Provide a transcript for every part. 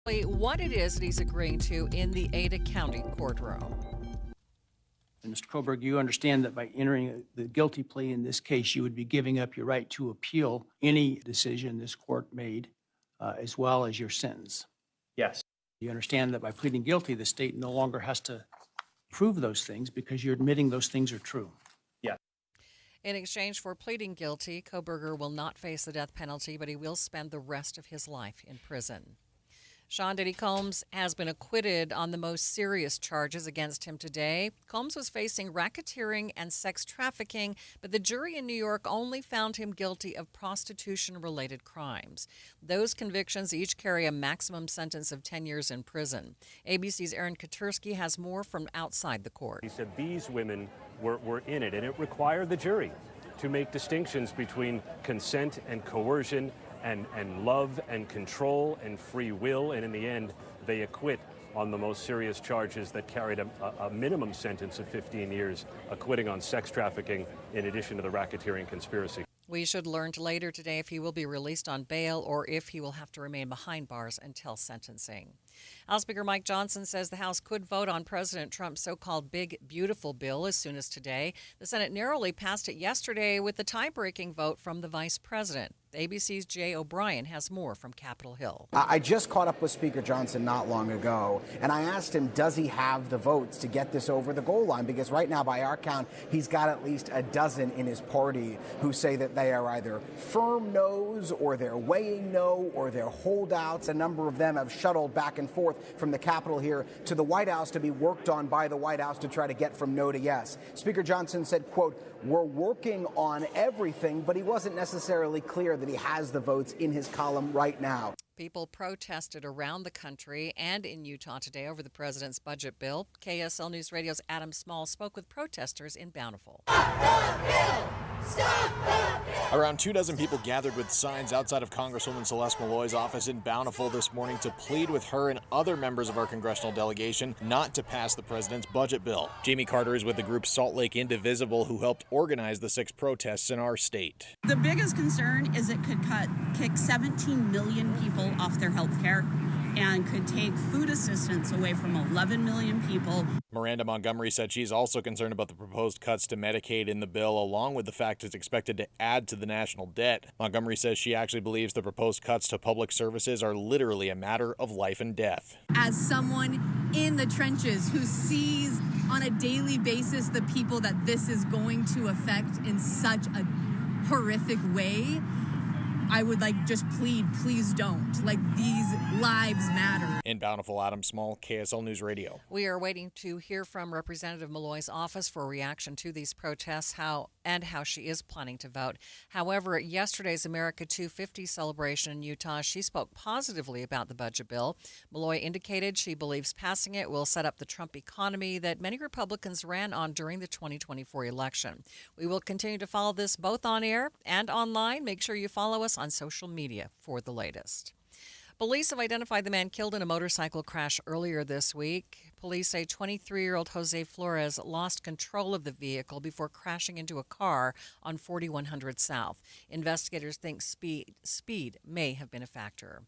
What it is that he's agreeing to in the Ada County courtroom. And Mr. Kohlberg, you understand that by entering the guilty plea in this case, you would be giving up your right to appeal any decision this court made, as well as your sentence. Yes. You understand that by pleading guilty, the state no longer has to prove those things because you're admitting those things are true. Yes. In exchange for pleading guilty, Kohlberger will not face the death penalty, but he will spend the rest of his life in prison. Sean Diddy Combs has been acquitted on the most serious charges against him today. Combs was facing racketeering and sex trafficking, but the jury in New York only found him guilty of prostitution-related crimes. Those convictions each carry a maximum sentence of 10 years in prison. ABC's Aaron Katursky has more from outside the court. He said these women were in it, and it required the jury to make distinctions between consent and coercion and love and control and free will, and in the end, they acquit on the most serious charges that carried a minimum sentence of 15 years, acquitting on sex trafficking in addition to the racketeering conspiracy. We should learn later today if he will be released on bail or if he will have to remain behind bars until sentencing. House Speaker Mike Johnson says the House could vote on President Trump's so-called Big Beautiful Bill as soon as today. The Senate narrowly passed it yesterday with the tie-breaking vote from the vice president. ABC's Jay O'Brien has more from Capitol Hill. I just caught up with Speaker Johnson not long ago, and I asked him, does he have the votes to get this over the goal line? Because right now, by our count, he's got at least a dozen in his party who say that they are either firm no's or they're weighing no or they're holdouts. A number of them have shuttled back and forth from the Capitol here to the White House to be worked on by the White House to try to get from no to yes. Speaker Johnson said, quote, "We're working on everything," but he wasn't necessarily clear that he has the votes in his column right now. People protested around the country and in Utah today over the president's budget bill. KSL News Radio's Adam Small spoke with protesters in Bountiful. Around 24 people gathered with signs outside of Congresswoman Celeste Malloy's office in Bountiful this morning to plead with her and other members of our congressional delegation not to pass the president's budget bill. Jamie Carter is with the group Salt Lake Indivisible, who helped organize the 6 protests in our state. The biggest concern is it could kick 17 million people off their health care and could take food assistance away from 11 million people. Miranda Montgomery said she's also concerned about the proposed cuts to Medicaid in the bill, along with the fact it's expected to add to the national debt. Montgomery says she actually believes the proposed cuts to public services are literally a matter of life and death. As someone in the trenches who sees on a daily basis the people that this is going to affect in such a horrific way, I would just plead, please don't. These lives matter. In Bountiful, Adam Small, KSL News Radio. We are waiting to hear from Representative Malloy's office for a reaction to these protests, how she is planning to vote. However, at yesterday's America 250 celebration in Utah, she spoke positively about the budget bill. Malloy indicated she believes passing it will set up the Trump economy that many Republicans ran on during the 2024 election. We will continue to follow this both on air and online. Make sure you follow us on social media for the latest. Police have identified the man killed in a motorcycle crash earlier this week. Police say 23-year-old Jose Flores lost control of the vehicle before crashing into a car on 4100 South. Investigators think speed may have been a factor.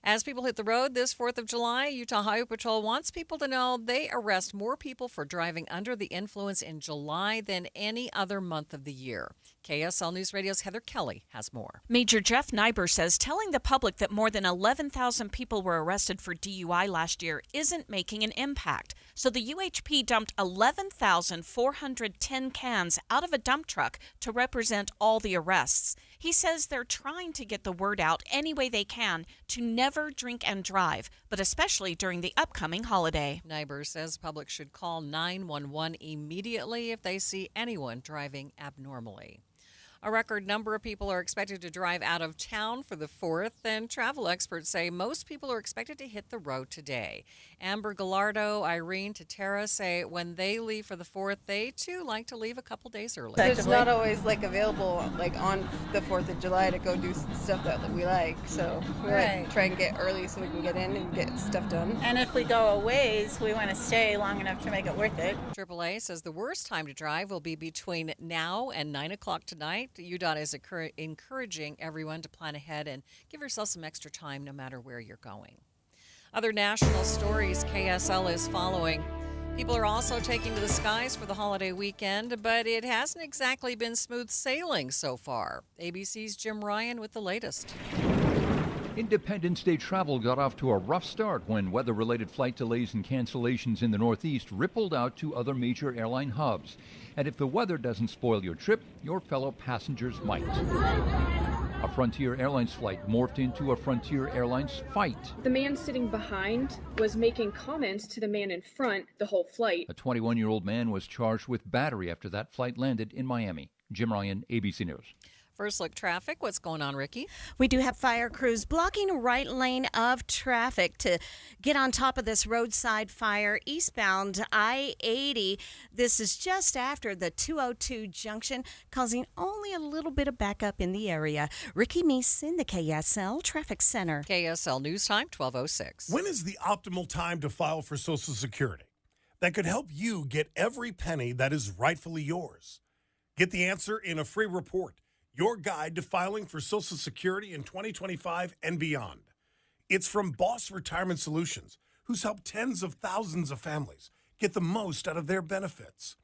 As people hit the road this 4th of July, Utah Highway Patrol wants people to know they arrest more people for driving under the influence in July than any other month of the year. KSL News Radio's Heather Kelly has more. Major Jeff Nyber says telling the public that more than 11,000 people were arrested for DUI last year isn't making an impact. So the UHP dumped 11,410 cans out of a dump truck to represent all the arrests. He says they're trying to get the word out any way they can to never drink and drive, but especially during the upcoming holiday. Nyber says public should call 911 immediately if they see anyone driving abnormally. A record number of people are expected to drive out of town for the 4th, and travel experts say most people are expected to hit the road today. Amber Gallardo, Irene Tatera say when they leave for the 4th, they too like to leave a couple days early. It's not always available on the 4th of July to go do stuff that we like, so we try and get early so we can get in and get stuff done. And if we go a ways, we want to stay long enough to make it worth it. AAA says the worst time to drive will be between now and 9 o'clock tonight. UDOT is encouraging everyone to plan ahead and give yourself some extra time no matter where you're going. Other national stories KSL is following. People are also taking to the skies for the holiday weekend, but it hasn't exactly been smooth sailing so far. ABC's Jim Ryan with the latest. Independence Day travel got off to a rough start when weather-related flight delays and cancellations in the Northeast rippled out to other major airline hubs. And if the weather doesn't spoil your trip, your fellow passengers might. A Frontier Airlines flight morphed into a Frontier Airlines fight. The man sitting behind was making comments to the man in front the whole flight. A 21-year-old man was charged with battery after that flight landed in Miami. Jim Ryan, ABC News. First look traffic. What's going on, Ricky? We do have fire crews blocking a right lane of traffic to get on top of this roadside fire eastbound I-80. This is just after the 202 junction, causing only a little bit of backup in the area. Ricky Meese in the KSL Traffic Center. KSL News Time, 12:06. When is the optimal time to file for Social Security? That could help you get every penny that is rightfully yours. Get the answer in a free report. Your guide to filing for Social Security in 2025 and beyond. It's from Boss Retirement Solutions, who's helped tens of thousands of families get the most out of their benefits.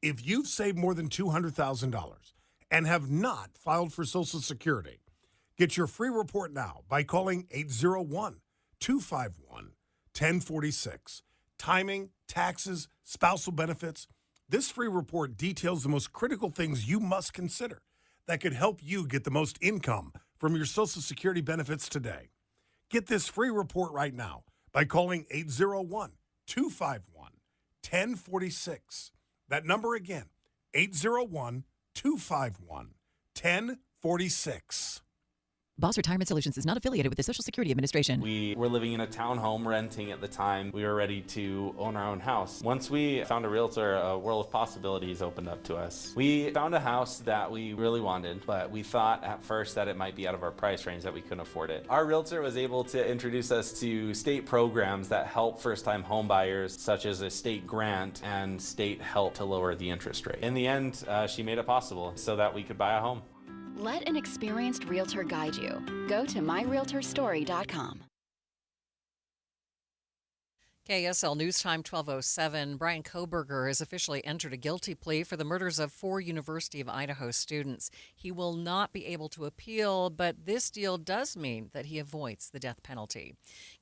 If you've saved more than $200,000 and have not filed for Social Security, get your free report now by calling 801-251-1046. Timing, taxes, spousal benefits. This free report details the most critical things you must consider that could help you get the most income from your Social Security benefits today. Get this free report right now by calling 801-251-1046. That number again, 801-251-1046. Boss Retirement Solutions is not affiliated with the Social Security Administration. We were living in a townhome renting at the time. We were ready to own our own house. Once we found a realtor, a world of possibilities opened up to us. We found a house that we really wanted, but we thought at first that it might be out of our price range, that we couldn't afford it. Our realtor was able to introduce us to state programs that help first-time home buyers, such as a state grant and state help to lower the interest rate. In the end, she made it possible so that we could buy a home. Let an experienced realtor guide you. Go to myrealtorstory.com. KSL News Time, 12:07. Brian Koberger has officially entered a guilty plea for the murders of 4 University of Idaho students. He will not be able to appeal, but this deal does mean that he avoids the death penalty.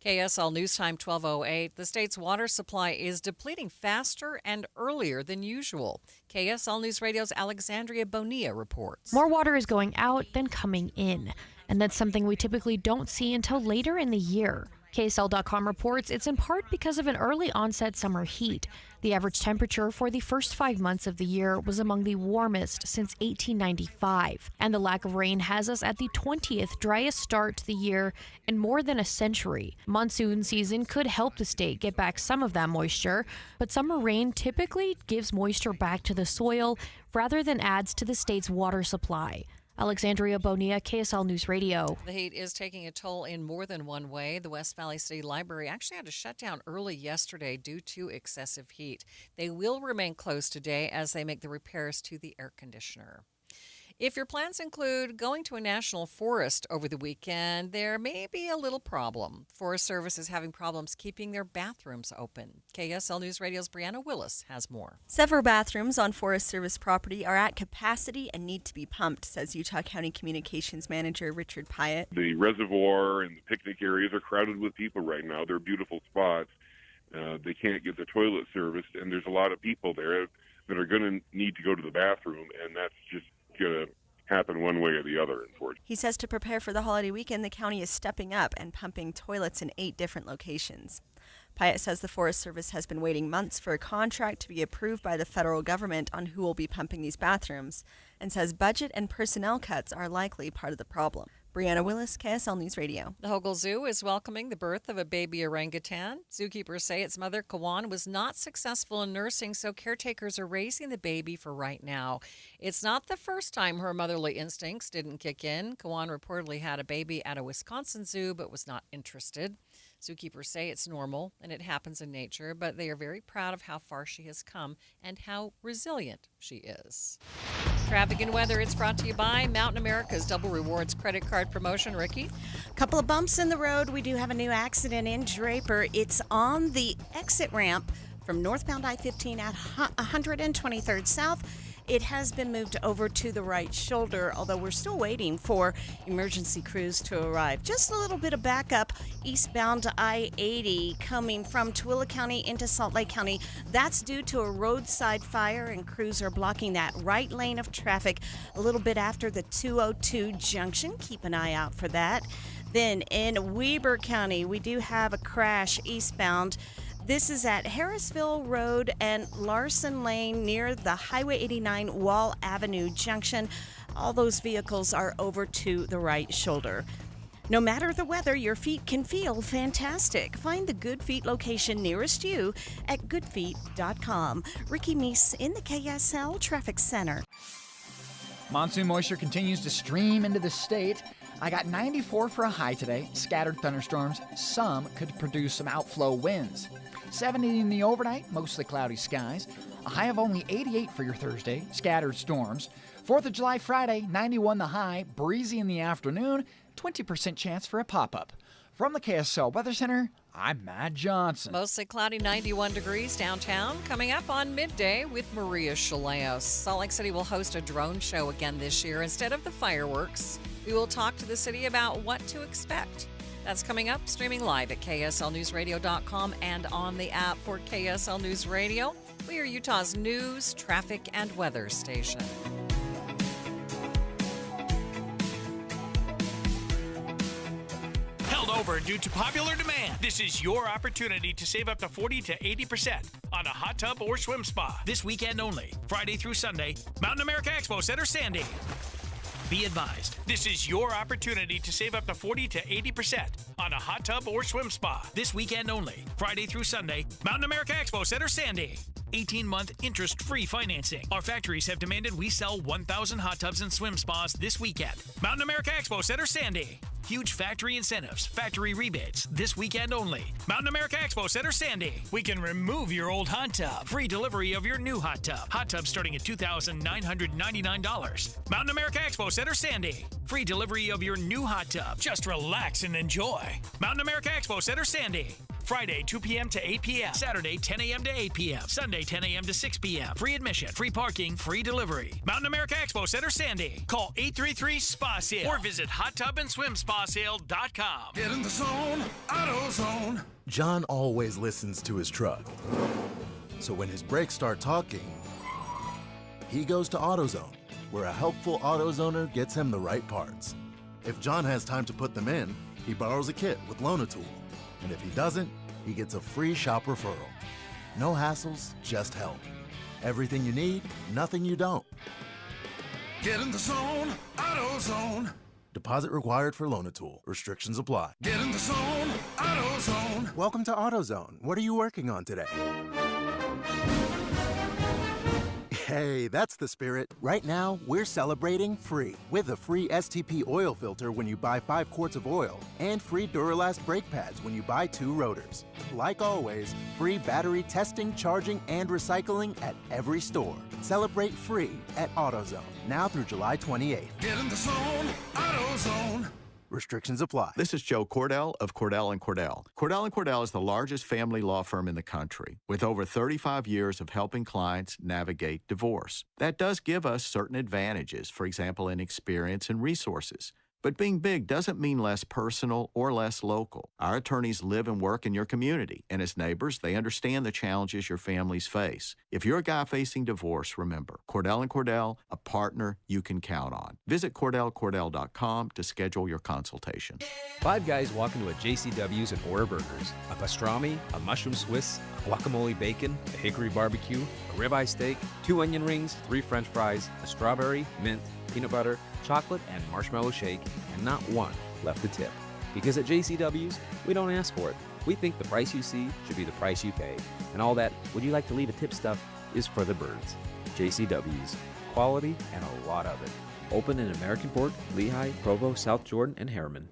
KSL News Time, 12:08. The state's water supply is depleting faster and earlier than usual. KSL News Radio's Alexandria Bonilla reports. More water is going out than coming in, and that's something we typically don't see until later in the year. KSL.com reports it's in part because of an early onset summer heat. The average temperature for the first 5 months of the year was among the warmest since 1895, and the lack of rain has us at the 20th driest start to the year in more than a century. Monsoon season could help the state get back some of that moisture, but summer rain typically gives moisture back to the soil rather than adds to the state's water supply. Alexandria Bonilla, KSL News Radio. The heat is taking a toll in more than one way. The West Valley City Library actually had to shut down early yesterday due to excessive heat. They will remain closed today as they make the repairs to the air conditioner. If your plans include going to a national forest over the weekend, there may be a little problem. Forest Service is having problems keeping their bathrooms open. KSL News Radio's Brianna Willis has more. Several bathrooms on Forest Service property are at capacity and need to be pumped, says Utah County Communications Manager Richard Pyatt. The reservoir and the picnic areas are crowded with people right now. They're beautiful spots. They can't get the toilet serviced, and there's a lot of people there that are going to need to go to the bathroom, and that's just going to happen one way or the other, unfortunately. He says to prepare for the holiday weekend, the county is stepping up and pumping toilets in 8 different locations. Pyatt says the Forest Service has been waiting months for a contract to be approved by the federal government on who will be pumping these bathrooms, and says budget and personnel cuts are likely part of the problem. Brianna Willis, KSL News Radio. The Hogle Zoo is welcoming the birth of a baby orangutan. Zookeepers say its mother, Kawan, was not successful in nursing, so caretakers are raising the baby for right now. It's not the first time her motherly instincts didn't kick in. Kawan reportedly had a baby at a Wisconsin zoo but was not interested. Zookeepers say it's normal and it happens in nature, but they are very proud of how far she has come and how resilient she is. Traffic and weather, it's brought to you by Mountain America's Double Rewards credit card promotion. Ricky? Couple of bumps in the road. We do have a new accident in Draper. It's on the exit ramp from northbound I-15 at 123rd South. It has been moved over to the right shoulder, although we're still waiting for emergency crews to arrive. Just a little bit of backup eastbound I-80 coming from Tooele County into Salt Lake County. That's due to a roadside fire, and crews are blocking that right lane of traffic a little bit after the 202 junction. Keep an eye out for that. Then in Weber County, we do have a crash eastbound. This is at Harrisville Road and Larson Lane near the Highway 89 Wall Avenue junction. All those vehicles are over to the right shoulder. No matter the weather, your feet can feel fantastic. Find the Good Feet location nearest you at goodfeet.com. Ricky Meese in the KSL Traffic Center. Monsoon moisture continues to stream into the state. I got 94 for a high today. Scattered thunderstorms. Some could produce some outflow winds. 70 in the overnight, mostly cloudy skies. A high of only 88 for your Thursday. Scattered storms. 4th of July Friday, 91 the high. Breezy in the afternoon. 20% chance for a pop-up. From the KSL Weather Center, I'm Matt Johnson. Mostly cloudy, 91 degrees downtown. Coming up on Midday with Maria Shilaos. Salt Lake City will host a drone show again this year instead of the fireworks. We will talk to the city about what to expect. That's coming up, streaming live at KSLNewsRadio.com and on the app for KSL News Radio. We are Utah's news, traffic, and weather station. Held over due to popular demand, this is your opportunity to save up to 40 to 80% on a hot tub or swim spa. This weekend only, Friday through Sunday, Mountain America Expo Center, Sandy. Be advised, this is your opportunity to save up to 40 to 80% on a hot tub or swim spa. This weekend only, Friday through Sunday, Mountain America Expo Center, Sandy. 18-month interest-free financing. Our factories have demanded we sell 1,000 hot tubs and swim spas this weekend. Mountain America Expo Center, Sandy. Huge factory incentives, factory rebates, this weekend only. Mountain America Expo Center, Sandy. We can remove your old hot tub. Free delivery of your new hot tub. Hot tub starting at $2,999. Mountain America Expo Center, Sandy. Free delivery of your new hot tub. Just relax and enjoy. Mountain America Expo Center, Sandy. Friday, 2 p.m. to 8 p.m. Saturday, 10 a.m. to 8 p.m. Sunday, 10 a.m. to 6 p.m. Free admission, free parking, free delivery. Mountain America Expo Center, Sandy. Call 833-SPA-SALE or visit hottubandSwimSpaSale.com. Get in the zone, AutoZone. John always listens to his truck. So when his brakes start talking, he goes to AutoZone, where a helpful AutoZoner gets him the right parts. If John has time to put them in, he borrows a kit with Loan-A-Tool. And if he doesn't, he gets a free shop referral. No hassles, just help. Everything you need, nothing you don't. Get in the zone, AutoZone. Deposit required for Loan-A-Tool. Restrictions apply. Get in the zone, AutoZone. Welcome to AutoZone. What are you working on today? Hey, that's the spirit. Right now, we're celebrating free with a free STP oil filter when you buy 5 quarts of oil and free Duralast brake pads when you buy 2 rotors. Like always, free battery testing, charging, and recycling at every store. Celebrate free at AutoZone, now through July 28th. Get in the zone, AutoZone. Restrictions apply. This is Joe Cordell of Cordell & Cordell. Cordell & Cordell is the largest family law firm in the country, with over 35 years of helping clients navigate divorce. That does give us certain advantages, for example, in experience and resources. But being big doesn't mean less personal or less local. Our attorneys live and work in your community, and as neighbors, they understand the challenges your families face. If you're a guy facing divorce, remember, Cordell & Cordell, a partner you can count on. Visit CordellCordell.com to schedule your consultation. 5 guys walk into a JCW's and order burgers. A pastrami, a mushroom Swiss, a guacamole bacon, a hickory barbecue, a ribeye steak, 2 onion rings, 3 french fries, a strawberry, mint, peanut butter, chocolate, and marshmallow shake, and not one left to tip. Because at JCW's, we don't ask for it. We think the price you see should be the price you pay. And all that, would you like to leave a tip stuff, is for the birds. JCW's. Quality and a lot of it. Open in American Fork, Lehigh, Provo, South Jordan, and Harriman.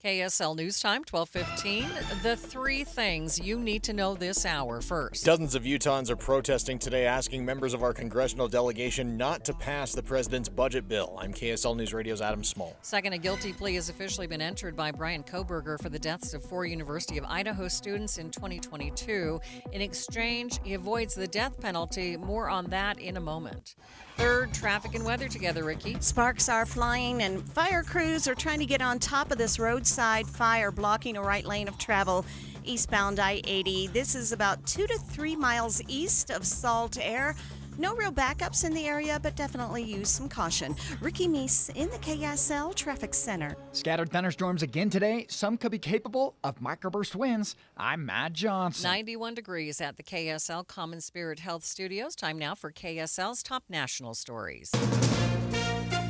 KSL News Time, 12:15. The 3 things you need to know this hour. First, dozens of Utahns are protesting today, asking members of our congressional delegation not to pass the president's budget bill. I'm KSL News Radio's Adam Small. Second, a guilty plea has officially been entered by Brian Koberger for the deaths of 4 University of Idaho students in 2022. In exchange, he avoids the death penalty. More on that in a moment. Third, traffic and weather together, Ricky. Sparks are flying and fire crews are trying to get on top of this roadside fire blocking a right lane of travel eastbound I-80. This is about 2 to 3 miles east of Salt Air. No real backups in the area, but definitely use some caution. Ricky Meese in the KSL Traffic Center. Scattered thunderstorms again today. Some could be capable of microburst winds. I'm Matt Johnson. 91 degrees at the KSL Common Spirit Health Studios. Time now for KSL's top national stories.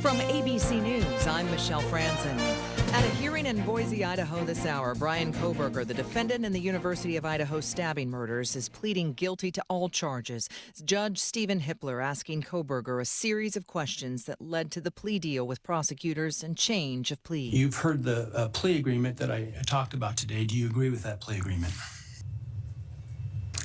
From ABC News, I'm Michelle Franzen. At a hearing in Boise, Idaho this hour, Brian Koberger, the defendant in the University of Idaho stabbing murders, is pleading guilty to all charges. Judge Stephen Hippler asking Koberger a series of questions that led to the plea deal with prosecutors and change of plea. You've heard the plea agreement that I talked about today. Do you agree with that plea agreement?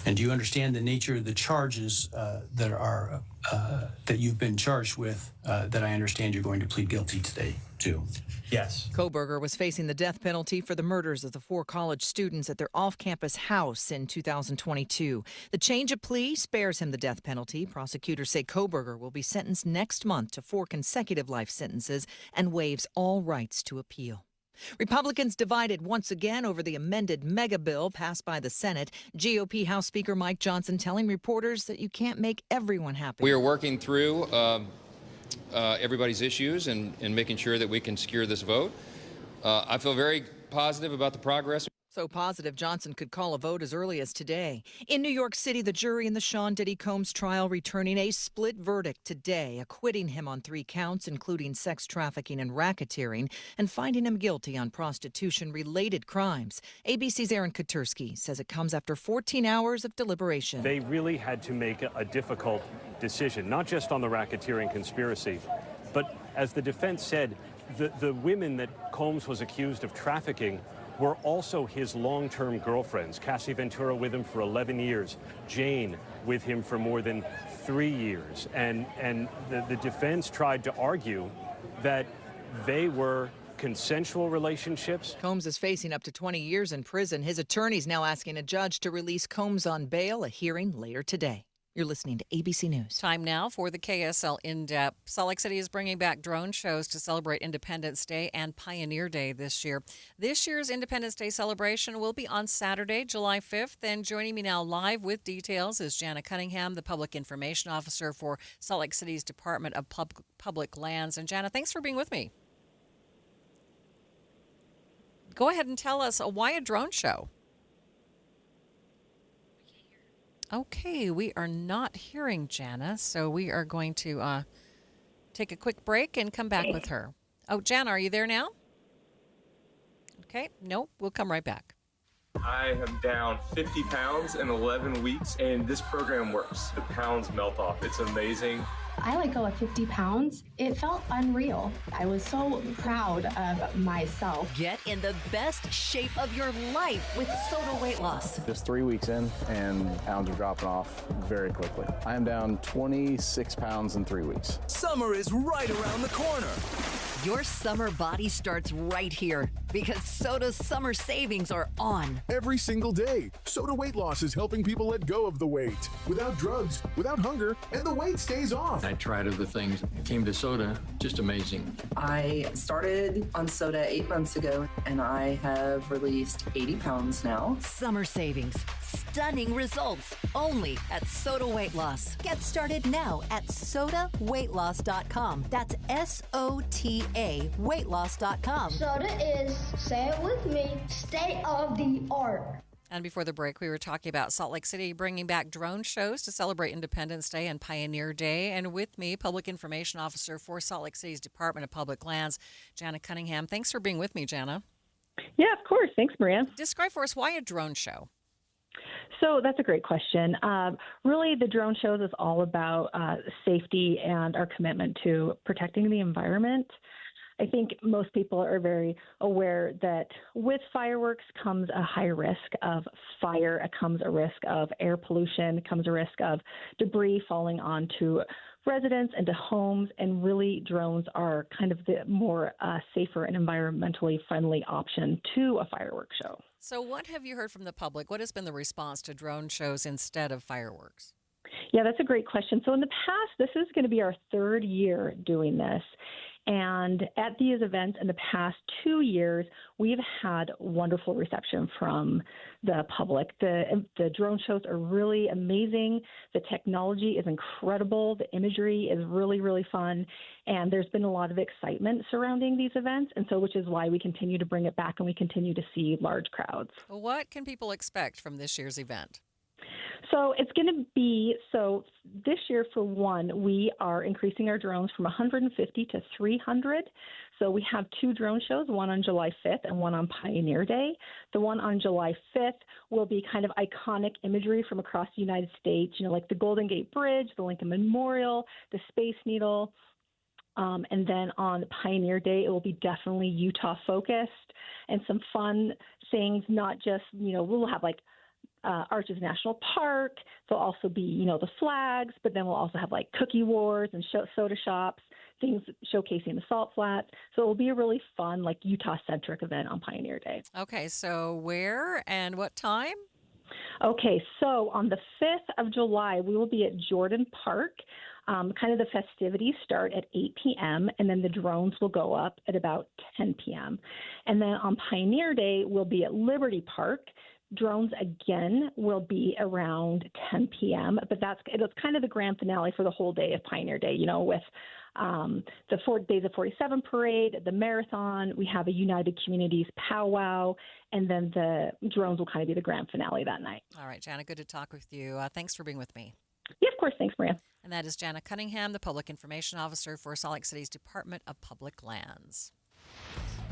And do you understand the nature of the charges that you've been charged with that I understand you're going to plead guilty today to? Yes. Koberger was facing the death penalty for the murders of the 4 college students at their off-campus house in 2022. The change of plea spares him the death penalty. Prosecutors say Koberger will be sentenced next month to 4 consecutive life sentences and waives all rights to appeal. Republicans divided once again over the amended mega bill passed by the Senate. GOP House Speaker Mike Johnson telling reporters that you can't make everyone happy. We are working through everybody's issues and making sure that we can secure this vote. I feel very positive about the progress. So positive, Johnson could call a vote as early as today. In New York City, the jury in the Sean Diddy Combs trial returning a split verdict today, acquitting him on 3 counts, including sex trafficking and racketeering, and finding him guilty on prostitution-related crimes. ABC's Aaron Katursky says it comes after 14 hours of deliberation. They really had to make a difficult decision, not just on the racketeering conspiracy, but as the defense said, the women that Combs was accused of trafficking were also his long-term girlfriends. Cassie Ventura with him for 11 years. Jane with him for more than 3 years. And the defense tried to argue that they were consensual relationships. Combs is facing up to 20 years in prison. His attorney's now asking a judge to release Combs on bail, a hearing later today. You're listening to ABC News. Time now for the KSL In-Depth. Salt Lake City is bringing back drone shows to celebrate Independence Day and Pioneer Day this year. This year's Independence Day celebration will be on Saturday, July 5th. And joining me now live with details is Jana Cunningham, the Public Information Officer for Salt Lake City's Department of Public Lands. And Jana, thanks for being with me. Go ahead and tell us why a drone show? Okay, we are not hearing Jana, so we are going to take a quick break and come back with her. Oh, Jana, are you there now? Okay, no, we'll come right back. I am down 50 pounds in 11 weeks, and this program works. The pounds melt off. It's amazing. I let go of 50 pounds. It felt unreal. I was so proud of myself. Get in the best shape of your life with Soda Weight Loss. Just 3 weeks in, and pounds are dropping off very quickly. I am down 26 pounds in 3 weeks. Summer is right around the corner. Your summer body starts right here because Soda's summer savings are on. Every single day, Soda Weight Loss is helping people let go of the weight without drugs, without hunger, and the weight stays off. I tried other things, came to soda, just amazing. I started on soda 8 months ago, and I have released 80 pounds now. Summer savings, stunning results, only at Soda Weight Loss. Get started now at sodaweightloss.com. That's SOTA weightloss.com. Soda is, say it with me, state of the art. And before the break, we were talking about Salt Lake City bringing back drone shows to celebrate Independence Day and Pioneer Day. And with me, Public Information Officer for Salt Lake City's Department of Public Lands, Jana Cunningham. Thanks for being with me, Jana. Yeah, of course. Thanks, Maria. Describe for us, why a drone show? So that's a great question. Really, the drone shows is all about safety and our commitment to protecting the environment. I think most people are very aware that with fireworks comes a high risk of fire, it comes a risk of air pollution, it comes a risk of debris falling onto residents and to homes, and really drones are kind of the more safer and environmentally friendly option to a fireworks show. So what have you heard from the public? What has been the response to drone shows instead of fireworks? Yeah, that's a great question. So in the past, this is going to be our third year doing this. And at these events in the past 2 years, we've had wonderful reception from the public. The drone shows are really amazing. The technology is incredible. The imagery is really, really fun. And there's been a lot of excitement surrounding these events. And so, which is why we continue to bring it back and we continue to see large crowds. What can people expect from this year's event? So it's going to be, so this year, for one, we are increasing our drones from 150 to 300. So we have 2 drone shows, one on July 5th and one on Pioneer Day. The one on July 5th will be kind of iconic imagery from across the United States, like the Golden Gate Bridge, the Lincoln Memorial, the Space Needle. And then on Pioneer Day, it will be definitely Utah focused and some fun things, not just, we'll have like Arches National Park. There'll also be, the flags, but then we'll also have like cookie wars and soda shops, things showcasing the salt flats. So it will be a really fun, like Utah-centric event on Pioneer Day. Okay, so where and what time? Okay, so on the 5th of July, we will be at Jordan Park. Kind of the festivities start at 8 p.m., and then the drones will go up at about 10 p.m. And then on Pioneer Day, we'll be at Liberty Park. Drones, again, will be around 10 p.m., but it's kind of the grand finale for the whole day of Pioneer Day, with the 4 Days of 47 parade, the marathon. We have a United Communities powwow, and then the drones will kind of be the grand finale that night. All right, Jana, good to talk with you. Thanks for being with me. Yeah, of course. Thanks, Maria. And that is Jana Cunningham, the Public Information Officer for Salt Lake City's Department of Public Lands.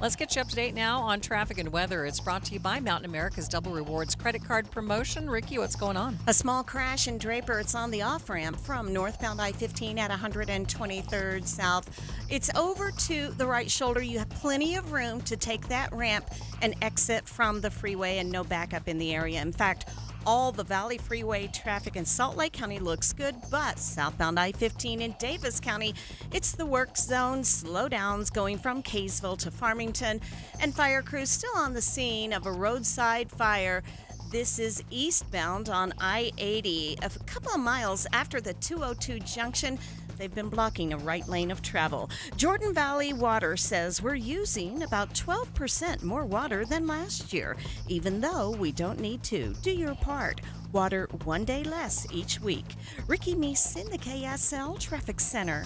Let's get you up to date now on traffic and weather. It's brought to you by Mountain America's Double Rewards credit card promotion. Ricky, what's going on? A small crash in Draper. It's on the off-ramp from northbound I-15 at 123rd South. It's over to the right shoulder. You have plenty of room to take that ramp and exit from the freeway, and no backup in the area. In fact, all the Valley Freeway traffic in Salt Lake County looks good, but southbound I-15 in Davis County, it's the work zone. Slowdowns going from Kaysville to Farmington, and fire crews still on the scene of a roadside fire. This is eastbound on I-80. A couple of miles after the 202 junction, they've been blocking a right lane of travel. Jordan Valley Water says we're using about 12% more water than last year, even though we don't need to. Do your part. Water 1 day less each week. Ricky Meese in the KSL Traffic Center.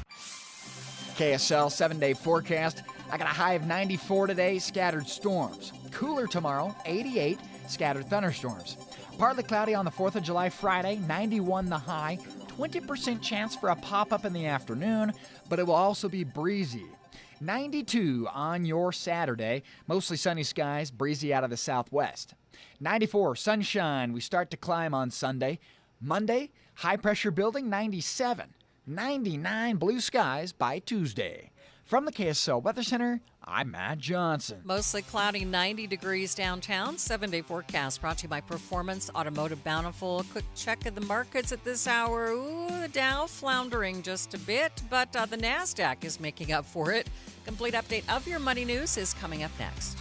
KSL 7-day forecast. I got a high of 94 today, scattered storms. Cooler tomorrow, 88, scattered thunderstorms. Partly cloudy on the 4th of July Friday, 91 the high. 20% chance for a pop-up in the afternoon, but it will also be breezy. 92 on your Saturday, mostly sunny skies, breezy out of the southwest. 94, sunshine, we start to climb on Sunday. Monday, high pressure building, 97. 99 blue skies by Tuesday. From the KSL Weather Center, I'm Matt Johnson. Mostly cloudy, 90 degrees downtown. 7-day forecast brought to you by Performance Automotive Bountiful. A quick check of the markets at this hour. Ooh, the Dow floundering just a bit, but the NASDAQ is making up for it. Complete update of your money news is coming up next.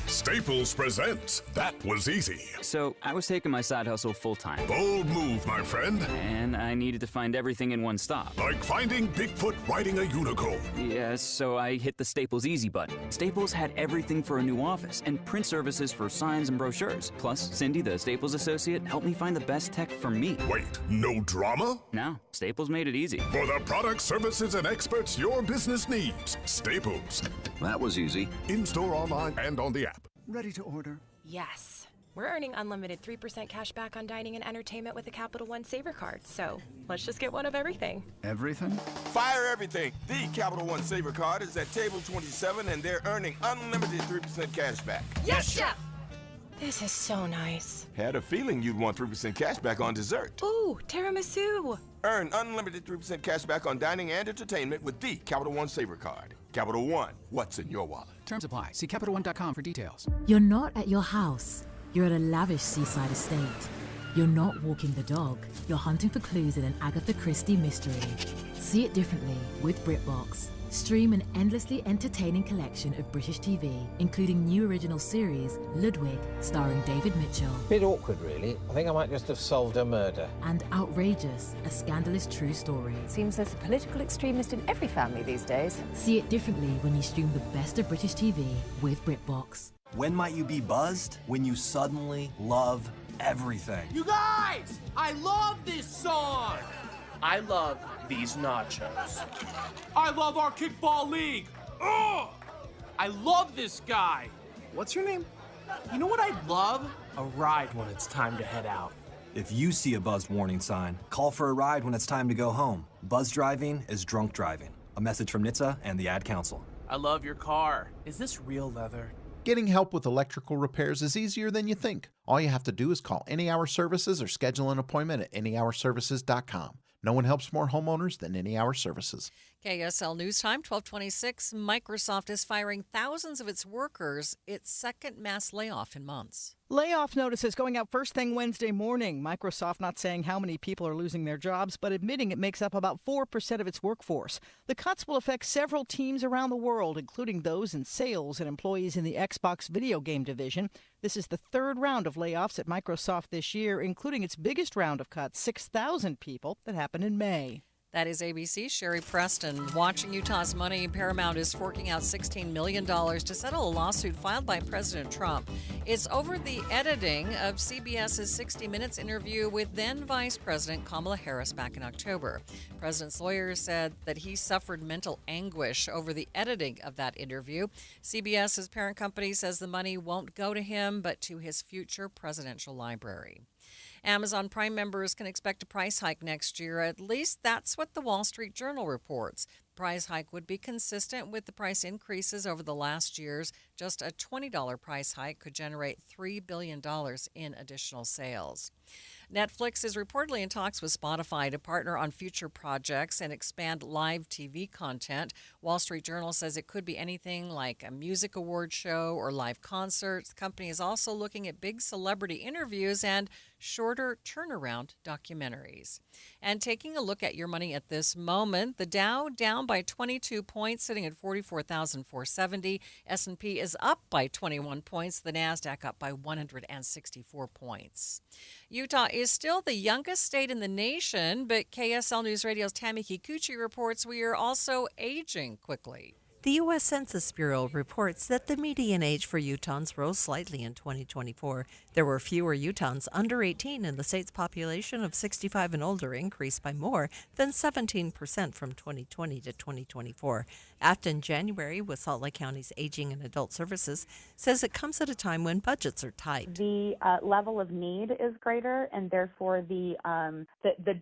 Staples presents That Was Easy. So, I was taking my side hustle full-time. Bold move, my friend. And I needed to find everything in one stop. Like finding Bigfoot riding a unicorn. Yes, so I hit the Staples Easy button. Staples had everything for a new office and print services for signs and brochures. Plus, Cindy, the Staples associate, helped me find the best tech for me. Wait, no drama? No, Staples made it easy. For the products, services, and experts your business needs. Staples. That was easy. In-store, online, and on the app. Ready to order? Yes. We're earning unlimited 3% cash back on dining and entertainment with the Capital One Saver Card, so let's just get one of everything. Everything? Fire everything. The Capital One Saver Card is at table 27, and they're earning unlimited 3% cash back. Yes, Chef! This is so nice. Had a feeling you'd want 3% cash back on dessert. Ooh, tiramisu. Earn unlimited 3% cash back on dining and entertainment with the Capital One Saver Card. Capital One, what's in your wallet? Terms apply. See CapitalOne.com for details. You're not at your house. You're at a lavish seaside estate. You're not walking the dog. You're hunting for clues in an Agatha Christie mystery. See it differently with BritBox. Stream an endlessly entertaining collection of British TV, including new original series, Ludwig, starring David Mitchell. Bit awkward, really. I think I might just have solved a murder. And Outrageous, a scandalous true story. Seems there's a political extremist in every family these days. See it differently when you stream the best of British TV with BritBox. When might you be buzzed? When you suddenly love everything. You guys! I love this song! I love these nachos. I love our kickball league. Ugh! I love this guy. What's your name? You know what I'd love? A ride when it's time to head out. If you see a buzzed warning sign, call for a ride when it's time to go home. Buzz driving is drunk driving. A message from NHTSA and the Ad Council. I love your car. Is this real leather? Getting help with electrical repairs is easier than you think. All you have to do is call Any Hour Services or schedule an appointment at anyhourservices.com. No one helps more homeowners than Any Hour Services. KSL News Time, 1226. Microsoft is firing thousands of its workers, its second mass layoff in months. Layoff notices going out first thing Wednesday morning. Microsoft not saying how many people are losing their jobs, but admitting it makes up about 4% of its workforce. The cuts will affect several teams around the world, including those in sales and employees in the Xbox video game division. This is the third round of layoffs at Microsoft this year, including its biggest round of cuts, 6,000 people, that happened in May. That is ABC's Sherry Preston. Watching Utah's money, Paramount is forking out $16 million to settle a lawsuit filed by President Trump. It's over the editing of CBS's 60 Minutes interview with then Vice President Kamala Harris back in October. President's lawyers said that he suffered mental anguish over the editing of that interview. CBS's parent company says the money won't go to him, but to his future presidential library. Amazon Prime members can expect a price hike next year. At least that's what the Wall Street Journal reports. The price hike would be consistent with the price increases over the last years. Just a $20 price hike could generate $3 billion in additional sales. Netflix is reportedly in talks with Spotify to partner on future projects and expand live TV content. Wall Street Journal says it could be anything like a music award show or live concerts. The company is also looking at big celebrity interviews and shorter turnaround documentaries. And taking a look at your money at this moment, the Dow down by 22 points, sitting at 44,470. S&P is up by 21 points. The NASDAQ up by 164 points. Utah is still the youngest state in the nation, but KSL News Radio's Tammy Kikuchi reports we are also aging quickly. The U.S. Census Bureau reports that the median age for Utahns rose slightly in 2024. There were fewer Utahns under 18, and the state's population of 65 and older increased by more than 17% from 2020 to 2024. Afton January with Salt Lake County's Aging and Adult Services says it comes at a time when budgets are tight. The level of need is greater, and therefore the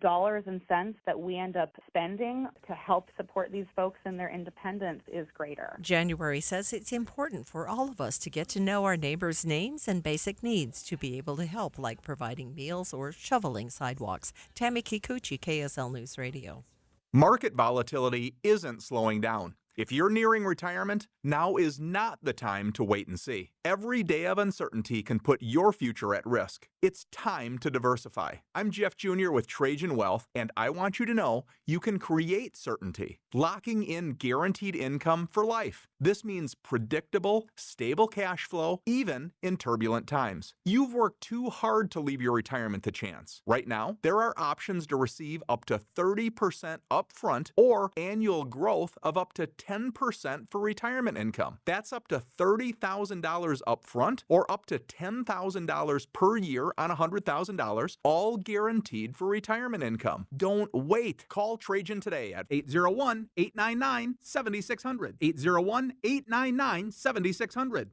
dollars and cents that we end up spending to help support these folks in their independence is greater. January says it's important for all of us to get to know our neighbors' names and basic needs to be able to help, like providing meals or shoveling sidewalks. Tammy Kikuchi, KSL News Radio. Market volatility isn't slowing down. If you're nearing retirement, now is not the time to wait and see. Every day of uncertainty can put your future at risk. It's time to diversify. I'm Jeff Jr. with Trajan Wealth, and I want you to know you can create certainty, locking in guaranteed income for life. This means predictable, stable cash flow, even in turbulent times. You've worked too hard to leave your retirement to chance. Right now, there are options to receive up to 30% upfront or annual growth of up to 10% for retirement income. That's up to $30,000 upfront or up to $10,000 per year on $100,000, all guaranteed for retirement income. Don't wait. Call Trajan today at 801-899-7600. 801-899-7600.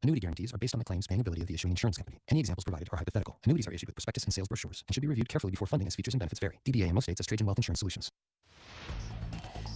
Annuity guarantees are based on the claims paying ability of the issuing insurance company. Any examples provided are hypothetical. Annuities are issued with prospectus and sales brochures and should be reviewed carefully before funding as features and benefits vary. DBA in most states as Trajan Wealth Insurance Solutions.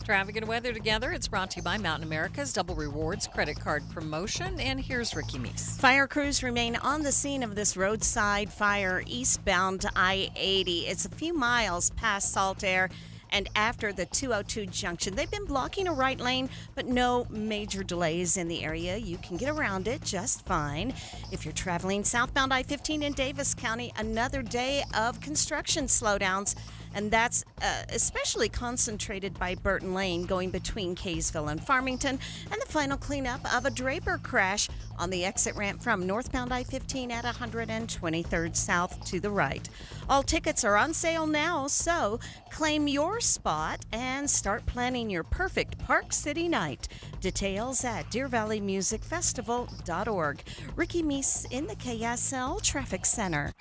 Traffic and weather together. It's brought to you by Mountain America's Double Rewards credit card promotion. And here's Ricky Meese. Fire crews remain on the scene of this roadside fire eastbound I-80. It's a few miles past Saltaire and after the 202 junction. They've been blocking a right lane, but no major delays in the area. You can get around it just fine. If you're traveling southbound I-15 in Davis County, another day of construction slowdowns, and that's especially concentrated by Burton Lane going between Kaysville and Farmington, and the final cleanup of a Draper crash on the exit ramp from northbound I-15 at 123rd South to the right. All tickets are on sale now, so claim your spot and start planning your perfect Park City night. Details at DeerValleyMusicFestival.org. Ricky Meese in the KSL Traffic Center.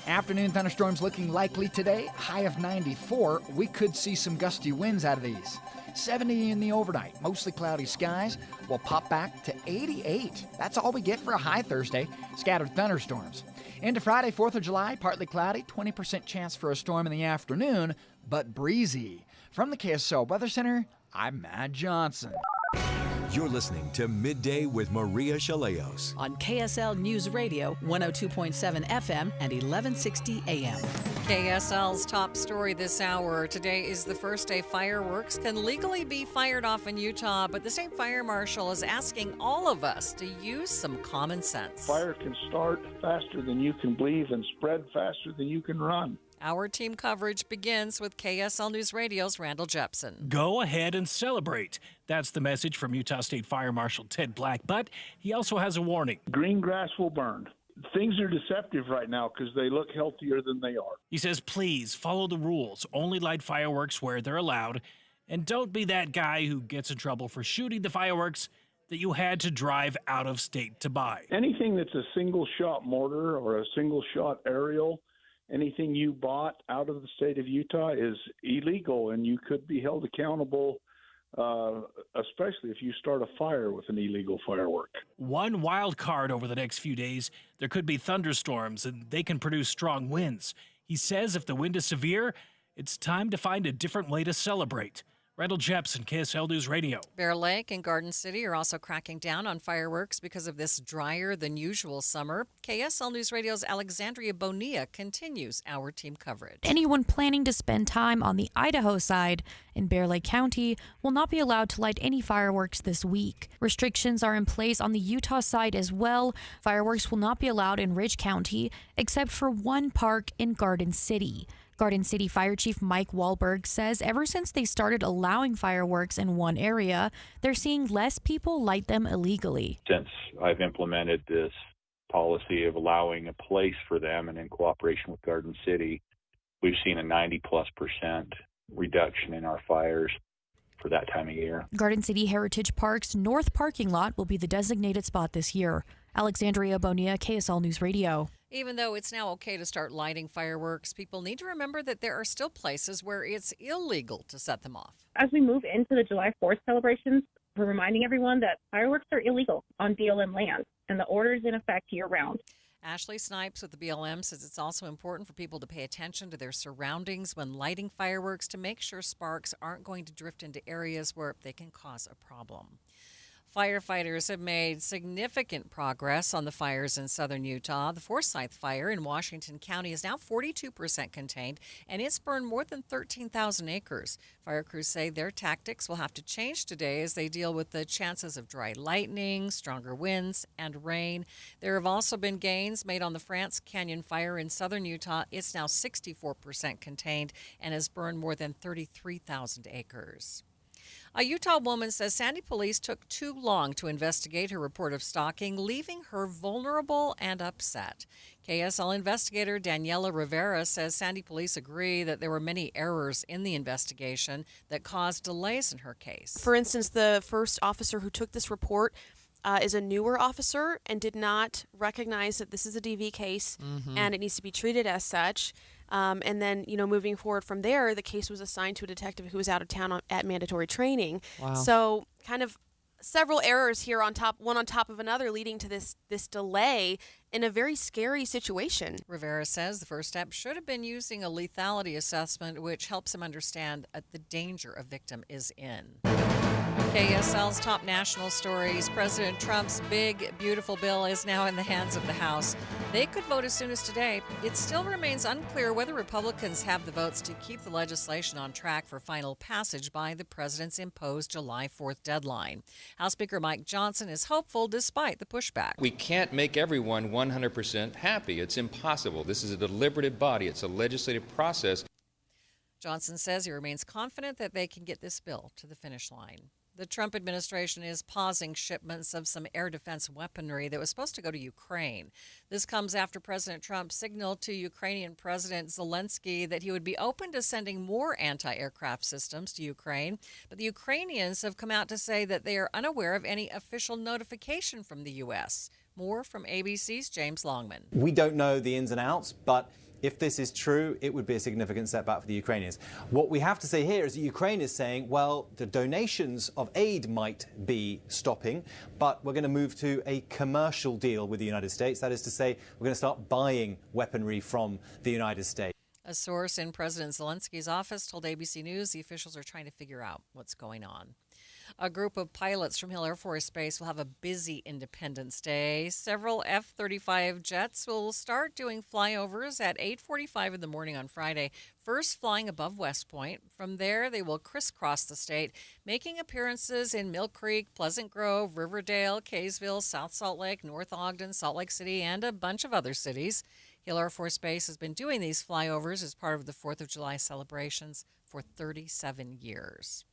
Afternoon thunderstorms looking likely today. High of 94. We could see some gusty winds out of these. 70 in the overnight. Mostly cloudy skies. We'll pop back to 88. That's all we get for a high Thursday. Scattered thunderstorms. Into Friday, 4th of July, partly cloudy. 20% chance for a storm in the afternoon, but breezy. From the KSL Weather Center, I'm Matt Johnson. You're listening to Midday with Maria Shilaos on KSL News Radio, 102.7 FM and 1160 AM. KSL's top story this hour. Today is the first day fireworks can legally be fired off in Utah, but the state fire marshal is asking all of us to use some common sense. Fire can start faster than you can believe and spread faster than you can run. Our team coverage begins with KSL News Radio's Randall Jepson. Go ahead and celebrate. That's the message from Utah State Fire Marshal Ted Black, but he also has a warning. Green grass will burn. Things are deceptive right now because they look healthier than they are. He says, please follow the rules. Only light fireworks where they're allowed. And don't be that guy who gets in trouble for shooting the fireworks that you had to drive out of state to buy. Anything that's a single-shot mortar or a single-shot aerial, anything you bought out of the state of Utah is illegal, and you could be held accountable, especially if you start a fire with an illegal firework. One wild card over the next few days, there could be thunderstorms, and they can produce strong winds. He says if the wind is severe, it's time to find a different way to celebrate. Randall Jepson, KSL News Radio. Bear Lake and Garden City are also cracking down on fireworks because of this drier than usual summer. KSL News Radio's Alexandria Bonilla continues our team coverage. Anyone planning to spend time on the Idaho side in Bear Lake County will not be allowed to light any fireworks this week. Restrictions are in place on the Utah side as well. Fireworks will not be allowed in Ridge County except for one park in Garden City. Garden City Fire Chief Mike Wahlberg says ever since they started allowing fireworks in one area, they're seeing less people light them illegally. Since I've implemented this policy of allowing a place for them and in cooperation with Garden City, we've seen a 90+% reduction in our fires for that time of year. Garden City Heritage Park's north parking lot will be the designated spot this year. Alexandria Bonilla, KSL News Radio. Even though it's now okay to start lighting fireworks, people need to remember that there are still places where it's illegal to set them off. As we move into the July 4th celebrations, we're reminding everyone that fireworks are illegal on BLM land, and the order is in effect year-round. Ashley Snipes with the BLM says it's also important for people to pay attention to their surroundings when lighting fireworks to make sure sparks aren't going to drift into areas where they can cause a problem. Firefighters have made significant progress on the fires in southern Utah. The Forsyth fire in Washington County is now 42% contained, and it's burned more than 13,000 acres. Fire crews say their tactics will have to change today as they deal with the chances of dry lightning, stronger winds, and rain. There have also been gains made on the France Canyon fire in southern Utah. It's now 64% contained and has burned more than 33,000 acres. A Utah woman says Sandy police took too long to investigate her report of stalking, leaving her vulnerable and upset. KSL investigator Daniela Rivera says Sandy police agree that there were many errors in the investigation that caused delays in her case. For instance, the first officer who took this report is a newer officer and did not recognize that this is a DV case and it needs to be treated as such. And then, moving forward from there, the case was assigned to a detective who was out of town at mandatory training. Wow. So kind of several errors here one on top of another, leading to this delay in a very scary situation. Rivera says the first step should have been using a lethality assessment, which helps him understand the danger a victim is in. KSL's top national stories. President Trump's big, beautiful bill is now in the hands of the House. They could vote as soon as today. It still remains unclear whether Republicans have the votes to keep the legislation on track for final passage by the president's imposed July 4th deadline. House Speaker Mike Johnson is hopeful despite the pushback. We can't make everyone 100% happy. It's impossible. This is a deliberative body. It's a legislative process. Johnson says he remains confident that they can get this bill to the finish line. The Trump administration is pausing shipments of some air defense weaponry that was supposed to go to Ukraine. This comes after President Trump signaled to Ukrainian President Zelensky that he would be open to sending more anti-aircraft systems to Ukraine. But the Ukrainians have come out to say that they are unaware of any official notification from the U.S. More from ABC's James Longman. We don't know the ins and outs, but if this is true, it would be a significant setback for the Ukrainians. What we have to say here is that Ukraine is saying, well, the donations of aid might be stopping, but we're going to move to a commercial deal with the United States. That is to say, we're going to start buying weaponry from the United States. A source in President Zelensky's office told ABC News the officials are trying to figure out what's going on. A group of pilots from Hill Air Force Base will have a busy Independence Day. Several F-35 jets will start doing flyovers at 8:45 in the morning on Friday, first flying above West Point. From there, they will crisscross the state, making appearances in Mill Creek, Pleasant Grove, Riverdale, Kaysville, South Salt Lake, North Ogden, Salt Lake City, and a bunch of other cities. Hill Air Force Base has been doing these flyovers as part of the 4th of July celebrations for 37 years.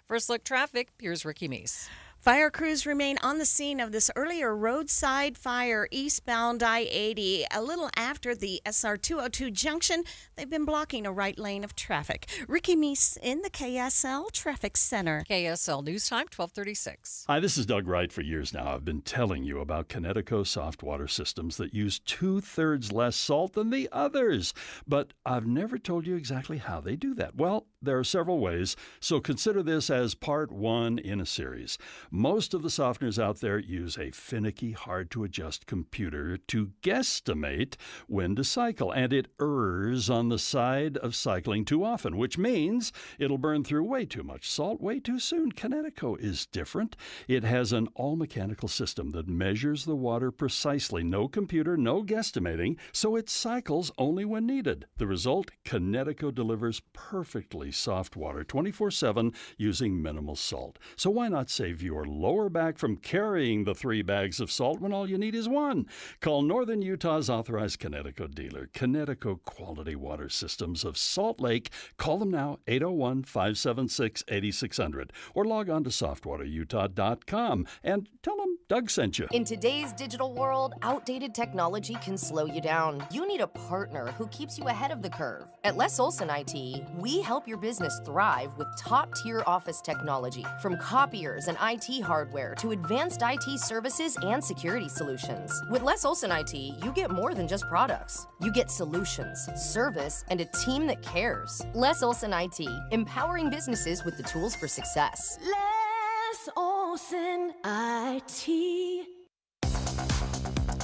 First Look Traffic, here's Ricky Meese. Fire crews remain on the scene of this earlier roadside fire eastbound I-80. A little after the SR 202 junction, they've been blocking a right lane of traffic. Ricky Meese in the KSL Traffic Center. KSL News Time, 12:36. Hi, this is Doug Wright. For years now, I've been telling you about Connecticut soft water systems that use 2/3 less salt than the others. But I've never told you exactly how they do that. Well, there are several ways, so consider this as part one in a series. Most of the softeners out there use a finicky, hard-to-adjust computer to guesstimate when to cycle, and it errs on the side of cycling too often, which means it'll burn through way too much salt way too soon. Connecticut is different. It has an all-mechanical system that measures the water precisely. No computer, no guesstimating, so it cycles only when needed. The result, Connecticut delivers perfectly soft water 24/7 using minimal salt. So why not save your lower back from carrying the 3 bags of salt when all you need is 1? Call Northern Utah's authorized Connecticut dealer, Connecticut Quality Water Systems of Salt Lake. Call them now, 801-576-8600, or log on to softwaterutah.com and tell them Doug sent you. In today's digital world, outdated technology can slow you down. You need a partner who keeps you ahead of the curve. At Les Olson IT, we help your business thrive with top-tier office technology, from copiers and IT hardware to advanced IT services and security solutions. With Les Olson IT, you get more than just products. You get solutions, service, and a team that cares. Les Olson IT, empowering businesses with the tools for success. Les Olson IT.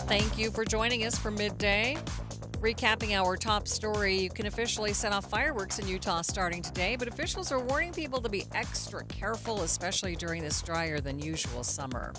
Thank you for joining us for Midday. Recapping our top story, you can officially set off fireworks in Utah starting today, but officials are warning people to be extra careful, especially during this drier than usual summer.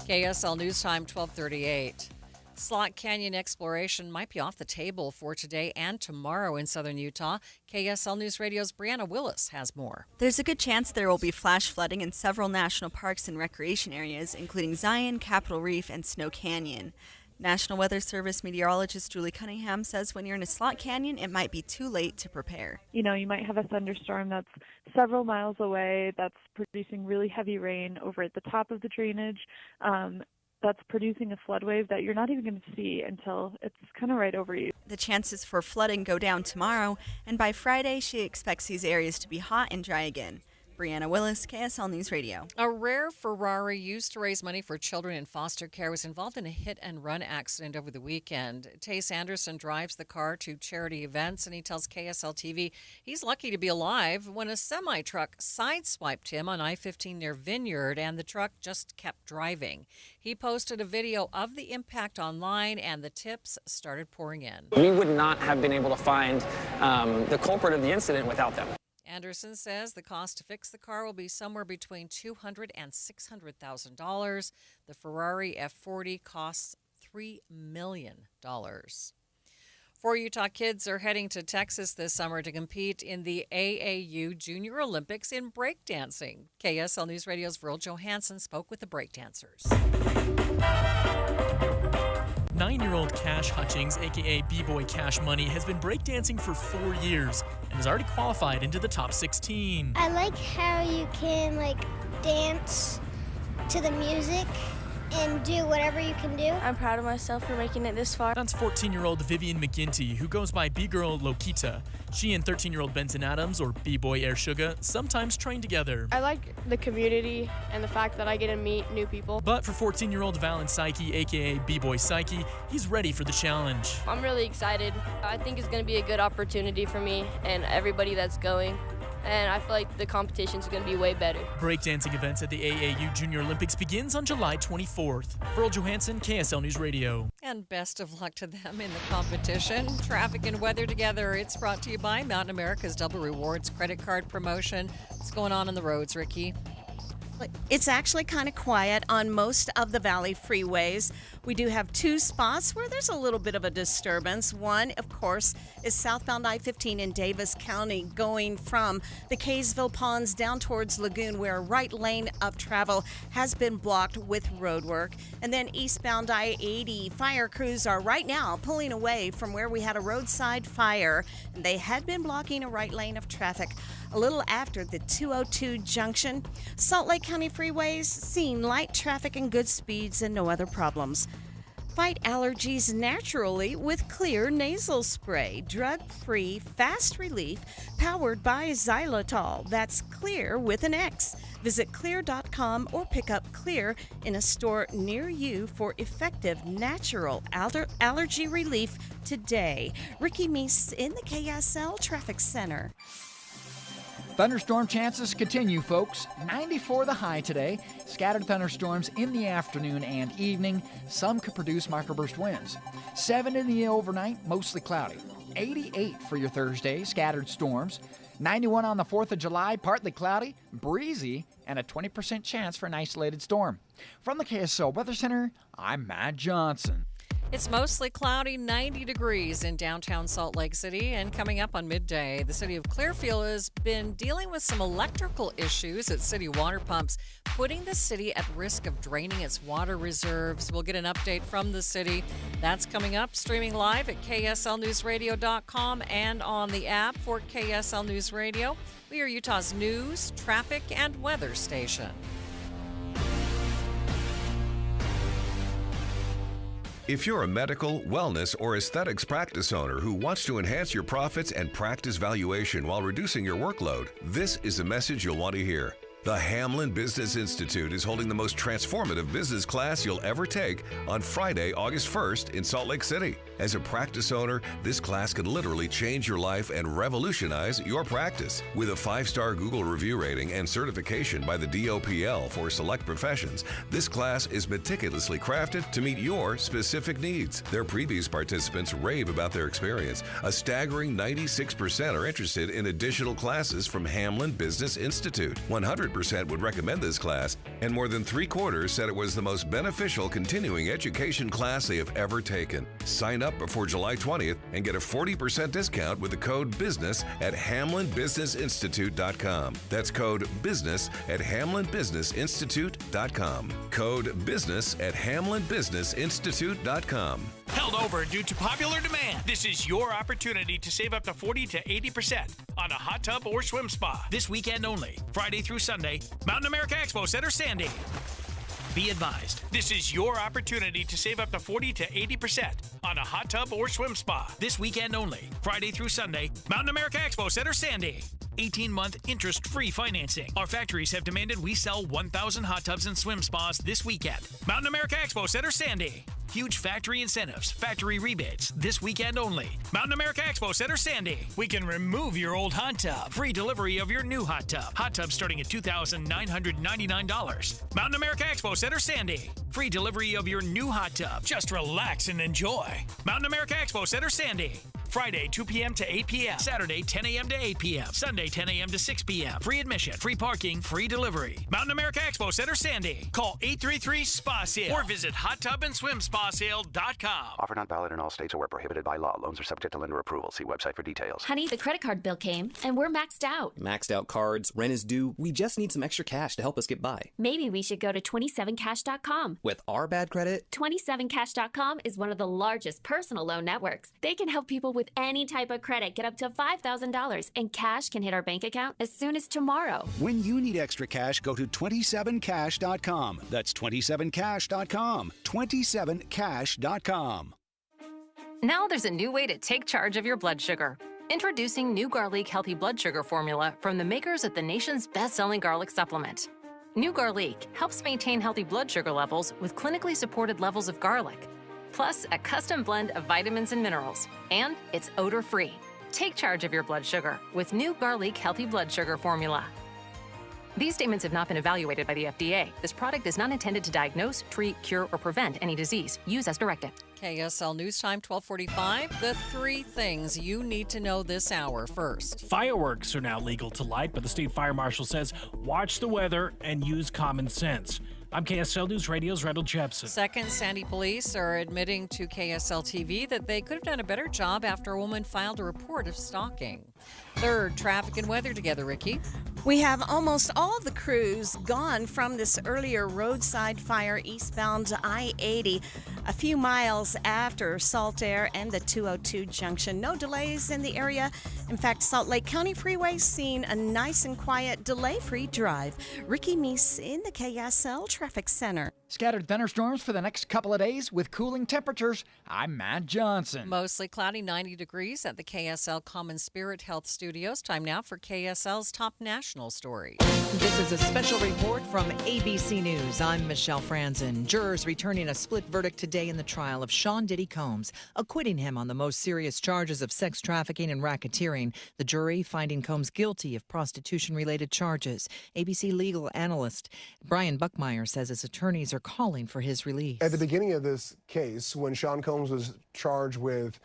KSL News Time, 12:38. Slot Canyon exploration might be off the table for today and tomorrow in southern Utah. KSL News Radio's Brianna Willis has more. There's a good chance there will be flash flooding in several national parks and recreation areas, including Zion, Capitol Reef, and Snow Canyon. National Weather Service meteorologist Julie Cunningham says when you're in a slot canyon, it might be too late to prepare. You know, you might have a thunderstorm that's several miles away that's producing really heavy rain over at the top of the drainage. That's producing a flood wave that you're not even going to see until it's kind of right over you. The chances for flooding go down tomorrow, and by Friday, she expects these areas to be hot and dry again. Brianna Willis, KSL News Radio. A rare Ferrari used to raise money for children in foster care was involved in a hit-and-run accident over the weekend. Tace Anderson drives the car to charity events, and he tells KSL TV he's lucky to be alive when a semi-truck sideswiped him on I-15 near Vineyard, and the truck just kept driving. He posted a video of the impact online, and the tips started pouring in. We would not have been able to find the culprit of the incident without them. Anderson says the cost to fix the car will be somewhere between $200,000 and $600,000. The Ferrari F40 costs $3 million. 4 Utah kids are heading to Texas this summer to compete in the AAU Junior Olympics in breakdancing. KSL News Radio's Virl Johansson spoke with the breakdancers. 9-year-old Cash Hutchings, a.k.a. B-Boy Cash Money, has been breakdancing for 4 years and has already qualified into the top 16. I like how you can, dance to the music and do whatever you can do. I'm proud of myself for making it this far. That's 14-year-old Vivian McGinty, who goes by B-Girl Lokita. She and 13-year-old Benson Adams, or B-Boy Air Sugar, sometimes train together. I like the community and the fact that I get to meet new people. But for 14-year-old Valen Psyche, a.k.a. B-Boy Psyche, he's ready for the challenge. I'm really excited. I think it's going to be a good opportunity for me and everybody that's going. And I feel like the competition's going to be way better. Breakdancing events at the AAU Junior Olympics begins on July 24th. Virl Johansson, KSL News Radio. And best of luck to them in the competition. Traffic and weather together. It's brought to you by Mountain America's Double Rewards credit card promotion. What's going on the roads, Ricky? It's actually kind of quiet on most of the Valley freeways. We do have 2 spots where there's a little bit of a disturbance. One, of course, is southbound I-15 in Davis County going from the Kaysville Ponds down towards Lagoon, where a right lane of travel has been blocked with road work. And then eastbound I-80, fire crews are right now pulling away from where we had a roadside fire, and they had been blocking a right lane of traffic a little after the 202 junction. Salt Lake County freeways seeing light traffic and good speeds and no other problems. Fight allergies naturally with Clear nasal spray, drug-free, fast relief, powered by xylitol. That's Clear with an X. Visit clear.com or pick up Clear in a store near you for effective natural allergy relief today. Ricky Meese in the KSL Traffic Center. Thunderstorm chances continue, folks. 94 the high today. Scattered thunderstorms in the afternoon and evening. Some could produce microburst winds. 7 in the overnight, mostly cloudy. 88 for your Thursday, scattered storms. 91 on the 4th of July, partly cloudy, breezy, and a 20% chance for an isolated storm. From the KSL Weather Center, I'm Matt Johnson. It's mostly cloudy, 90 degrees in downtown Salt Lake City. And coming up on midday, the city of Clearfield has been dealing with some electrical issues at city water pumps, putting the city at risk of draining its water reserves. We'll get an update from the city. That's coming up, streaming live at KSLNewsRadio.com and on the app for KSL News Radio. We are Utah's news, traffic, and weather station. If you're a medical, wellness, or aesthetics practice owner who wants to enhance your profits and practice valuation while reducing your workload, this is a message you'll want to hear. The Hamlin Business Institute is holding the most transformative business class you'll ever take on Friday, August 1st in Salt Lake City. As a practice owner, this class can literally change your life and revolutionize your practice. With a 5-star Google review rating and certification by the DOPL for select professions, this class is meticulously crafted to meet your specific needs. Their previous participants rave about their experience. A staggering 96% are interested in additional classes from Hamlin Business Institute. 100% would recommend this class, and more than 3/4 said it was the most beneficial continuing education class they have ever taken. Sign up before July 20th and get a 40% discount with the code BUSINESS at HamlinBusinessInstitute.com. That's code BUSINESS at HamlinBusinessInstitute.com. Code BUSINESS at HamlinBusinessInstitute.com. Held over due to popular demand, this is your opportunity to save up to 40 to 80% on a hot tub or swim spa. This weekend only, Friday through Sunday, Mountain America Expo Center, Sandy. Be advised, this is your opportunity to save up to 40 to 80% on a hot tub or swim spa. This weekend only, Friday through Sunday, Mountain America Expo Center, Sandy. 18-month interest-free financing. Our factories have demanded we sell 1,000 hot tubs and swim spas this weekend. Mountain America Expo Center, Sandy. Huge factory incentives, factory rebates, this weekend only. Mountain America Expo Center, Sandy. We can remove your old hot tub. Free delivery of your new hot tub. Hot tub starting at $2,999. Mountain America Expo Center, Sandy. Free delivery of your new hot tub. Just relax and enjoy. Mountain America Expo Center, Sandy. Friday, 2 p.m. to 8 p.m. Saturday, 10 a.m. to 8 p.m. Sunday, 10 a.m. to 6 p.m. Free admission, free parking, free delivery. Mountain America Expo Center, Sandy. Call 833-SPA-SALE or visit hottubandSwimSpaSale.com. Offer not valid in all states or where prohibited by law. Loans are subject to lender approval. See website for details. Honey, the credit card bill came, and we're maxed out. Maxed out cards, rent is due. We just need some extra cash to help us get by. Maybe we should go to 27cash.com. With our bad credit? 27cash.com is one of the largest personal loan networks. They can help people with any type of credit get up to $5,000, and cash can hit our bank account as soon as tomorrow. When you need extra cash, go to 27cash.com. That's 27cash.com. 27cash.com. Now there's a new way to take charge of your blood sugar. Introducing new Garlic Healthy Blood Sugar Formula from the makers of the nation's best-selling garlic supplement. New Garlic helps maintain healthy blood sugar levels with clinically supported levels of garlic, plus a custom blend of vitamins and minerals, and it's odor-free. Take charge of your blood sugar with new Garlic Healthy Blood Sugar Formula. These statements have not been evaluated by the FDA. This product is not intended to diagnose, treat, cure, or prevent any disease. Use as directed. KSL News Time, 1245. The three things you need to know this hour. First, fireworks are now legal to light, but the state fire marshal says watch the weather and use common sense. I'm KSL News Radio's Randall Jepson. Second, Sandy police are admitting to KSL TV that they could have done a better job after a woman filed a report of stalking. Third, traffic and weather together, Ricky. We have almost all the crews gone from this earlier roadside fire eastbound I-80 a few miles after Salt Air and the 202 junction. No delays in the area. In fact, Salt Lake County Freeway's seen a nice and quiet, delay-free drive. Ricky Meese in the KSL Traffic Center. Scattered thunderstorms for the next couple of days with cooling temperatures. I'm Matt Johnson. Mostly cloudy, 90 degrees at the KSL Common Spirit Health Studios. Time now for KSL's top national story. This is a special report from ABC News. I'm Michelle Franzen. Jurors returning a split verdict today in the trial of Sean Diddy Combs, acquitting him on the most serious charges of sex trafficking and racketeering. The jury finding Combs guilty of prostitution-related charges. ABC legal analyst Brian Buckmeyer says his attorneys are calling for his release. At the beginning of this case, when Sean Combs was charged with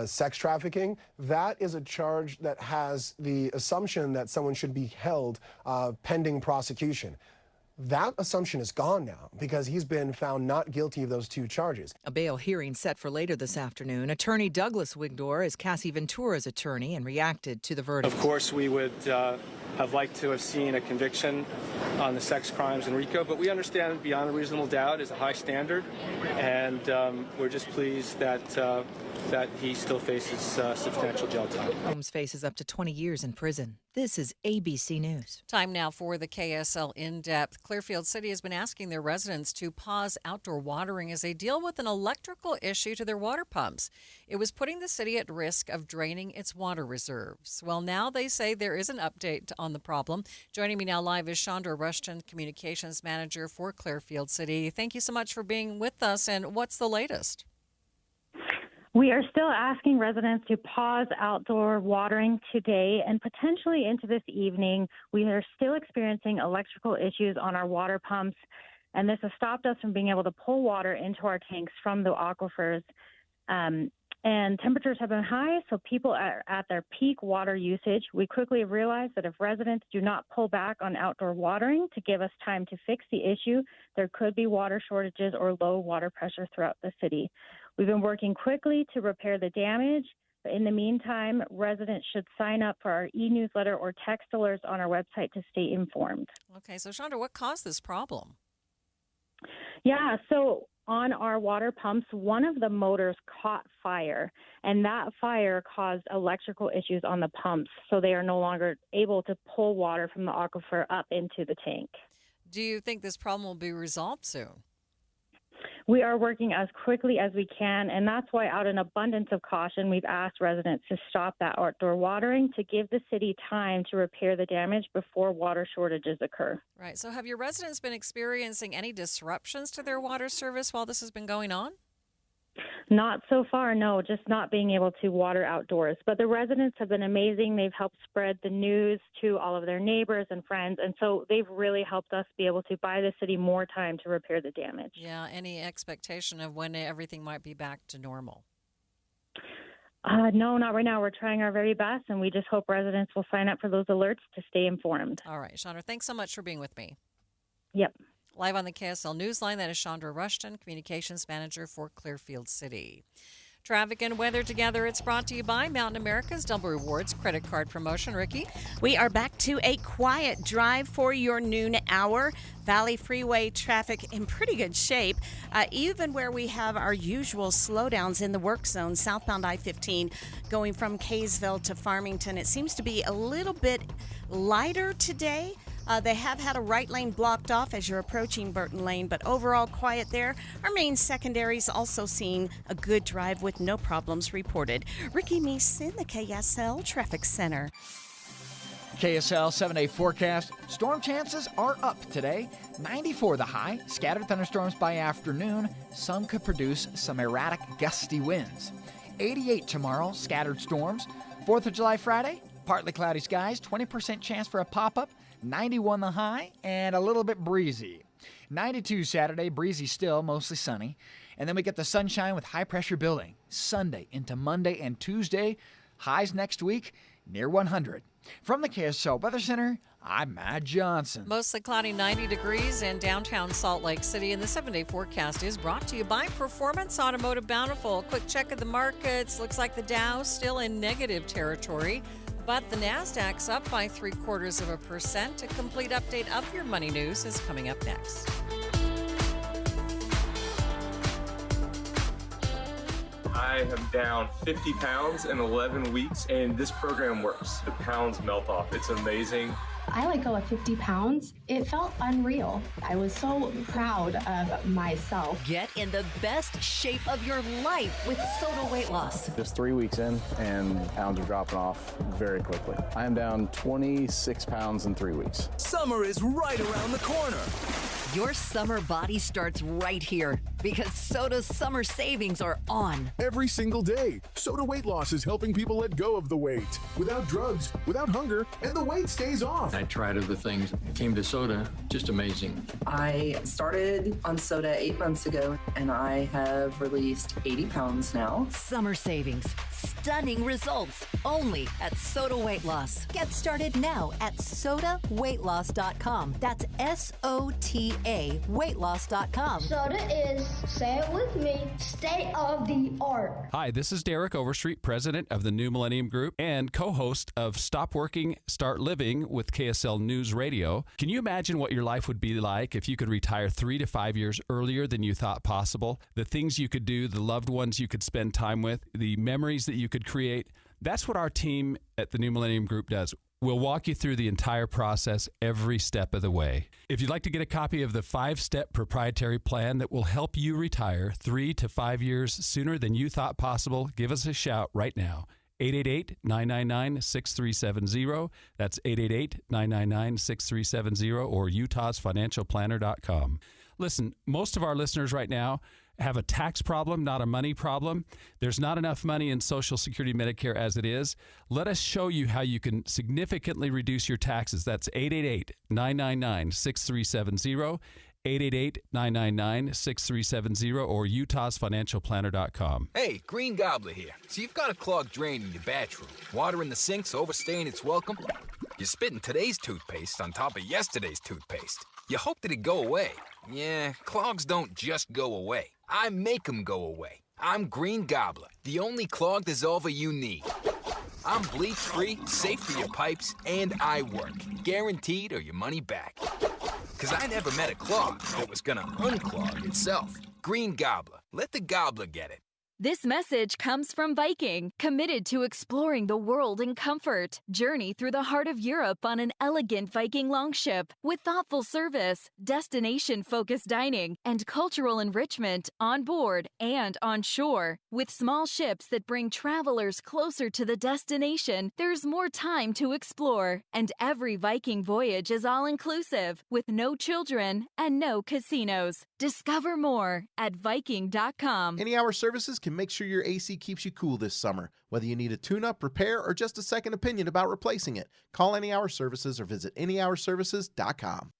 sex trafficking, that is a charge that has the assumption that someone should be held pending prosecution. That assumption is gone now because he's been found not guilty of those two charges. A bail hearing set for later this afternoon. Attorney Douglas Wigdor is Cassie Ventura's attorney and reacted to the verdict. Of course, we would have liked to have seen a conviction on the sex crimes in RICO, but we understand beyond a reasonable doubt is a high standard, and we're just pleased that he still faces substantial jail time. Combs faces up to 20 years in prison. This is ABC News. Time now for the KSL In-Depth. Clearfield City has been asking their residents to pause outdoor watering as they deal with an electrical issue to their water pumps. It was putting the city at risk of draining its water reserves. Well, now they say there is an update on the problem. Joining me now live is Chandra Rushton, Communications Manager for Clearfield City. Thank you so much for being with us, and what's the latest? We are still asking residents to pause outdoor watering today and potentially into this evening. We are still experiencing electrical issues on our water pumps, and this has stopped us from being able to pull water into our tanks from the aquifers. And temperatures have been high, so people are at their peak water usage. We quickly realized that if residents do not pull back on outdoor watering to give us time to fix the issue, there could be water shortages or low water pressure throughout the city. We've been working quickly to repair the damage, but in the meantime, residents should sign up for our e-newsletter or text alerts on our website to stay informed. Okay, so Chandra, what caused this problem? Yeah, so on our water pumps, one of the motors caught fire, and that fire caused electrical issues on the pumps, so they are no longer able to pull water from the aquifer up into the tank. Do you think this problem will be resolved soon? We are working as quickly as we can, and that's why, out of an abundance of caution, we've asked residents to stop that outdoor watering to give the city time to repair the damage before water shortages occur. Right. So have your residents been experiencing any disruptions to their water service while this has been going on? Not so far, no, just not being able to water outdoors. But the residents have been amazing. They've helped spread the news to all of their neighbors and friends. And so they've really helped us be able to buy the city more time to repair the damage. Yeah. Any expectation of when everything might be back to normal? No, not right now. We're trying our very best, and we just hope residents will sign up for those alerts to stay informed. All right, Chandra, thanks so much for being with me. Yep. Live on the KSL Newsline, that is Chandra Rushton, Communications Manager for Clearfield City. Traffic and weather together. It's brought to you by Mountain America's Double Rewards credit card promotion. Ricky? We are back to a quiet drive for your noon hour. Valley Freeway traffic in pretty good shape, even where we have our usual slowdowns in the work zone, southbound I-15 going from Kaysville to Farmington. It seems to be a little bit lighter today. They have had a right lane blocked off as you're approaching Burton Lane, but overall quiet there. Our main secondaries also seeing a good drive with no problems reported. Ricky Meese in the KSL Traffic Center. KSL 7-day forecast. Storm chances are up today. 94 the high. Scattered thunderstorms by afternoon. Some could produce some erratic, gusty winds. 88 tomorrow. Scattered storms. 4th of July Friday. Partly cloudy skies. 20% chance for a pop-up. 91 the high, and a little bit breezy. 92 Saturday, breezy still, mostly sunny. And then we get the sunshine with high pressure building. Sunday into Monday and Tuesday, highs next week, near 100. From the KSL Weather Center, I'm Matt Johnson. Mostly cloudy, 90 degrees in downtown Salt Lake City. And the 7-day forecast is brought to you by Performance Automotive Bountiful. Quick check of the markets. Looks like the Dow still in negative territory, but the NASDAQ's up by 0.75%. A complete update of your money news is coming up next. I am down 50 pounds in 11 weeks, and this program works. The pounds melt off. It's amazing. I let go of 50 pounds. It felt unreal. I was so proud of myself. Get in the best shape of your life with Soda Weight Loss. Just 3 weeks in, and pounds are dropping off very quickly. I am down 26 pounds in 3 weeks. Summer is right around the corner. Your summer body starts right here because Soda's summer savings are on. Every single day, Soda Weight Loss is helping people let go of the weight without drugs, without hunger, and the weight stays off. I tried other things, came to soda, just amazing. I started on soda 8 months ago, and I have released 80 pounds now. Summer savings, stunning results, only at Soda Weight Loss. Get started now at sodaweightloss.com. That's SOTA weightloss.com. Soda is, say it with me, state of the art. Hi, this is Derek Overstreet, president of the New Millennium Group and co-host of Stop Working, Start Living with KSL News Radio. Can you imagine what your life would be like if you could retire 3 to 5 years earlier than you thought possible? The things you could do, the loved ones you could spend time with, the memories that you could create. That's what our team at the New Millennium Group does. We'll walk you through the entire process every step of the way. If you'd like to get a copy of the 5-step proprietary plan that will help you retire 3 to 5 years sooner than you thought possible, give us a shout right now. 888-999-6370. That's 888-999-6370 or utahsfinancialplanner.com. Listen, most of our listeners right now have a tax problem, not a money problem. There's not enough money in Social Security Medicare as it is. Let us show you how you can significantly reduce your taxes. That's 888-999-6370, 888-999-6370, or utahsfinancialplanner.com. Hey, Green Gobbler here. So you've got a clogged drain in your bathroom. Water in the sink's overstaying its welcome. You're spitting today's toothpaste on top of yesterday's toothpaste. You hope that it'd go away. Yeah, clogs don't just go away. I make them go away. I'm Green Gobbler, the only clog dissolver you need. I'm bleach-free, safe for your pipes, and I work. Guaranteed or your money back. Because I never met a clog that was gonna unclog itself. Green Gobbler. Let the gobbler get it. This message comes from Viking, committed to exploring the world in comfort. Journey through the heart of Europe on an elegant Viking longship with thoughtful service, destination-focused dining, and cultural enrichment on board and on shore. With small ships that bring travelers closer to the destination, there's more time to explore. And every Viking voyage is all-inclusive, with no children and no casinos. Discover more at Viking.com. Any Hour Services can make sure your AC keeps you cool this summer. Whether you need a tune-up, repair, or just a second opinion about replacing it, call Any Hour Services or visit anyhourservices.com.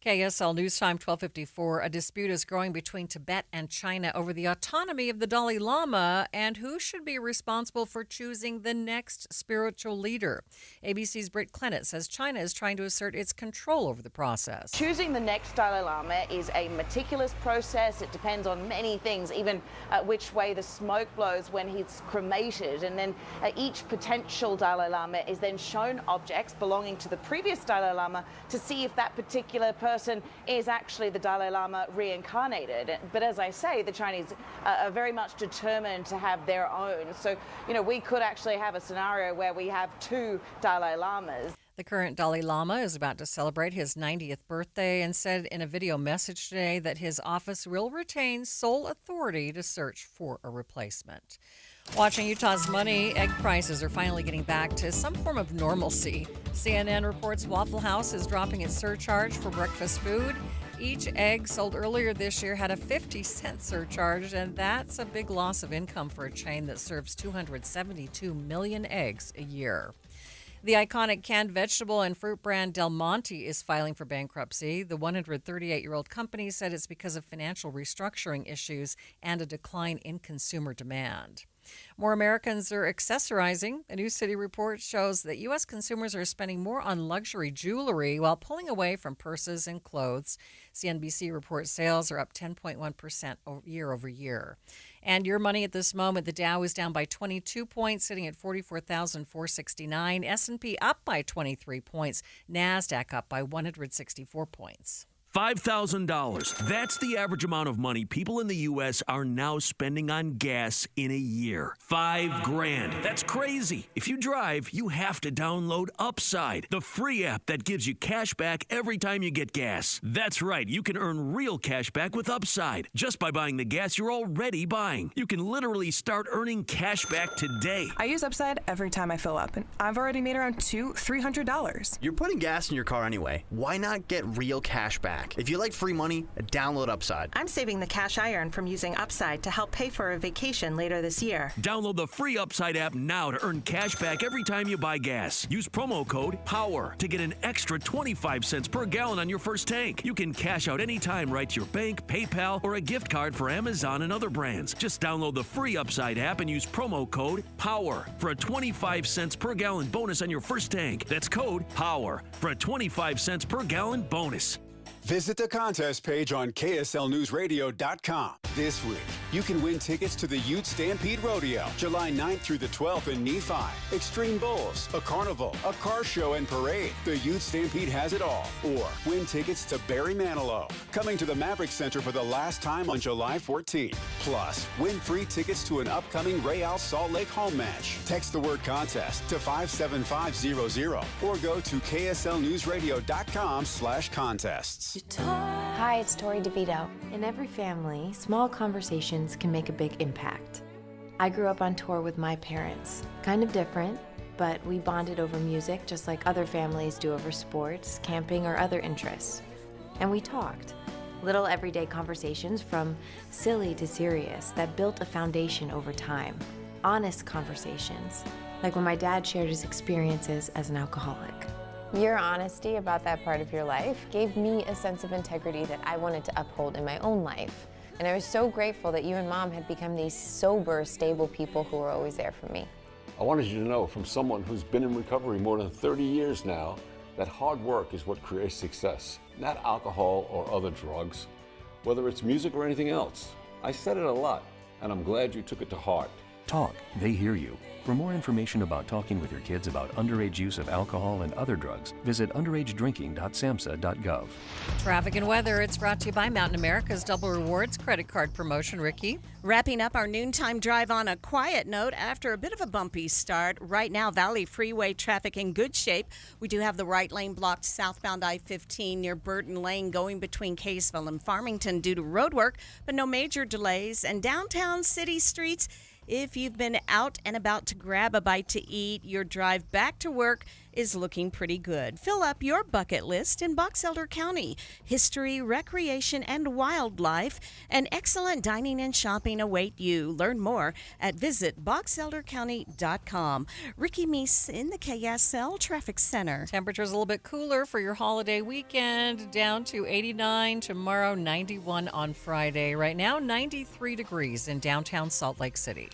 KSL News Time 12:54. A dispute is growing between Tibet and China over the autonomy of the Dalai Lama and who should be responsible for choosing the next spiritual leader. ABC's Britt Clennett says China is trying to assert its control over the process. Choosing the next Dalai Lama is a meticulous process. It depends on many things, even which way the smoke blows when he's cremated. And then each potential Dalai Lama is then shown objects belonging to the previous Dalai Lama to see if that particular person is actually the Dalai Lama reincarnated. But as I say, the Chinese are very much determined to have their own. So, we could actually have a scenario where we have two Dalai Lamas. The current Dalai Lama is about to celebrate his 90th birthday and said in a video message today that his office will retain sole authority to search for a replacement. Watching Utah's money, egg prices are finally getting back to some form of normalcy. CNN reports Waffle House is dropping its surcharge for breakfast food. Each egg sold earlier this year had a 50-cent surcharge, and that's a big loss of income for a chain that serves 272 million eggs a year. The iconic canned vegetable and fruit brand Del Monte is filing for bankruptcy. The 138-year-old company said it's because of financial restructuring issues and a decline in consumer demand. More Americans are accessorizing. A new city report shows that U.S. consumers are spending more on luxury jewelry while pulling away from purses and clothes. CNBC reports sales are up 10.1% year over year. And your money at this moment, the Dow is down by 22 points, sitting at 44,469. S&P up by 23 points. NASDAQ up by 164 points. $5,000. That's the average amount of money people in the U.S. are now spending on gas in a year. $5,000. That's crazy. If you drive, you have to download Upside, the free app that gives you cash back every time you get gas. That's right. You can earn real cash back with Upside just by buying the gas you're already buying. You can literally start earning cash back today. I use Upside every time I fill up, and I've already made around $200-$300. You're putting gas in your car anyway. Why not get real cash back? If you like free money, download Upside. I'm saving the cash I earn from using Upside to help pay for a vacation later this year. Download the free Upside app now to earn cash back every time you buy gas. Use promo code POWER to get an extra 25 cents per gallon on your first tank. You can cash out anytime right to your bank, PayPal, or a gift card for Amazon and other brands. Just download the free Upside app and use promo code POWER for a 25 cents per gallon bonus on your first tank. That's code POWER for a 25 cents per gallon bonus. Visit the contest page on KSLNewsRadio.com. This week, you can win tickets to the Ute Stampede Rodeo, July 9th through the 12th in Nephi. Extreme Bulls, a carnival, a car show, and parade. The Ute Stampede has it all. Or win tickets to Barry Manilow, coming to the Maverick Center for the last time on July 14th. Plus, win free tickets to an upcoming Real Salt Lake home match. Text the word contest to 57500 or go to KSLNewsRadio.com/contests. Hi, it's Tori DeVito. In every family, small conversations can make a big impact. I grew up on tour with my parents. Kind of different, but we bonded over music just like other families do over sports, camping, or other interests. And we talked. Little everyday conversations from silly to serious that built a foundation over time. Honest conversations, like when my dad shared his experiences as an alcoholic. Your honesty about that part of your life gave me a sense of integrity that I wanted to uphold in my own life. And I was so grateful that you and Mom had become these sober, stable people who were always there for me. I wanted you to know from someone who's been in recovery more than 30 years now that hard work is what creates success, not alcohol or other drugs, whether it's music or anything else. I said it a lot, and I'm glad you took it to heart. Talk, they hear you. For more information about talking with your kids about underage use of alcohol and other drugs, visit underagedrinking.samhsa.gov. Traffic and weather, it's brought to you by Mountain America's Double Rewards credit card promotion. Ricky? Wrapping up our noontime drive on a quiet note after a bit of a bumpy start. Right now, Valley Freeway traffic in good shape. We do have the right lane blocked southbound I-15 near Burton Lane going between Kaysville and Farmington due to road work, but no major delays. And downtown city streets, if you've been out and about to grab a bite to eat, your drive back to work is looking pretty good. Fill up your bucket list in Box Elder County. History, recreation, and wildlife, and excellent dining and shopping await you. Learn more at visitboxeldercounty.com. Ricky Meese in the KSL Traffic Center. Temperature's a little bit cooler for your holiday weekend, down to 89 tomorrow, 91 on Friday. Right now, 93 degrees in downtown Salt Lake City.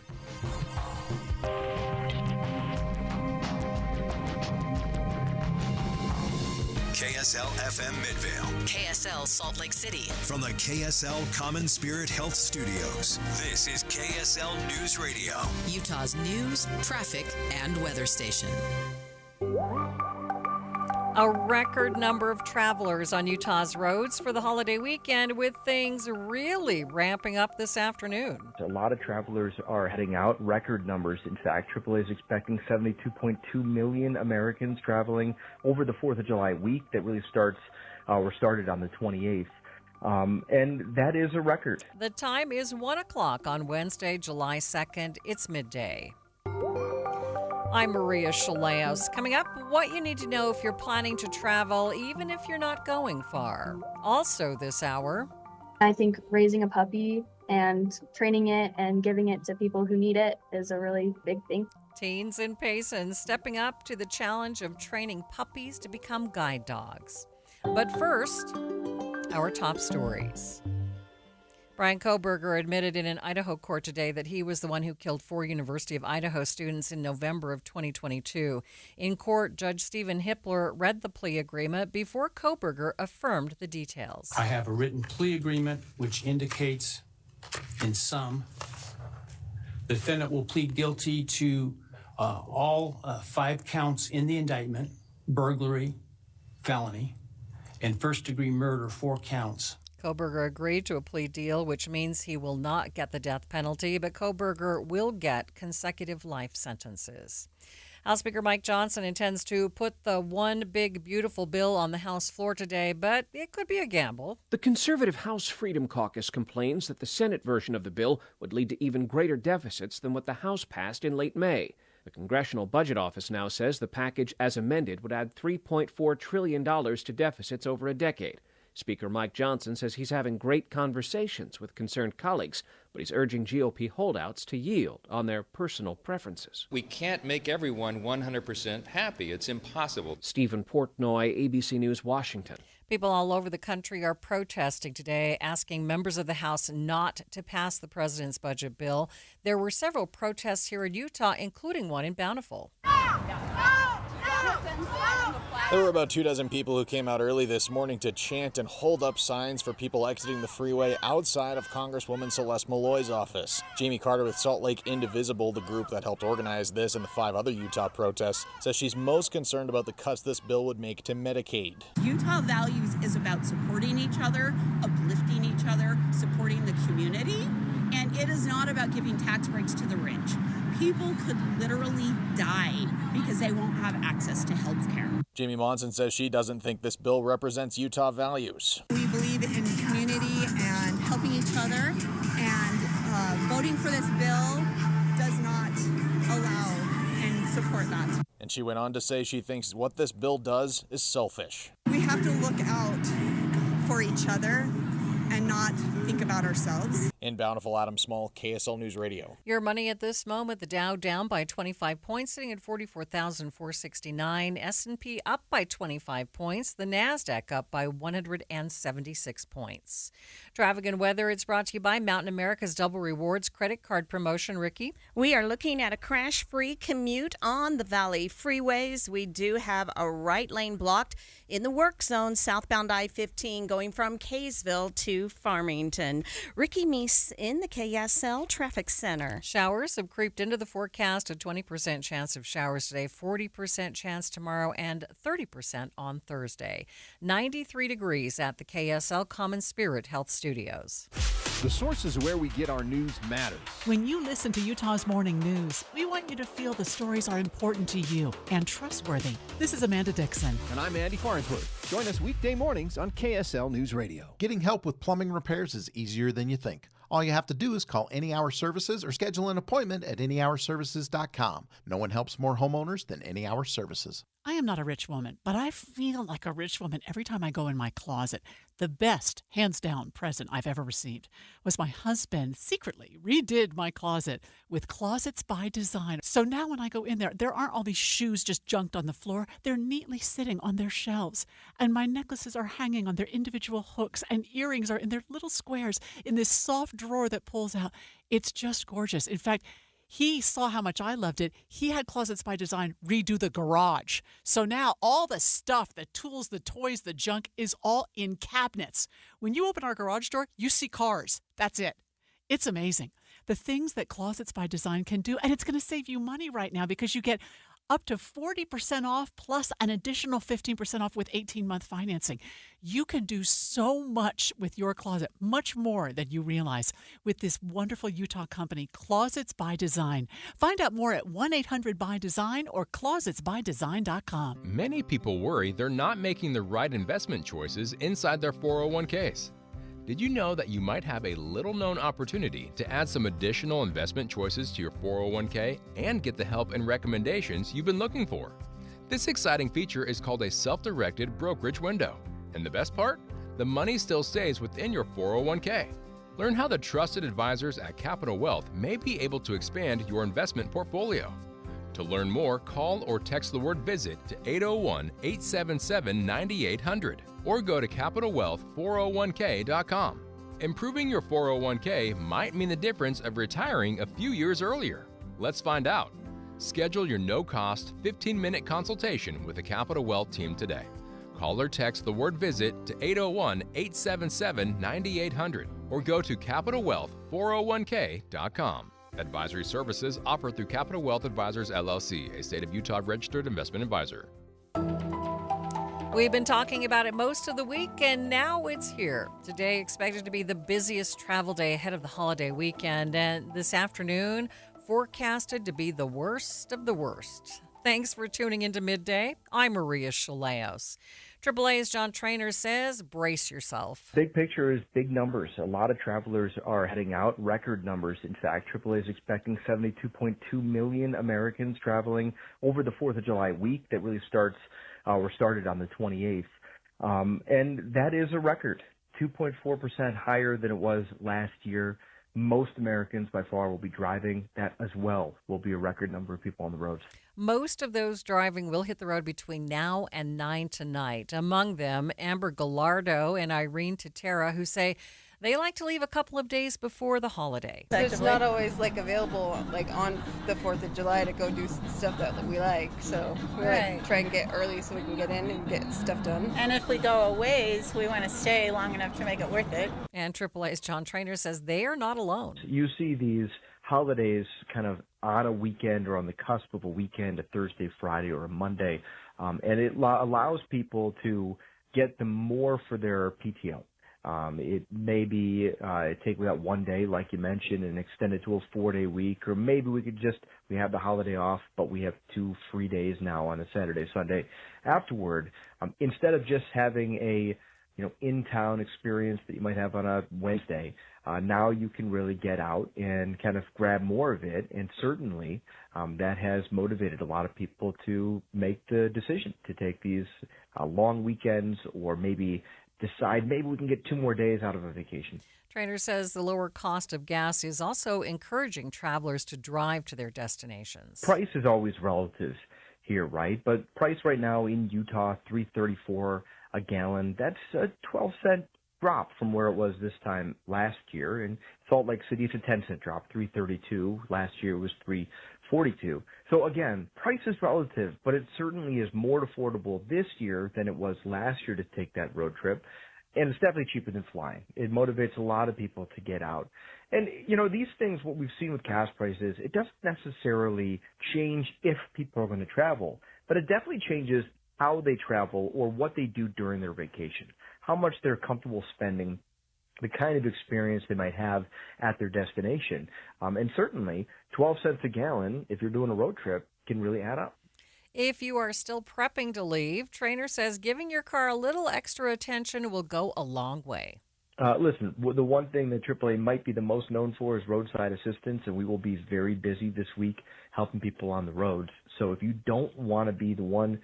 KSL FM Midvale. KSL Salt Lake City. From the KSL Common Spirit Health Studios, this is KSL News Radio, Utah's news, traffic, and weather station. A record number of travelers on Utah's roads for the holiday weekend, with things really ramping up this afternoon. A lot of travelers are heading out, record numbers. In fact, AAA is expecting 72.2 million Americans traveling over the 4th of July week that really started on the 28th. And that is a record. The time is 1 o'clock on Wednesday, July 2nd. It's midday. I'm Maria Shilaos. Coming up, what you need to know if you're planning to travel, even if you're not going far. Also this hour, I think raising a puppy and training it and giving it to people who need it is a really big thing. teens in Payson stepping up to the challenge of training puppies to become guide dogs. But first, our top stories. Brian Kohberger admitted in an Idaho court today that he was the one who killed 4 University of Idaho students in November of 2022. In court, Judge Stephen Hippler read the plea agreement before Kohberger affirmed the details. I have a written plea agreement which indicates, in sum, the defendant will plead guilty to all 5 counts in the indictment, burglary, felony, and first-degree murder, 4 counts. Kohberger agreed to a plea deal, which means he will not get the death penalty, but Kohberger will get consecutive life sentences. House Speaker Mike Johnson intends to put the one big beautiful bill on the House floor today, but it could be a gamble. The conservative House Freedom Caucus complains that the Senate version of the bill would lead to even greater deficits than what the House passed in late May. The Congressional Budget Office now says the package as amended would add $3.4 trillion to deficits over a decade. Speaker Mike Johnson says he's having great conversations with concerned colleagues, but he's urging GOP holdouts to yield on their personal preferences. We can't make everyone 100% happy. It's impossible. Stephen Portnoy, ABC News, Washington. People all over the country are protesting today, asking members of the House not to pass the president's budget bill. There were several protests here in Utah, including one in Bountiful. There were about 24 people who came out early this morning to chant and hold up signs for people exiting the freeway outside of Congresswoman Celeste Malloy's office. Jamie Carter with Salt Lake Indivisible, the group that helped organize this and the 5 other Utah protests, says she's most concerned about the cuts this bill would make to Medicaid. Utah Values is about supporting each other, uplifting each other, supporting the community, and it is not about giving tax breaks to the rich. People could literally die because they won't have access to health care. Jamie Monson says she doesn't think this bill represents Utah values. We believe in community and helping each other, and voting for this bill does not allow and support that. And she went on to say she thinks what this bill does is selfish. We have to look out for each other and not think about ourselves. In Bountiful, Adam Small, KSL News Radio. Your money at this moment, the Dow down by 25 points, sitting at 44,469. S&P up by 25 points. The NASDAQ up by 176 points. Traffic and weather, it's brought to you by Mountain America's Double Rewards credit card promotion. Ricky? We are looking at a crash-free commute on the Valley freeways. We do have a right lane blocked in the work zone, southbound I-15, going from Kaysville to Farmington. Ricky Meese Ice in the KSL Traffic Center. Showers have creeped into the forecast. A 20% chance of showers today, 40% chance tomorrow, and 30% on Thursday. 93 degrees at the KSL Common Spirit Health Studios. The sources where we get our news matters. When you listen to Utah's Morning News, we want you to feel the stories are important to you and trustworthy. This is Amanda Dixon. And I'm Andy Farnsworth. Join us weekday mornings on KSL News Radio. Getting help with plumbing repairs is easier than you think. All you have to do is call Any Hour Services or schedule an appointment at anyhourservices.com. No one helps more homeowners than Any Hour Services. I am not a rich woman, but I feel like a rich woman every time I go in my closet. The best, hands down, present I've ever received was my husband secretly redid my closet with Closets by Design. So now when I go in there aren't all these shoes just junked on the floor. They're neatly sitting on their shelves. And my necklaces are hanging on their individual hooks, and earrings are in their little squares in this soft drawer that pulls out. It's just gorgeous. In fact, he saw how much I loved it. He had Closets by Design redo the garage. So now all the stuff, the tools, the toys, the junk is all in cabinets. When you open our garage door, you see cars. That's it. It's amazing. The things that Closets by Design can do, and it's going to save you money right now because you get up to 40% off plus an additional 15% off with 18-month financing. You can do so much with your closet, much more than you realize, with this wonderful Utah company, Closets by Design. Find out more at 1-800-BY-DESIGN or closetsbydesign.com. Many people worry they're not making the right investment choices inside their 401ks. Did you know that you might have a little-known opportunity to add some additional investment choices to your 401k and get the help and recommendations you've been looking for? This exciting feature is called a self-directed brokerage window. And the best part? The money still stays within your 401k. Learn how the trusted advisors at Capital Wealth may be able to expand your investment portfolio. To learn more, call or text the word VISIT to 801-877-9800 or go to CapitalWealth401k.com. Improving your 401k might mean the difference of retiring a few years earlier. Let's find out. Schedule your no-cost 15-minute consultation with the Capital Wealth team today. Call or text the word VISIT to 801-877-9800 or go to CapitalWealth401k.com. Advisory services offered through Capital Wealth Advisors, LLC, a state of Utah registered investment advisor. We've been talking about it most of the week, and now it's here. Today expected to be the busiest travel day ahead of the holiday weekend, and this afternoon forecasted to be the worst of the worst. Thanks for tuning into Midday. I'm Maria Shilaos. AAA's John Traynor says, brace yourself. Big picture is big numbers. A lot of travelers are heading out, record numbers. In fact, AAA is expecting 72.2 million Americans traveling over the 4th of July week that really started on the 28th. And that is a record, 2.4% higher than it was last year. Most Americans by far will be driving. That as well will be a record number of people on the roads. Most of those driving will hit the road between now and 9 tonight. Among them, Amber Gallardo and Irene Titera, who say they like to leave a couple of days before the holiday. It's not always available on the 4th of July to go do stuff that we like. So we try and get early so we can get in and get stuff done. And if we go a ways, we want to stay long enough to make it worth it. And AAA's John Traynor says they are not alone. You see these holidays kind of on a weekend or on the cusp of a weekend, a Thursday, Friday, or a Monday, and it allows people to get them more for their PTO. It may be take that one day, like you mentioned, and extend it to a 4-day week, or maybe we have the holiday off, but we have 2 free days now on a Saturday, Sunday afterward. Instead of just having a in-town experience that you might have on a Wednesday, now you can really get out and kind of grab more of it, and certainly that has motivated a lot of people to make the decision to take these long weekends, or maybe decide maybe we can get 2 more days out of a vacation. Traynor says the lower cost of gas is also encouraging travelers to drive to their destinations. Price is always relative here, right? But price right now in Utah, $3.34 a gallon. That's a 12-cent drop from where it was this time last year. In Salt Lake City, it's a 10-cent drop, $3.32. Last year it was $3.42. So again, price is relative, but it certainly is more affordable this year than it was last year to take that road trip. And it's definitely cheaper than flying. It motivates a lot of people to get out. And, these things, what we've seen with gas prices, it doesn't necessarily change if people are going to travel, but it definitely changes how they travel or what they do during their vacation, how much they're comfortable spending, the kind of experience they might have at their destination. And certainly, 12 cents a gallon, if you're doing a road trip, can really add up. If you are still prepping to leave, Trainer says giving your car a little extra attention will go a long way. Listen, the one thing that AAA might be the most known for is roadside assistance, and we will be very busy this week helping people on the roads. So if you don't want to be the one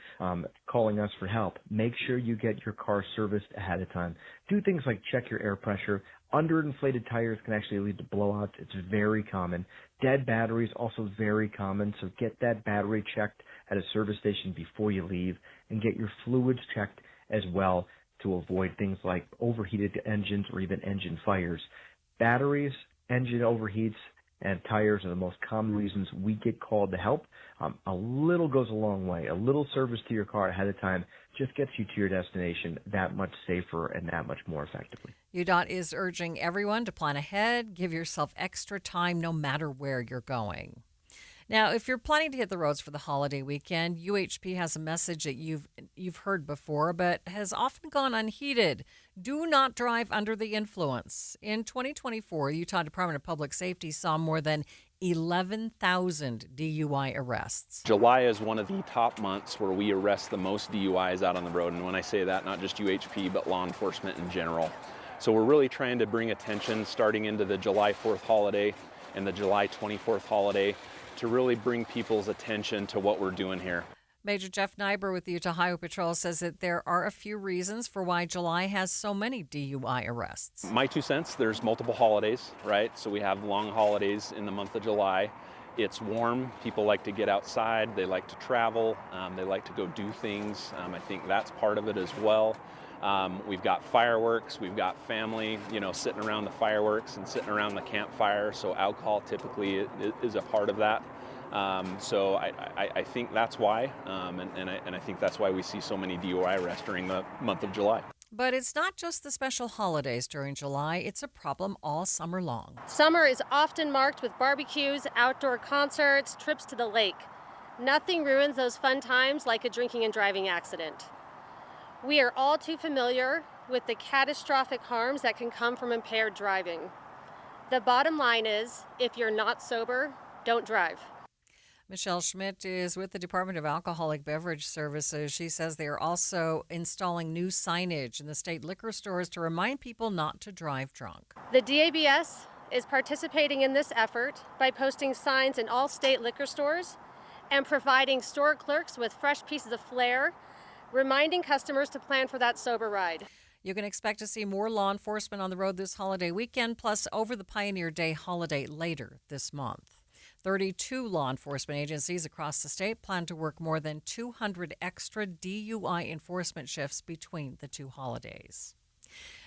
calling us for help, make sure you get your car serviced ahead of time. Do things like check your air pressure. Underinflated tires can actually lead to blowouts. It's very common. Dead batteries, also very common. So get that battery checked at a service station before you leave, and get your fluids checked as well to avoid things like overheated engines or even engine fires. Batteries, engine overheats, and tires are the most common reasons we get called to help. A little goes a long way. A little service to your car ahead of time just gets you to your destination that much safer and that much more effectively. UDOT is urging everyone to plan ahead, give yourself extra time no matter where you're going. Now, if you're planning to hit the roads for the holiday weekend, UHP has a message that you've heard before, but has often gone unheeded. Do not drive under the influence. In 2024, the Utah Department of Public Safety saw more than 11,000 DUI arrests. July is one of the top months where we arrest the most DUIs out on the road. And when I say that, not just UHP, but law enforcement in general. So we're really trying to bring attention starting into the July 4th holiday and the July 24th holiday to really bring people's attention to what we're doing here. Major Jeff Nyber with the Utah Highway Patrol says that there are a few reasons for why July has so many DUI arrests. My 2 cents, there's multiple holidays, right? So we have long holidays in the month of July. It's warm. People like to get outside. They like to travel. They like to go do things. I think that's part of it as well. We've got fireworks. We've got family, sitting around the fireworks and sitting around the campfire. So alcohol typically is a part of that. So I think that's why, and I think that's why we see so many DUI arrests during the month of July. But it's not just the special holidays during July. It's a problem all summer long. Summer is often marked with barbecues, outdoor concerts, trips to the lake. Nothing ruins those fun times like a drinking and driving accident. We are all too familiar with the catastrophic harms that can come from impaired driving. The bottom line is, if you're not sober, don't drive. Michelle Schmidt is with the Department of Alcoholic Beverage Services. She says they are also installing new signage in the state liquor stores to remind people not to drive drunk. The DABS is participating in this effort by posting signs in all state liquor stores and providing store clerks with fresh pieces of flair, reminding customers to plan for that sober ride. You can expect to see more law enforcement on the road this holiday weekend, plus over the Pioneer Day holiday later this month. 32 law enforcement agencies across the state plan to work more than 200 extra DUI enforcement shifts between the two holidays.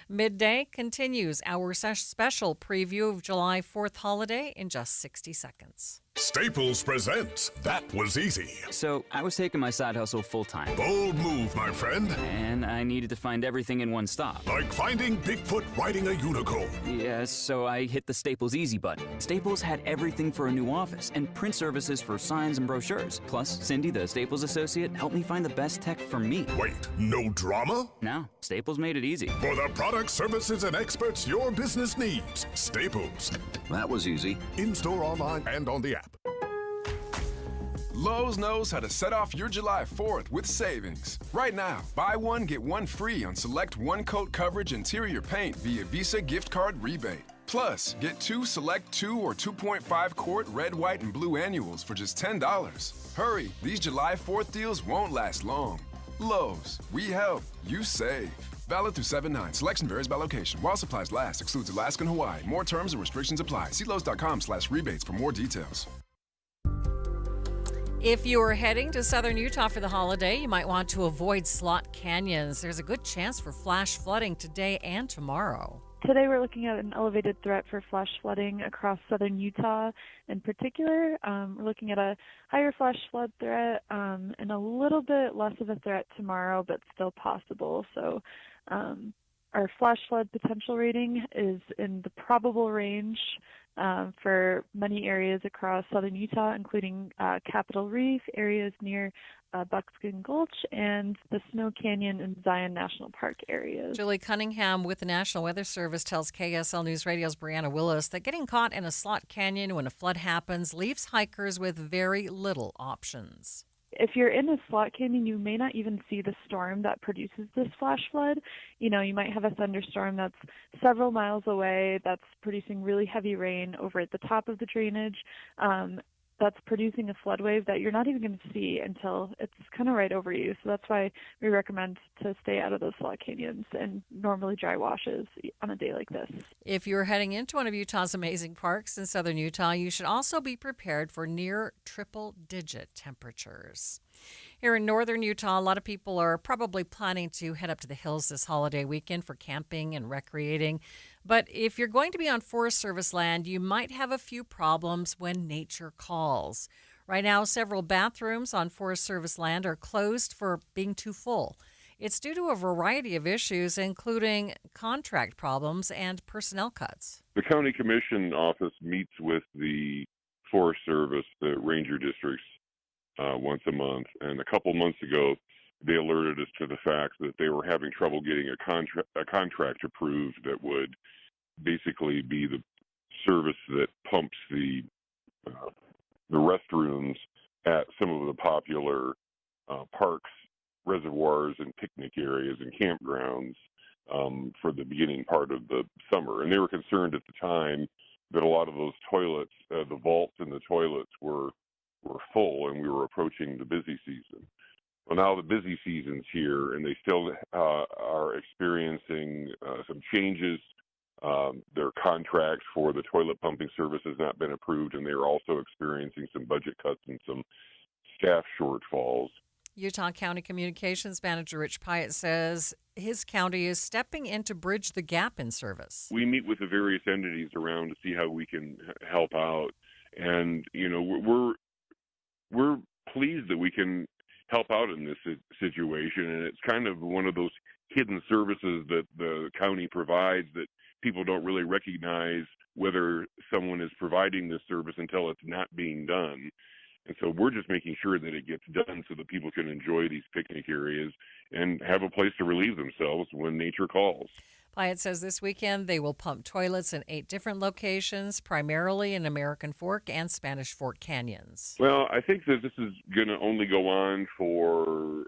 Midday continues our special preview of July 4th holiday in just 60 seconds. Staples presents That Was Easy. So, I was taking my side hustle full-time. Bold move, my friend. And I needed to find everything in one stop. Like finding Bigfoot riding a unicorn. Yes, so I hit the Staples Easy button. Staples had everything for a new office and print services for signs and brochures. Plus, Cindy, the Staples associate, helped me find the best tech for me. Wait, no drama? No, Staples made it easy. For the products, services, and experts your business needs. Staples. That was easy. In-store, online, and on the app. Lowe's knows how to set off your July 4th with savings. Right now, buy one, get one free on select one-coat coverage interior paint via Visa gift card rebate. Plus, get two select 2 or 2.5 quart red, white, and blue annuals for just $10. Hurry, these July 4th deals won't last long. Lowe's, we help, you save. Valid through 7/9. Selection varies by location. While supplies last, excludes Alaska and Hawaii. More terms and restrictions apply. See Lowe's.com/rebates for more details. If you are heading to southern Utah for the holiday, you might want to avoid slot canyons. There's a good chance for flash flooding today and tomorrow. Today we're looking at an elevated threat for flash flooding across southern Utah in particular. We're looking at a higher flash flood threat and a little bit less of a threat tomorrow, but still possible. So Our flash flood potential rating is in the probable range for many areas across southern Utah, including Capitol Reef, areas near Buckskin Gulch, and the Snow Canyon and Zion National Park areas. Julie Cunningham with the National Weather Service tells KSL News Radio's Brianna Willis that getting caught in a slot canyon when a flood happens leaves hikers with very little options. If you're in a slot canyon, you may not even see the storm that produces this flash flood. You might have a thunderstorm that's several miles away that's producing really heavy rain over at the top of the drainage. That's producing a flood wave that you're not even going to see until it's kind of right over you. So that's why we recommend to stay out of those slot canyons and normally dry washes on a day like this. If you're heading into one of Utah's amazing parks in southern Utah, you should also be prepared for near triple-digit temperatures. Here in northern Utah, a lot of people are probably planning to head up to the hills this holiday weekend for camping and recreating. But if you're going to be on Forest Service land, you might have a few problems when nature calls. Right now, several bathrooms on Forest Service land are closed for being too full. It's due to a variety of issues, including contract problems and personnel cuts. The county commission office meets with the Forest Service, the ranger districts, once a month. And a couple months ago, they alerted us to the fact that they were having trouble getting a contract approved that would basically be the service that pumps the restrooms at some of the popular parks, reservoirs, and picnic areas and campgrounds for the beginning part of the summer. And they were concerned at the time that a lot of those toilets, the vaults in the toilets were full, and we were approaching the busy season. Well, now the busy season's here, and they still are experiencing some changes. Their contract for the toilet pumping service has not been approved, and they are also experiencing some budget cuts and some staff shortfalls. Utah County Communications Manager Rich Pyatt says his county is stepping in to bridge the gap in service. We meet with the various entities around to see how we can help out, and we're pleased that we can help out in this situation, and it's kind of one of those hidden services that the county provides that people don't really recognize whether someone is providing this service until it's not being done. And so we're just making sure that it gets done so that people can enjoy these picnic areas and have a place to relieve themselves when nature calls. Pyatt says this weekend they will pump toilets in 8 different locations, primarily in American Fork and Spanish Fork canyons. Well, I think that this is going to only go on for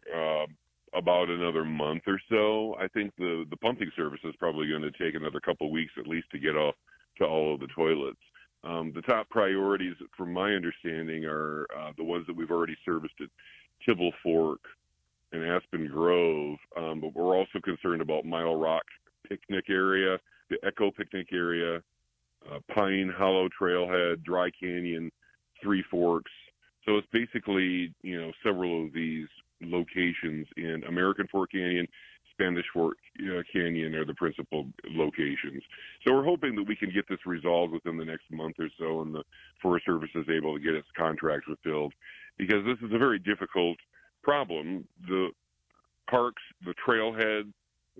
about another month or so. I think the pumping service is probably going to take another couple of weeks at least to get off to all of the toilets. The top priorities, from my understanding, are the ones that we've already serviced at Tibble Fork and Aspen Grove, but we're also concerned about Mile Rock Picnic Area, the Echo Picnic Area, Pine Hollow Trailhead, Dry Canyon, Three Forks. So it's basically, several of these locations in American Fork Canyon, Spanish Fork Canyon are the principal locations. So we're hoping that we can get this resolved within the next month or so, and the Forest Service is able to get its contract fulfilled, because this is a very difficult problem. The parks, the trailhead,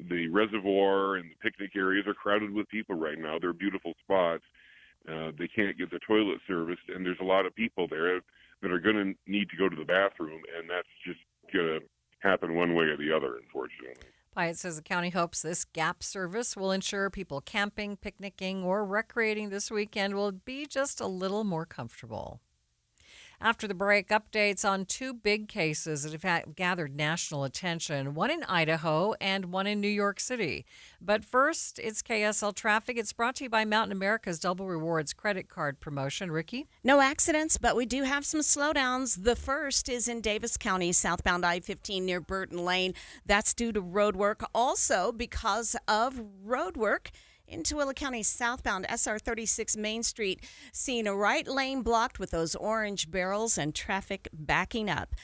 the reservoir, and the picnic areas are crowded with people right now. They're beautiful spots. They can't get the toilet serviced, and there's a lot of people there that are going to need to go to the bathroom, and that's just going to happen one way or the other, unfortunately. Pyatt says the county hopes this GAP service will ensure people camping, picnicking, or recreating this weekend will be just a little more comfortable. After the break, updates on 2 big cases that have gathered national attention, one in Idaho and one in New York City. But first, it's KSL Traffic. It's brought to you by Mountain America's Double Rewards credit card promotion. Ricky? No accidents, but we do have some slowdowns. The first is in Davis County, southbound I-15 near Burton Lane. That's due to road work. Also, because of road work, in Tooele County, southbound SR 36 Main Street, seeing a right lane blocked with those orange barrels and traffic backing up.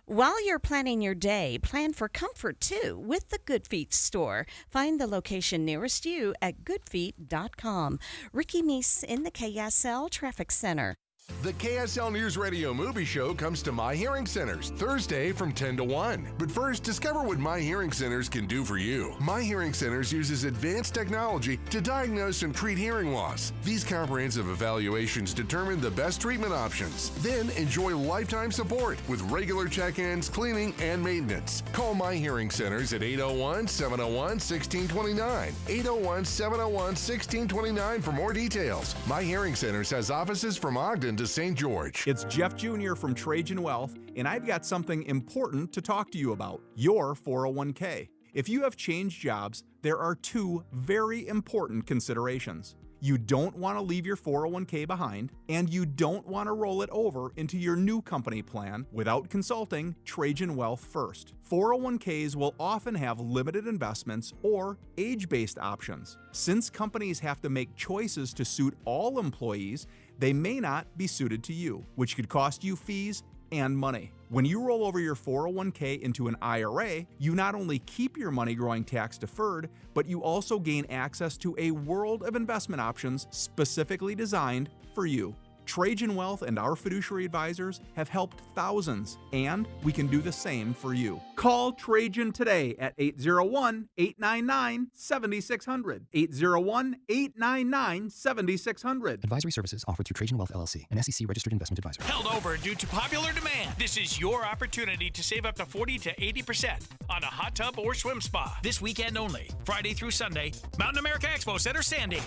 While you're planning your day, plan for comfort too with the Good Feet store. Find the location nearest you at goodfeet.com. Ricky Meese in the KSL Traffic Center. The KSL News Radio Movie Show comes to My Hearing Centers Thursday from 10 to 1. But first, discover what My Hearing Centers can do for you. My Hearing Centers uses advanced technology to diagnose and treat hearing loss. These comprehensive evaluations determine the best treatment options. Then enjoy lifetime support with regular check-ins, cleaning, and maintenance. Call My Hearing Centers at 801-701-1629. 801-701-1629 for more details. My Hearing Centers has offices from Ogden to St. George. It's Jeff Jr. from Trajan Wealth, and I've got something important to talk to you about, your 401k. If you have changed jobs, there are two very important considerations. You don't want to leave your 401k behind, and you don't want to roll it over into your new company plan without consulting Trajan Wealth first. 401ks will often have limited investments or age-based options. Since companies have to make choices to suit all employees, they may not be suited to you, which could cost you fees and money. When you roll over your 401k into an IRA, you not only keep your money growing tax deferred, but you also gain access to a world of investment options specifically designed for you. Trajan Wealth and our fiduciary advisors have helped thousands, and we can do the same for you. Call Trajan today at 801-899-7600. 801-899-7600. Advisory services offered through Trajan Wealth LLC, an SEC-registered investment advisor. Held over due to popular demand. This is your opportunity to save up to 40 to 80% on a hot tub or swim spa. This weekend only, Friday through Sunday, Mountain America Expo Center, Sandy.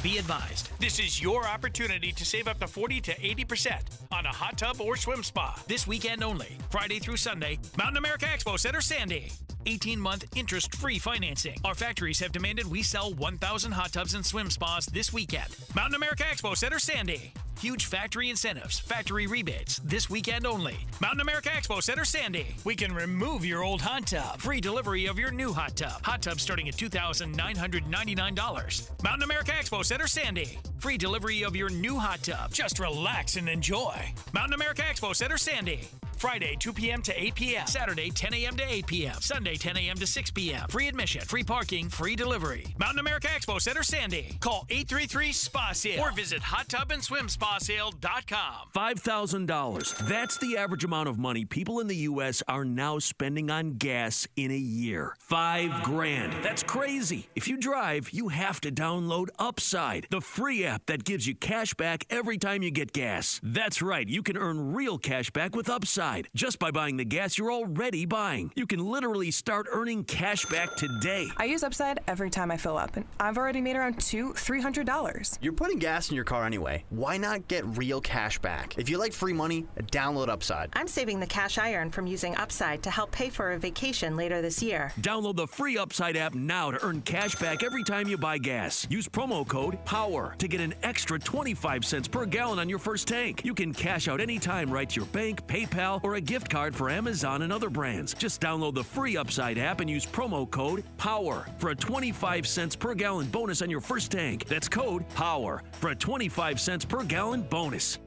Be advised, this is your opportunity to save up to 40 to 80% on a hot tub or swim spa. This weekend only, Friday through Sunday, Mountain America Expo Center, Sandy. 18-month interest-free financing. Our factories have demanded we sell 1,000 hot tubs and swim spas this weekend. Mountain America Expo Center, Sandy. Huge factory incentives, factory rebates, this weekend only. Mountain America Expo Center, Sandy. We can remove your old hot tub. Free delivery of your new hot tub. Hot tub starting at $2,999. Mountain America Expo Center, Sandy. Free delivery of your new hot tub. Just relax and enjoy. Mountain America Expo Center, Sandy. Friday, 2 p.m. to 8 p.m. Saturday, 10 a.m. to 8 p.m. Sunday, 10 a.m. to 6 p.m. Free admission, free parking, free delivery. Mountain America Expo Center, Sandy. Call 833-SPA-SALE or visit hottubandSwimSpaSale.com. $5,000. That's the average amount of money people in the U.S. are now spending on gas in a year. $5,000. That's crazy. If you drive, you have to download Upside, the free app that gives you cash back every time you get gas. That's right. You can earn real cash back with Upside. Just by buying the gas you're already buying. You can literally start earning cash back today. I use Upside every time I fill up, and I've already made around $200-$300. You're putting gas in your car anyway. Why not get real cash back? If you like free money, download Upside. I'm saving the cash I earn from using Upside to help pay for a vacation later this year. Download the free Upside app now to earn cash back every time you buy gas. Use promo code POWER to get an extra 25 cents per gallon on your first tank. You can cash out anytime right to your bank, PayPal, or a gift card for Amazon and other brands. Just download the free Upside app and use promo code POWER for a 25 cents per gallon bonus on your first tank. That's code POWER for a 25 cents per gallon bonus.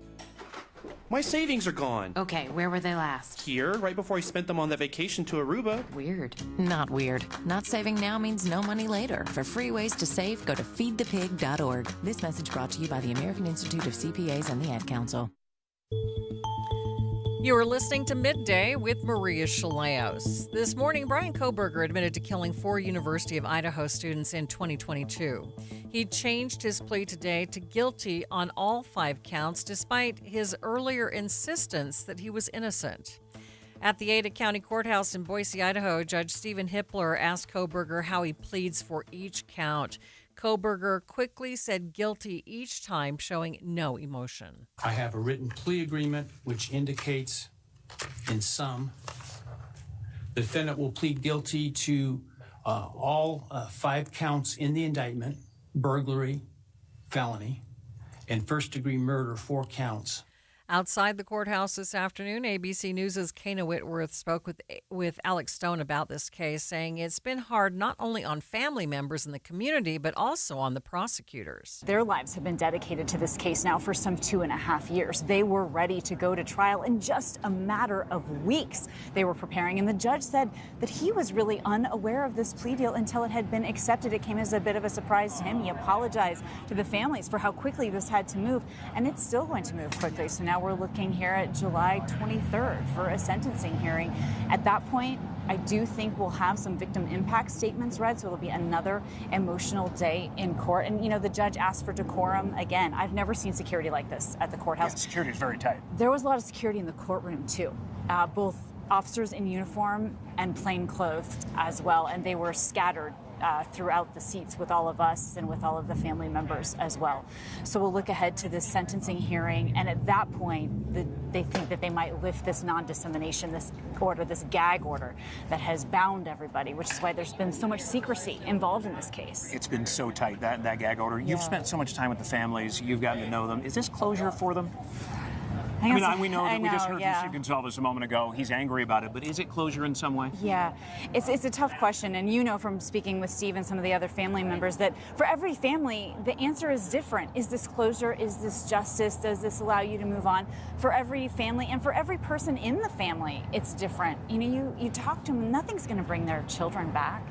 My savings are gone. Okay, where were they last? Here, right before I spent them on that vacation to Aruba. Weird. Not weird. Not saving now means no money later. For free ways to save, go to feedthepig.org. This message brought to you by the American Institute of CPAs and the Ad Council. You are listening to Midday with Maria Shilaos. This morning, Brian Kohberger admitted to killing 4 University of Idaho students in 2022. He changed his plea today to guilty on all 5 counts, despite his earlier insistence that he was innocent. At the Ada County Courthouse in Boise, Idaho, Judge Stephen Hippler asked Kohberger how he pleads for each count. Kohberger quickly said guilty each time, showing no emotion. I have a written plea agreement which indicates, in sum, the defendant will plead guilty to all 5 counts in the indictment, burglary, felony, and first-degree murder, 4 counts. Outside the courthouse this afternoon, ABC News' Kana Whitworth spoke with Alex Stone about this case, saying it's been hard not only on family members in the community, but also on the prosecutors. Their lives have been dedicated to this case now for some 2.5 years. They were ready to go to trial in just a matter of weeks. They were preparing, and the judge said that he was really unaware of this plea deal until it had been accepted. It came as a bit of a surprise to him. He apologized to the families for how quickly this had to move, and it's still going to move quickly. So now we're looking here at July 23rd for a sentencing hearing. At that point, I do think we'll have some victim impact statements read, so it'll be another emotional day in court. And, you know, the judge asked for decorum. Again, I've never seen security like this at the courthouse. Yeah, security is very tight. There was a lot of security in the courtroom, too, both officers in uniform and plainclothed as well, and they were scattered throughout the seats with all of us and with all of the family members as well. So we'll look ahead to this sentencing hearing, and at that point, they think that they might lift this non-dissemination, this order, this gag order that has bound everybody, which is why there's been so much secrecy involved in this case. It's been so tight, that gag order. You've spent so much time with the families. You've gotten to know them. Is this closure for them? We know that we just heard from Steve Gonsalves a moment ago. He's angry about it, but is it closure in some way? Yeah, it's a tough question, and you know from speaking with Steve and some of the other family members that for every family, the answer is different. Is this closure? Is this justice? Does this allow you to move on? For every family and for every person in the family, it's different. You know, you talk to them, nothing's going to bring their children back.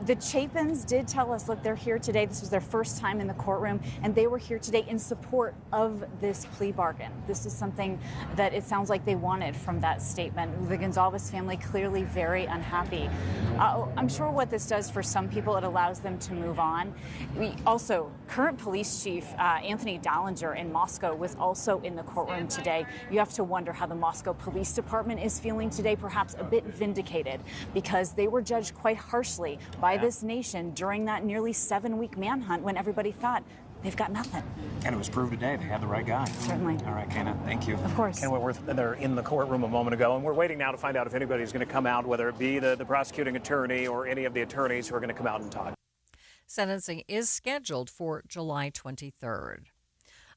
The Chapins did tell us, look, they're here today. This was their first time in the courtroom, and they were here today in support of this plea bargain. This is something that it sounds like they wanted from that statement. The Gonsalves family clearly very unhappy. I'm sure what this does for some people, it allows them to move on. Also, current police chief Anthony Dallinger in Moscow was also in the courtroom today. You have to wonder how the Moscow Police Department is feeling today, perhaps a bit vindicated, because they were judged quite harshly by this nation during that nearly 7-week manhunt when everybody thought they've got nothing. And it was proved today they had the right guy. Certainly. All right, Kana, thank you. Of course. Kana Whitworth, they're in the courtroom a moment ago, and we're waiting now to find out if anybody's going to come out, whether it be the prosecuting attorney or any of the attorneys who are going to come out and talk. Sentencing is scheduled for July 23rd.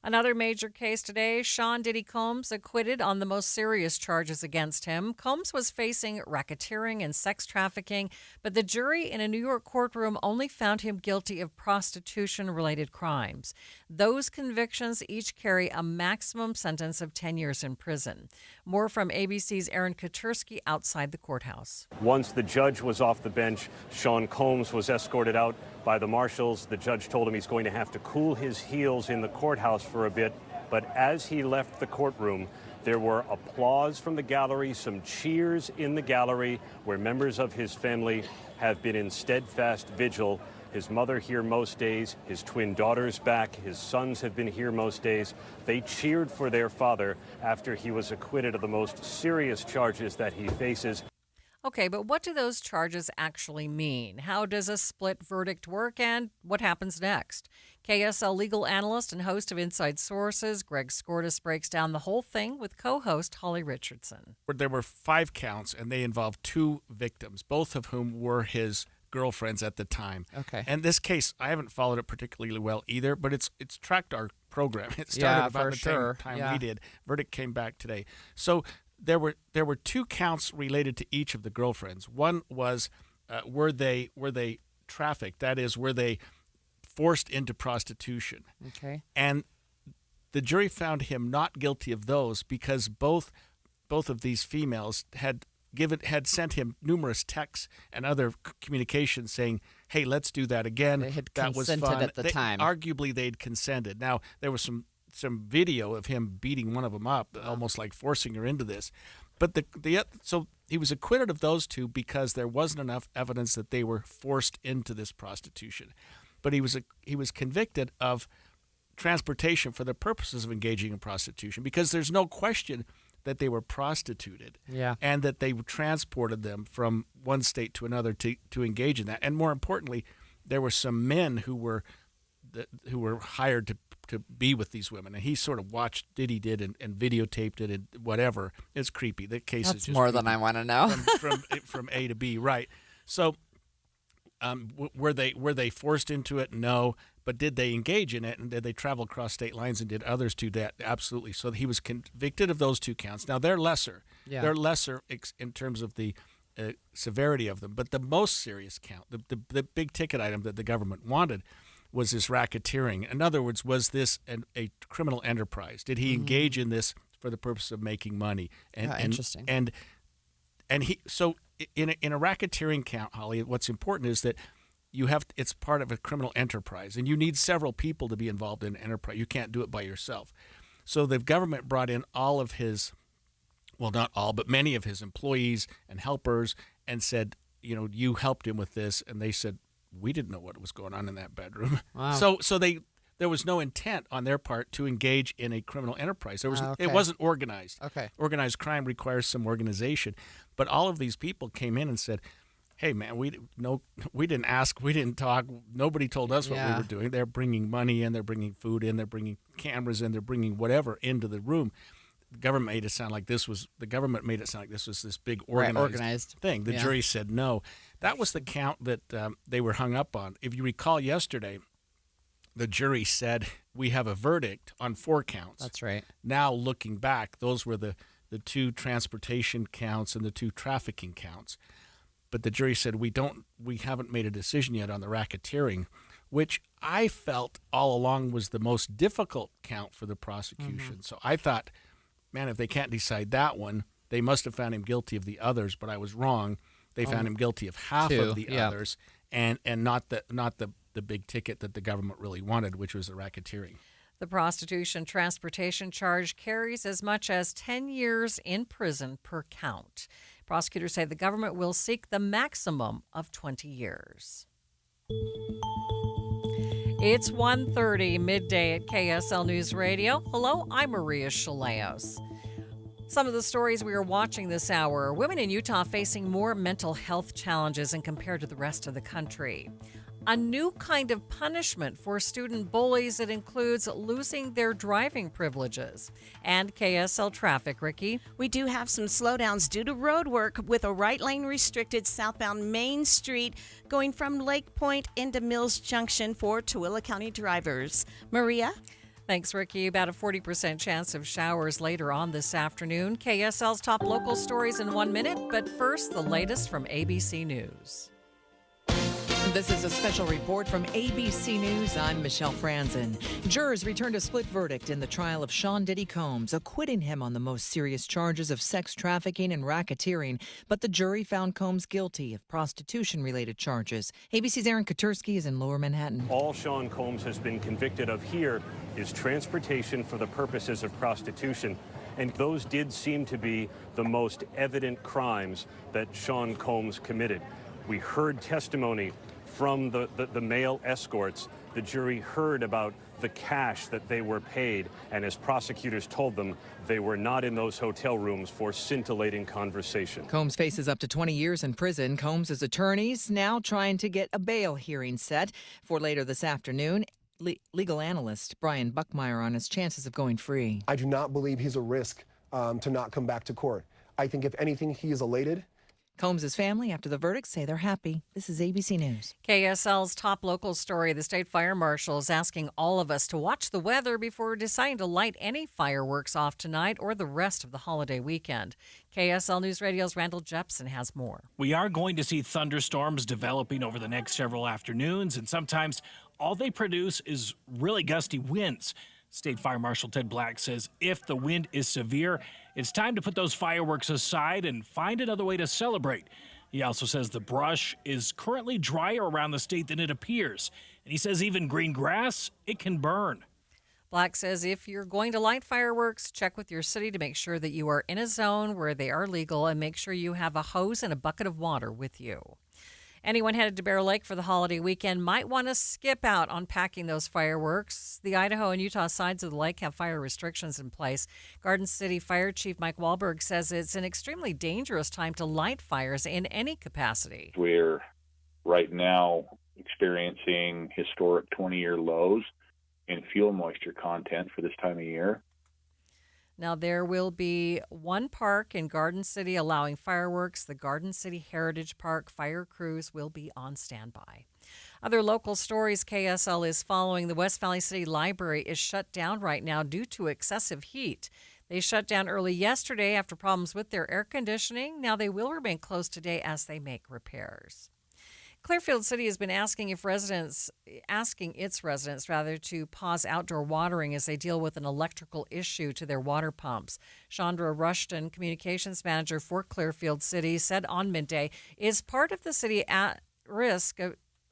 Another major case today, Sean Diddy Combs acquitted on the most serious charges against him. Combs was facing racketeering and sex trafficking, but the jury in a New York courtroom only found him guilty of prostitution-related crimes. Those convictions each carry a maximum sentence of 10 years in prison. More from ABC's Aaron Katursky outside the courthouse. Once the judge was off the bench, Sean Combs was escorted out by the marshals. The judge told him he's going to have to cool his heels in the courthouse for a bit. But as he left the courtroom, there were applause from the gallery, some cheers in the gallery, where members of his family have been in steadfast vigil. His mother here most days, his twin daughters back, his sons have been here most days. They cheered for their father after he was acquitted of the most serious charges that he faces. Okay, but what do those charges actually mean? How does a split verdict work, and what happens next? KSL legal analyst and host of Inside Sources, Greg Skordas, breaks down the whole thing with co-host Holly Richardson. There were 5 counts, and they involved 2 victims, both of whom were his girlfriends at the time. Okay. And this case, I haven't followed it particularly well either, but it's tracked our program. It started about the same time we did. Verdict came back today. So there were 2 counts related to each of the girlfriends. One was were they trafficked? That is, were they forced into prostitution? Okay. And the jury found him not guilty of those because both of these females had sent him numerous texts and other communications saying, "Hey, let's do that again." They had that was consented fun. at the time. Arguably, they'd consented. Now there was some video of him beating one of them up, almost like forcing her into this. But so he was acquitted of those 2 because there wasn't enough evidence that they were forced into this prostitution. But he was convicted of transportation for the purposes of engaging in prostitution because there's no question that they were prostituted, and that they transported them from one state to another to engage in that. And more importantly, there were some men who were hired to be with these women, and he sort of watched Diddy did and videotaped it and whatever. It's creepy. The case is just more than I want to know. from A to B, right? So, were they forced into it? No, But did they engage in it, and did they travel across state lines, and did others do that? Absolutely. So he was convicted of those 2 counts. Now, they're lesser. Yeah. They're lesser in terms of the severity of them. But the most serious count, the big ticket item that the government wanted, was this racketeering. In other words, was this a criminal enterprise? Did he engage in this for the purpose of making money? Interesting. And he so in a racketeering count, Holly, what's important is that it's part of a criminal enterprise, and you need several people to be involved in an enterprise. You can't do it by yourself. So the government brought in all of his, well, not all, but many of his employees and helpers, and said, you helped him with this. And they said, we didn't know what was going on in that bedroom. Wow. So there was no intent on their part to engage in a criminal enterprise. It wasn't organized. Okay. Organized crime requires some organization. But all of these people came in and said, hey, man, we didn't ask, we didn't talk, nobody told us what we were doing. They're bringing money in, they're bringing food in, they're bringing cameras in, they're bringing whatever into the room. The government made it sound like this was this big organized thing. The jury said no. That was the count that they were hung up on. If you recall yesterday, the jury said we have a verdict on 4 counts. That's right. Now looking back, those were the 2 transportation counts and the 2 trafficking counts. But the jury said we haven't made a decision yet on the racketeering, which I felt all along was the most difficult count for the prosecution. Mm-hmm. So I thought, man, if they can't decide that one, they must have found him guilty of the others. But I was wrong. They found him guilty of half of the others, and not the big ticket that the government really wanted, which was the racketeering. The prostitution transportation charge carries as much as 10 years in prison per count. Prosecutors say the government will seek the maximum of 20 years. It's 1:30 midday at KSL News Radio. Hello, I'm Maria Shilaos. Some of the stories we are watching this hour: women in Utah facing more mental health challenges than compared to the rest of the country. A new kind of punishment for student bullies that includes losing their driving privileges. And KSL traffic, Ricky. We do have some slowdowns due to road work with a right lane restricted southbound Main Street going from Lake Point into Mills Junction for Tooele County drivers. Maria? Thanks, Ricky. About a 40% chance of showers later on this afternoon. KSL's top local stories in 1 minute, but first, the latest from ABC News. This is a special report from ABC News. I'm Michelle Franzen. Jurors returned a split verdict in the trial of Sean Diddy Combs, acquitting him on the most serious charges of sex trafficking and racketeering. But the jury found Combs guilty of prostitution-related charges. ABC's Aaron Katursky is in Lower Manhattan. All Sean Combs has been convicted of here is transportation for the purposes of prostitution. And those did seem to be the most evident crimes that Sean Combs committed. We heard testimony from the male escorts. The jury heard about the cash that they were paid, and as prosecutors told them, they were not in those hotel rooms for scintillating conversation. Combs faces up to 20 years in prison. Combs' attorneys now trying to get a bail hearing set for later this afternoon. Legal analyst Brian Buckmeyer on his chances of going free. I do not believe he's a risk to not come back to court. I think if anything, he is elated. Combs' family, after the verdict, say they're happy. This is ABC News. KSL's top local story: the state fire marshal is asking all of us to watch the weather before deciding to light any fireworks off tonight or the rest of the holiday weekend. KSL News Radio's Randall Jepson has more. We are going to see thunderstorms developing over the next several afternoons, and sometimes all they produce is really gusty winds. State Fire Marshal Ted Black says if the wind is severe, it's time to put those fireworks aside and find another way to celebrate. He also says the brush is currently drier around the state than it appears. And he says even green grass, it can burn. Black says if you're going to light fireworks, check with your city to make sure that you are in a zone where they are legal, and make sure you have a hose and a bucket of water with you. Anyone headed to Bear Lake for the holiday weekend might want to skip out on packing those fireworks. The Idaho and Utah sides of the lake have fire restrictions in place. Garden City Fire Chief Mike Wahlberg says it's an extremely dangerous time to light fires in any capacity. We're right now experiencing historic 20-year lows in fuel moisture content for this time of year. Now, there will be one park in Garden City allowing fireworks. The Garden City Heritage Park fire crews will be on standby. Other local stories KSL is following. The West Valley City Library is shut down right now due to excessive heat. They shut down early yesterday after problems with their air conditioning. Now they will remain closed today as they make repairs. Clearfield City has been asking its residents to pause outdoor watering as they deal with an electrical issue to their water pumps. Chandra Rushton, communications manager for Clearfield City, said on Midday, is part of the city at risk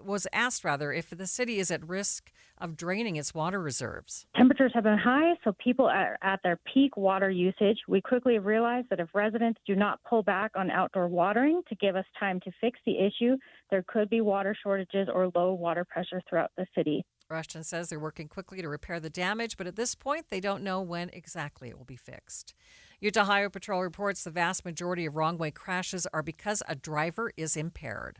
was asked if the city is at risk of draining its water reserves. Temperatures have been high, so people are at their peak water usage. We quickly realized that if residents do not pull back on outdoor watering to give us time to fix the issue, there could be water shortages or low water pressure throughout the city. Rushton says they're working quickly to repair the damage, but at this point, they don't know when exactly it will be fixed. Utah Highway Patrol reports the vast majority of wrong-way crashes are because a driver is impaired.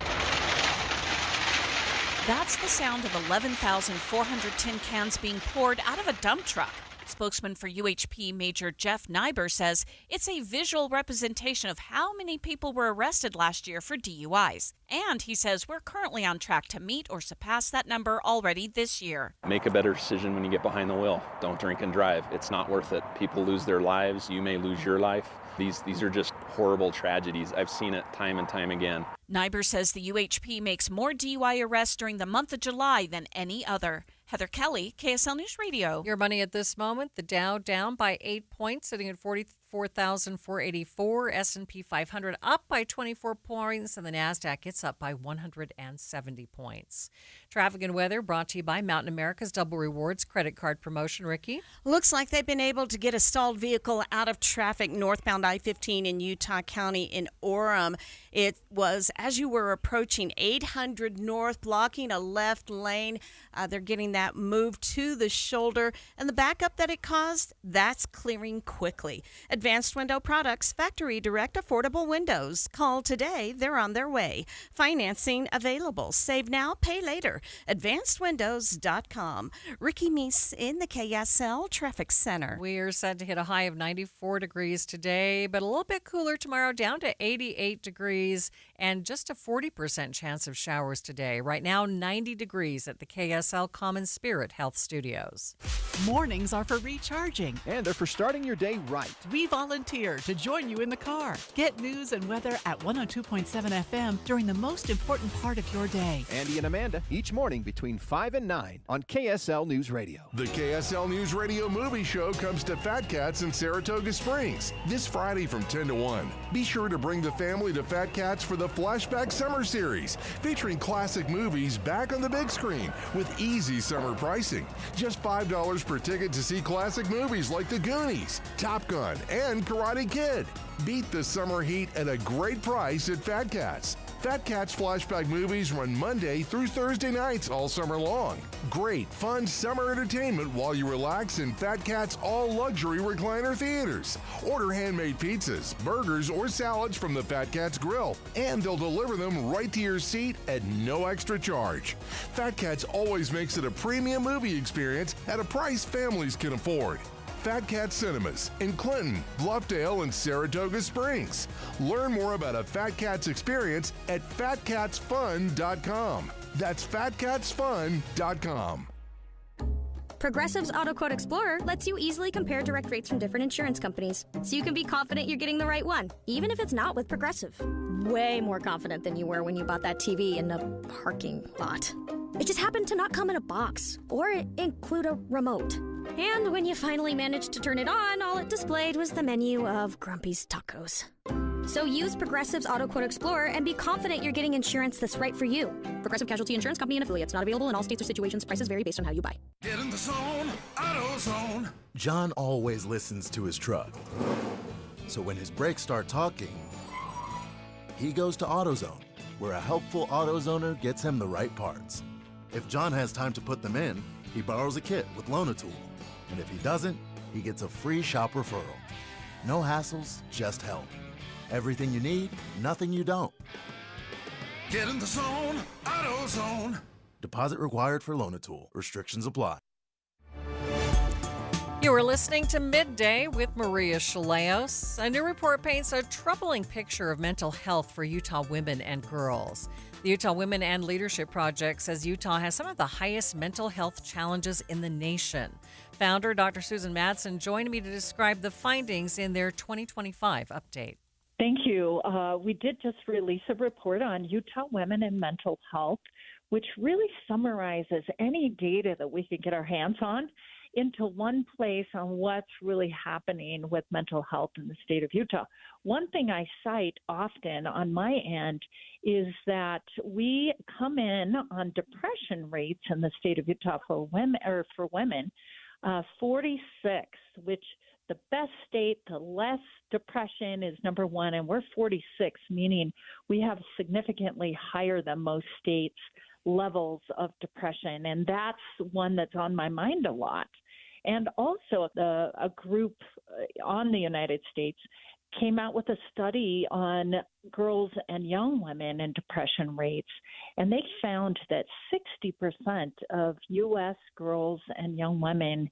That's the sound of 11,400 tin cans being poured out of a dump truck. Spokesman for UHP Major Jeff Nyber says it's a visual representation of how many people were arrested last year for DUIs. And he says we're currently on track to meet or surpass that number already this year. Make a better decision when you get behind the wheel. Don't drink and drive. It's not worth it. People lose their lives. You may lose your life. These are just horrible tragedies. I've seen it time and time again. Nyber says the UHP makes more DUI arrests during the month of July than any other. Heather Kelly, KSL News Radio. Your money at this moment, the Dow down by 8 points, sitting at 44,484. S&P 500 up by 24 points, and the NASDAQ, it's up by 170 points. Traffic and weather brought to you by Mountain America's Double Rewards credit card promotion. Ricky? Looks like they've been able to get a stalled vehicle out of traffic northbound I-15 in Utah County in Orem. It was as you were approaching 800 North, blocking a left lane. They're getting that moved to the shoulder, and the backup that it caused, that's clearing quickly. Advanced Window Products, factory direct affordable windows. Call today, they're on their way. Financing available. Save now, pay later. AdvancedWindows.com. Ricky Meese in the KSL Traffic Center. We are set to hit a high of 94 degrees today, but a little bit cooler tomorrow, down to 88 degrees, and just a 40% chance of showers today. Right now, 90 degrees at the KSL Common Spirit Health Studios. Mornings are for recharging. And they're for starting your day right. We volunteer to join you in the car. Get news and weather at 102.7 FM during the most important part of your day. Andy and Amanda, each morning between 5 and 9 on KSL News Radio. The KSL News Radio movie show comes to Fat Cats in Saratoga Springs this Friday from 10 to 1. Be sure to bring the family to Fat Cats for the Flashback Summer Series, featuring classic movies back on the big screen with easy summer pricing. Just $5 per ticket to see classic movies like The Goonies, Top Gun, and Karate Kid. Beat the summer heat at a great price at Fat Cats. Fat Cats flashback movies run Monday through Thursday nights all summer long. Great, fun summer entertainment while you relax in Fat Cats' all-luxury recliner theaters. Order handmade pizzas, burgers, or salads from the Fat Cats Grill, and they'll deliver them right to your seat at no extra charge. Fat Cats always makes it a premium movie experience at a price families can afford. Fat Cat Cinemas in Clinton, Bluffdale, and Saratoga Springs. Learn more about a Fat Cats experience at fatcatsfun.com. That's fatcatsfun.com. Progressive's Auto Quote Explorer lets you easily compare direct rates from different insurance companies, so you can be confident you're getting the right one, even if it's not with Progressive. Way more confident than you were when you bought that TV in a parking lot. It just happened to not come in a box or include a remote. And when you finally managed to turn it on, all it displayed was the menu of Grumpy's Tacos. So use Progressive's Auto Quote Explorer and be confident you're getting insurance that's right for you. Progressive Casualty Insurance Company and affiliates. Not available in all states or situations. Prices vary based on how you buy. Get in the zone, AutoZone. John always listens to his truck. So when his brakes start talking, he goes to AutoZone, where a helpful AutoZoner gets him the right parts. If John has time to put them in, he borrows a kit with Loan-A-Tool. And if he doesn't, he gets a free shop referral. No hassles, just help. Everything you need, nothing you don't. Get in the zone, AutoZone. Deposit required for Loan-A-Tool. Restrictions apply. You are listening to Midday with Maria Shilaos. A new report paints a troubling picture of mental health for Utah women and girls. The Utah Women and Leadership Project says Utah has some of the highest mental health challenges in the nation. Founder Dr. Susan Madsen joined me to describe the findings in their 2025 update. Thank you. We did just release a report on Utah women and mental health, which really summarizes any data that we can get our hands on into one place on what's really happening with mental health in the state of Utah. One thing I cite often on my end is that we come in on depression rates in the state of Utah for women, 46, which the best state, the less depression is number one, and we're 46, meaning we have significantly higher than most states levels of depression, and that's one that's on my mind a lot. And also a group on the United States came out with a study on girls and young women and depression rates, and they found that 60% of U.S. girls and young women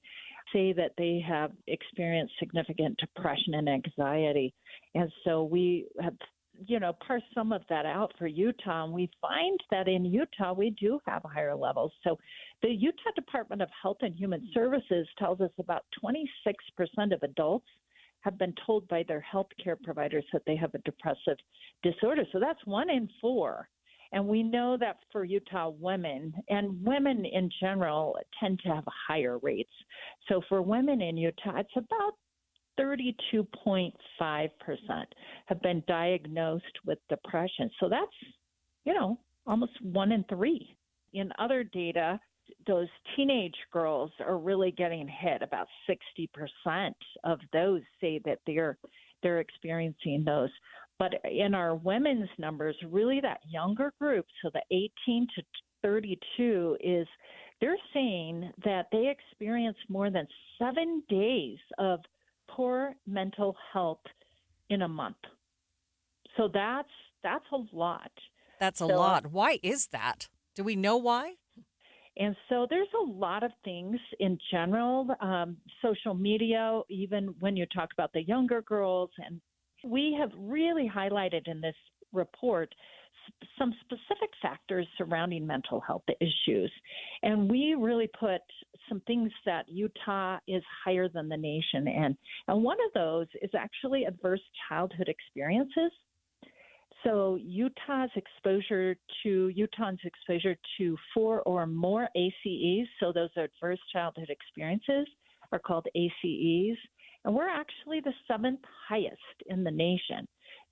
say that they have experienced significant depression and anxiety. And so we have parse some of that out for Utah, and we find that in Utah we do have higher levels. So the Utah Department of Health and Human Services tells us about 26% of adults have been told by their health care providers that they have a depressive disorder. So that's 1 in 4. And we know that for Utah women, and women in general tend to have higher rates. So for women in Utah, it's about 32.5% have been diagnosed with depression. So that's, almost 1 in 3. In other data, those teenage girls are really getting hit. About 60% of those say that they're experiencing those. But in our women's numbers, really that younger group, so the 18 to 32 they're saying that they experience more than 7 days of poor mental health in a month. So that's a lot. That's a lot. Why is that? Do we know why? And so there's a lot of things in general, social media, even when you talk about the younger girls. And we have really highlighted in this report some specific factors surrounding mental health issues. And we really put some things that Utah is higher than the nation in. And one of those is actually adverse childhood experiences. So Utahns exposure to 4 or more ACEs, so those adverse childhood experiences are called ACEs, and we're actually the 7th highest in the nation.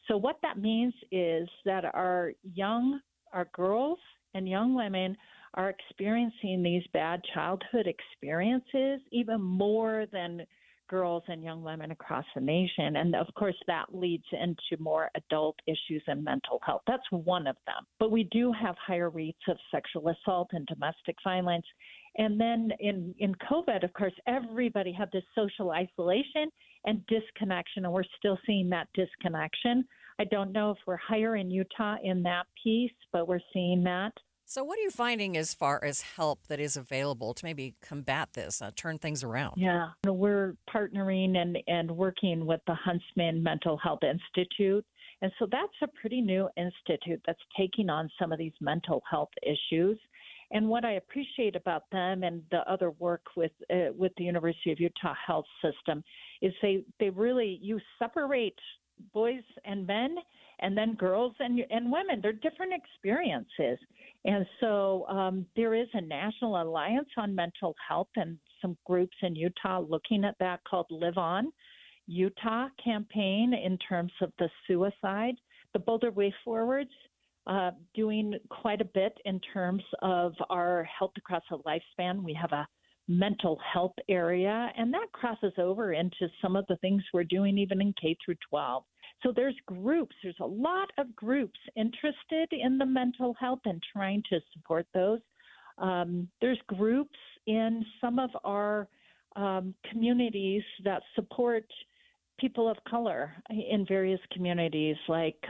So what that means is that our girls and young women are experiencing these bad childhood experiences even more than girls and young women across the nation. And of course, that leads into more adult issues and mental health. That's one of them. But we do have higher rates of sexual assault and domestic violence. And then in COVID, of course, everybody had this social isolation and disconnection, and we're still seeing that disconnection. I don't know if we're higher in Utah in that piece, but we're seeing that. So what are you finding as far as help that is available to maybe combat this, turn things around? Yeah, we're partnering and working with the Huntsman Mental Health Institute. And so that's a pretty new institute that's taking on some of these mental health issues. And what I appreciate about them and the other work with the University of Utah Health System is you separate boys and men, and then girls and women. They're different experiences. And so there is a National Alliance on Mental Health and some groups in Utah looking at that called Live On Utah campaign in terms of the suicide. The Boulder Way Forwards doing quite a bit in terms of our health across the lifespan. We have a mental health area, and that crosses over into some of the things we're doing even in K through 12. So there's a lot of groups interested in the mental health and trying to support those. There's groups in some of our communities that support people of color in various communities, like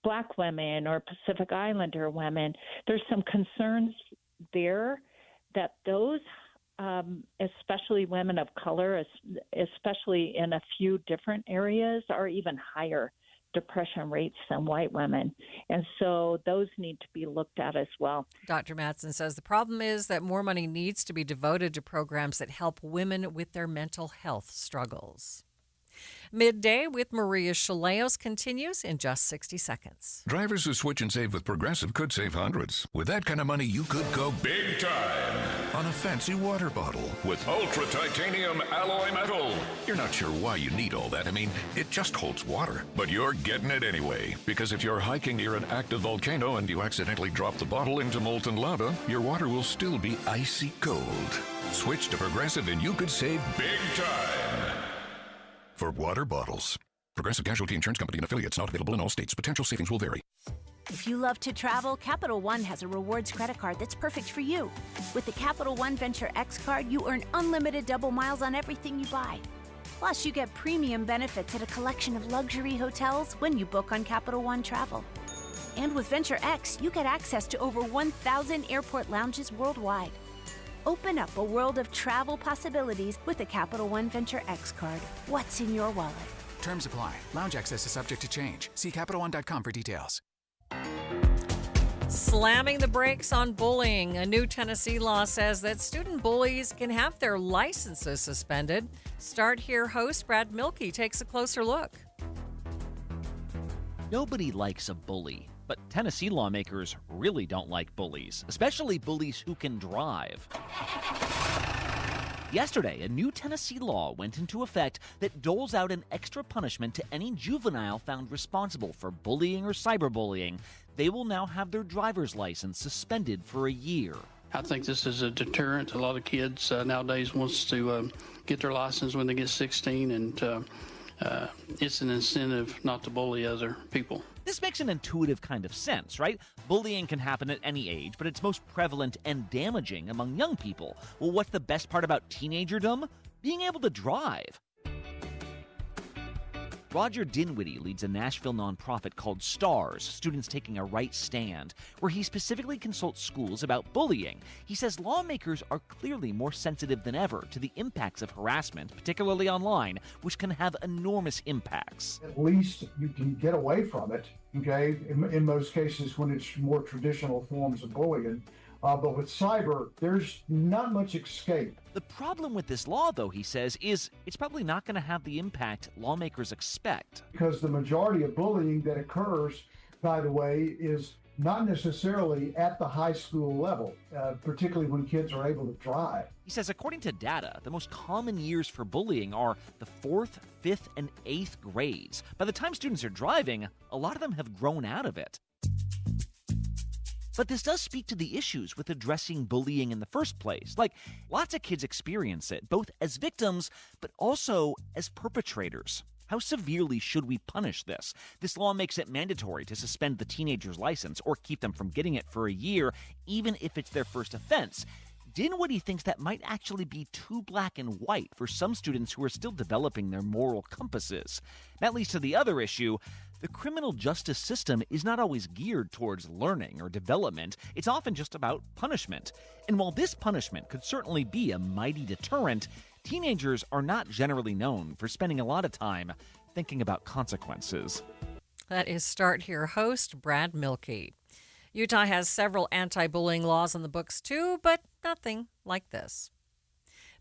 Black women or Pacific Islander women. There's some concerns there that those especially women of color, especially in a few different areas, are even higher depression rates than white women. And so those need to be looked at as well. Dr. Mattson says the problem is that more money needs to be devoted to programs that help women with their mental health struggles. Midday with Maria Shilaos continues in just 60 seconds. Drivers who switch and save with Progressive could save hundreds. With that kind of money, you could go big time on a fancy water bottle with ultra titanium alloy metal. You're not sure why you need all that. I mean, it just holds water. But you're getting it anyway, because if you're hiking near an active volcano and you accidentally drop the bottle into molten lava, your water will still be icy cold. Switch to Progressive and you could save big time. For water bottles. Progressive Casualty Insurance Company and affiliates, not available in all states. Potential savings will vary. If you love to travel, Capital One has a rewards credit card that's perfect for you. With the Capital One Venture X card, you earn unlimited double miles on everything you buy. Plus, you get premium benefits at a collection of luxury hotels when you book on Capital One Travel. And with Venture X, you get access to over 1,000 airport lounges worldwide. Open up a world of travel possibilities with the Capital One Venture X card. What's in your wallet? Terms apply. Lounge access is subject to change. See CapitalOne.com for details. Slamming the brakes on bullying. A new Tennessee law says that student bullies can have their licenses suspended. Start Here host Brad Milkey takes a closer look. Nobody likes a bully. But Tennessee lawmakers really don't like bullies, especially bullies who can drive. Yesterday, a new Tennessee law went into effect that doles out an extra punishment to any juvenile found responsible for bullying or cyberbullying. They will now have their driver's license suspended for a year. I think this is a deterrent. A lot of kids nowadays wants to get their license when they get 16, and it's an incentive not to bully other people. This makes an intuitive kind of sense, right? Bullying can happen at any age, but it's most prevalent and damaging among young people. Well, what's the best part about teenagerdom? Being able to drive. Roger Dinwiddie leads a Nashville nonprofit called STARS, Students Taking a Right Stand, where he specifically consults schools about bullying. He says lawmakers are clearly more sensitive than ever to the impacts of harassment, particularly online, which can have enormous impacts. At least you can get away from it, okay, in most cases when it's more traditional forms of bullying. But with cyber, there's not much escape. The problem with this law, though, he says, is it's probably not going to have the impact lawmakers expect. Because the majority of bullying that occurs, by the way, is not necessarily at the high school level, particularly when kids are able to drive. He says, according to data, the most common years for bullying are the 4th, 5th, and 8th grades. By the time students are driving, a lot of them have grown out of it. But this does speak to the issues with addressing bullying in the first place. Like, lots of kids experience it, both as victims, but also as perpetrators. How severely should we punish this? This law makes it mandatory to suspend the teenager's license or keep them from getting it for a year, even if it's their first offense. Dinwiddie thinks that might actually be too black and white for some students who are still developing their moral compasses. That leads to the other issue. The criminal justice system is not always geared towards learning or development. It's often just about punishment. And while this punishment could certainly be a mighty deterrent, teenagers are not generally known for spending a lot of time thinking about consequences. That is Start Here host Brad Milkey. Utah has several anti-bullying laws on the books too, but nothing like this.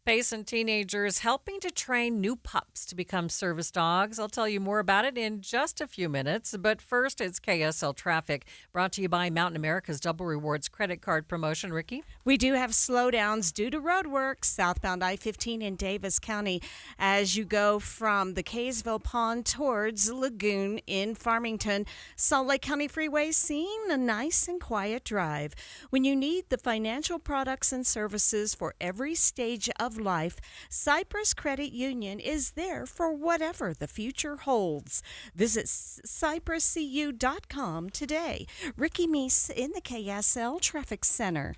Payson teenagers helping to train new pups to become service dogs. I'll tell you more about it in just a few minutes. But first, it's KSL Traffic, brought to you by Mountain America's Double Rewards credit card promotion. Ricky? We do have slowdowns due to road work southbound I-15 in Davis County as you go from the Kaysville Pond towards Lagoon in Farmington. Salt Lake County Freeway seeing a nice and quiet drive. When you need the financial products and services for every stage of life, Cypress Credit Union is there for whatever the future holds. Visit cypresscu.com today. Ricky Meese in the KSL Traffic Center.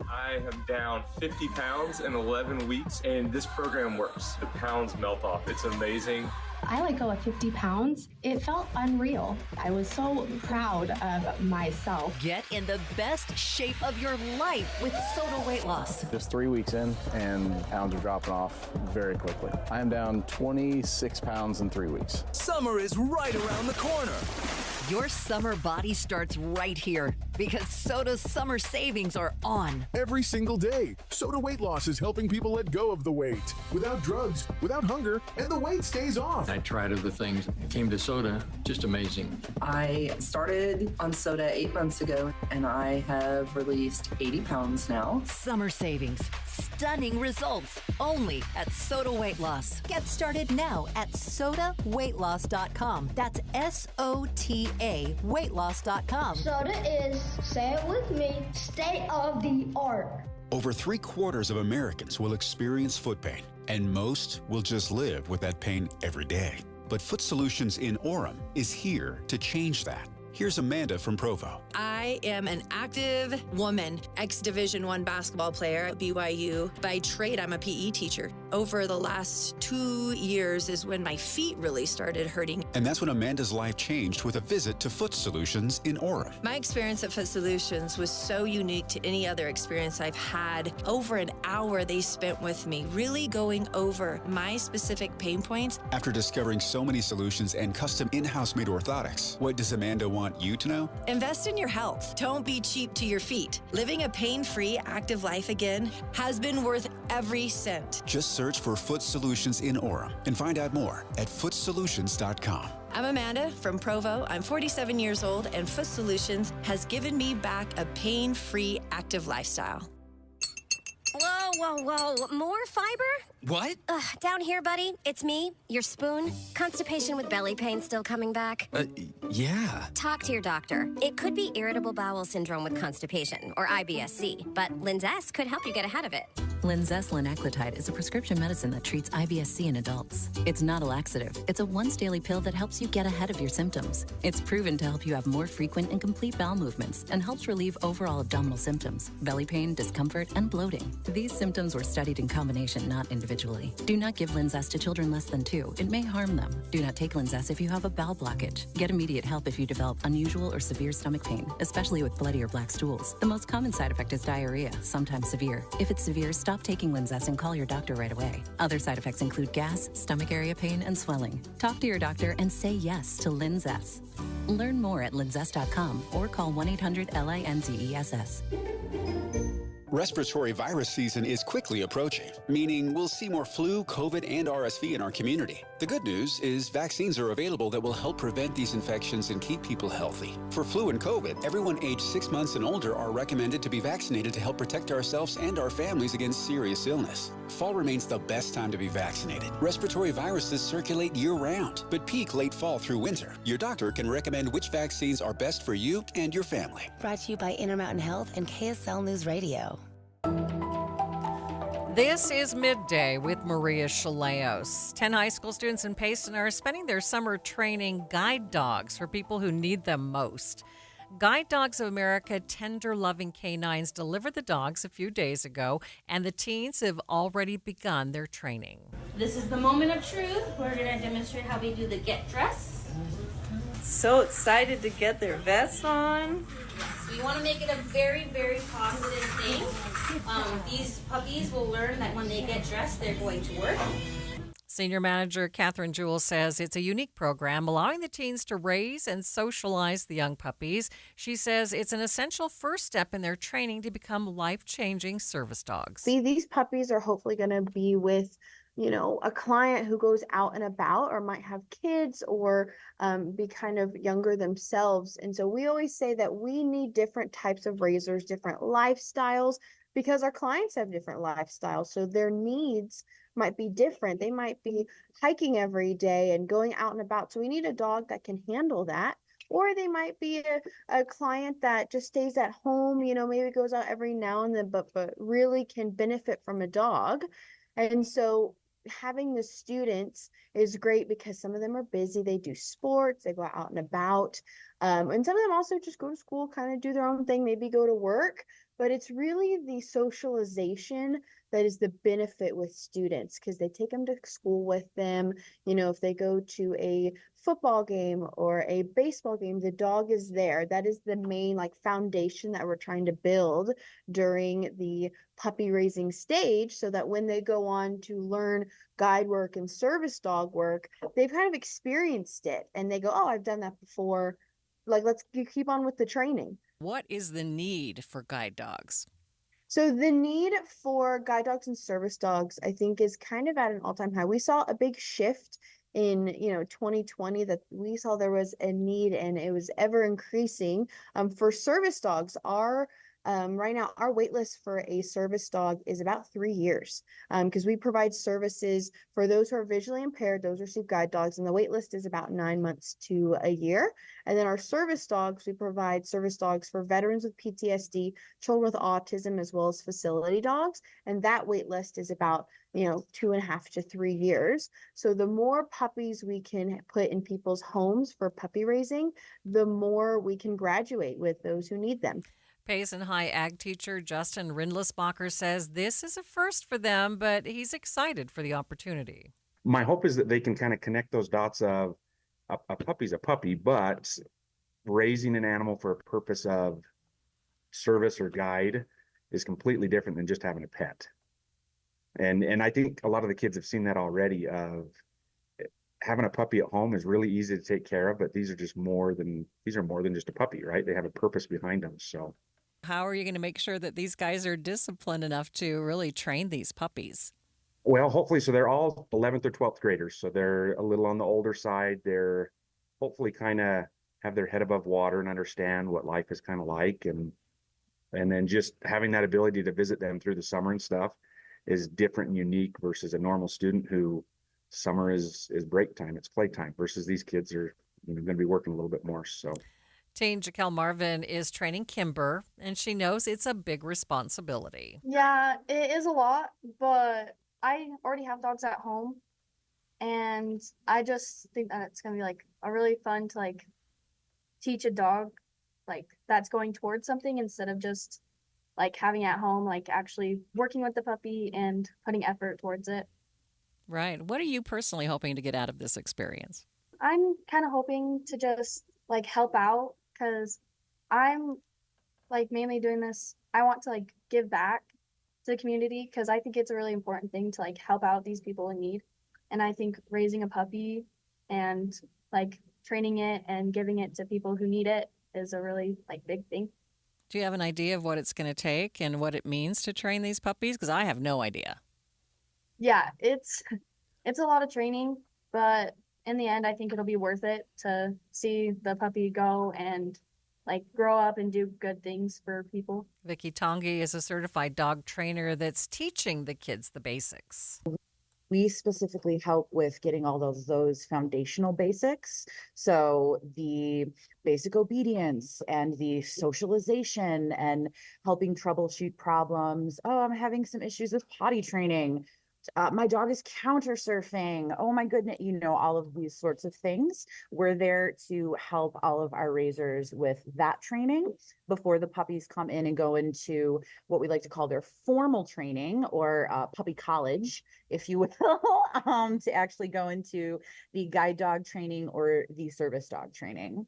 I am down 50 pounds in 11 weeks, and this program works. The pounds melt off. It's amazing. I let go of 50 pounds. It felt unreal. I was so proud of myself. Get in the best shape of your life with Soda Weight Loss. Just 3 weeks in, and pounds are dropping off very quickly. I am down 26 pounds in 3 weeks. Summer is right around the corner. Your summer body starts right here because Soda's summer savings are on. Every single day, Soda Weight Loss is helping people let go of the weight without drugs, without hunger, and the weight stays off. I tried other things, came to soda, just amazing. I started on soda 8 months ago, and I have released 80 pounds now. Summer savings, stunning results, only at Soda Weight Loss. Get started now at sodaweightloss.com. That's SOTA weightloss.com. Soda is, say it with me, state of the art. Over 3/4 of Americans will experience foot pain, and most will just live with that pain every day. But Foot Solutions in Orem is here to change that. Here's Amanda from Provo. I am an active woman, ex-Division I basketball player at BYU. By trade, I'm a PE teacher. Over the last 2 years is when my feet really started hurting. And that's when Amanda's life changed with a visit to Foot Solutions in Orem. My experience at Foot Solutions was so unique to any other experience I've had. Over an hour they spent with me, really going over my specific pain points. After discovering so many solutions and custom in-house made orthotics, what does Amanda want you to know? Invest in your health. Don't be cheap to your feet. Living a pain-free, active life again has been worth every cent. Just search for Foot Solutions in Orem and find out more at footsolutions.com. I'm Amanda from Provo. I'm 47 years old, and Foot Solutions has given me back a pain-free, active lifestyle. Whoa, whoa, whoa. More fiber? What? Down here, buddy. It's me, your spoon. Constipation with belly pain still coming back. Yeah. Talk to your doctor. It could be irritable bowel syndrome with constipation, or IBS-C, but Linzess could help you get ahead of it. Linzess linaclotide is a prescription medicine that treats IBS-C in adults. It's not a laxative. It's a once-daily pill that helps you get ahead of your symptoms. It's proven to help you have more frequent and complete bowel movements and helps relieve overall abdominal symptoms, belly pain, discomfort, and bloating. These symptoms were studied in combination, not individually. Do not give Linzess to children less than 2. It may harm them. Do not take Linzess if you have a bowel blockage. Get immediate help if you develop unusual or severe stomach pain, especially with bloody or black stools. The most common side effect is diarrhea, sometimes severe. If it's severe, stop taking Linzess and call your doctor right away. Other side effects include gas, stomach area pain, and swelling. Talk to your doctor and say yes to Linzess. Learn more at linzess.com or call 1-800-LINZESS. Respiratory virus season is quickly approaching, meaning we'll see more flu, COVID, and RSV in our community. The good news is vaccines are available that will help prevent these infections and keep people healthy. For flu and COVID, everyone aged 6 months and older are recommended to be vaccinated to help protect ourselves and our families against serious illness. Fall remains the best time to be vaccinated. Respiratory viruses circulate year-round, but peak late fall through winter. Your doctor can recommend which vaccines are best for you and your family. Brought to you by Intermountain Health and KSL News Radio. This is Midday with Maria Shilaos. 10 high school students in Payson are spending their summer training guide dogs for people who need them most. Guide Dogs of America tender-loving canines delivered the dogs a few days ago, and the teens have already begun their training. This is the moment of truth. We're going to demonstrate how we do the get dress. So excited to get their vests on. So you want to make it a very, very positive thing. These puppies will learn that when they get dressed, they're going to work. Senior Manager Catherine Jewell says it's a unique program allowing the teens to raise and socialize the young puppies. She says it's an essential first step in their training to become life-changing service dogs. See, these puppies are hopefully going to be with a client who goes out and about or might have kids or be kind of younger themselves. And so we always say that we need different types of raisers, different lifestyles, because our clients have different lifestyles. So their needs might be different. They might be hiking every day and going out and about. So we need a dog that can handle that. Or they might be a client that just stays at home, maybe goes out every now and then, but really can benefit from a dog. And so having the students is great because some of them are busy. They do sports, they go out and about. And some of them also just go to school, kind of do their own thing, maybe go to work. But it's really the socialization that is the benefit with students, because they take them to school with them. If they go to a football game or a baseball game, the dog is there. That is the main foundation that we're trying to build during the puppy raising stage, so that when they go on to learn guide work and service dog work, they've kind of experienced it and they go, oh, I've done that before. Let's keep on with the training. What is the need for guide dogs? So the need for guide dogs and service dogs, I think, is kind of at an all-time high. We saw a big shift in 2020, that we saw there was a need, and it was ever increasing for service dogs. Right now, our wait list for a service dog is about 3 years, because we provide services for those who are visually impaired. Those receive guide dogs, and the wait list is about 9 months to a year. And then our service dogs, we provide service dogs for veterans with PTSD, children with autism, as well as facility dogs. And that wait list is about 2.5 to 3 years. So the more puppies we can put in people's homes for puppy raising, the more we can graduate with those who need them. Payson High ag teacher Justin Rindlisbacher says this is a first for them, but he's excited for the opportunity. My hope is that they can kind of connect those dots of a puppy's a puppy, but raising an animal for a purpose of service or guide is completely different than just having a pet. And I think a lot of the kids have seen that already. Of having a puppy at home is really easy to take care of, but these are more than just a puppy, right? They have a purpose behind them. So how are you going to make sure that these guys are disciplined enough to really train these puppies? Well, hopefully, so they're all 11th or 12th graders. So they're a little on the older side. They're hopefully kind of have their head above water and understand what life is kind of like. And then just having that ability to visit them through the summer and stuff is different and unique versus a normal student who summer is break time, it's playtime, versus these kids are going to be working a little bit more. So teen Jaquel Marvin is training Kimber, and she knows it's a big responsibility. Yeah, it is a lot, but I already have dogs at home, and I just think that it's going to be a really fun to teach a dog that's going towards something, instead of just having it at home, actually working with the puppy and putting effort towards it. Right. What are you personally hoping to get out of this experience? I'm kind of hoping to just help out, because I'm mainly doing this. I want to give back to the community, because I think it's a really important thing to help out these people in need. And I think raising a puppy and training it and giving it to people who need it is a really big thing. Do you have an idea of what it's going to take and what it means to train these puppies? Because I have no idea. Yeah, it's a lot of training, but in the end, I think it'll be worth it to see the puppy go and grow up and do good things for people. Vicky Tongi is a certified dog trainer that's teaching the kids the basics. We specifically help with getting all those foundational basics. So the basic obedience and the socialization and helping troubleshoot problems. Oh, I'm having some issues with potty training. My dog is counter surfing. Oh my goodness, all of these sorts of things. We're there to help all of our raisers with that training before the puppies come in and go into what we like to call their formal training, or puppy college, if you will, to actually go into the guide dog training or the service dog training.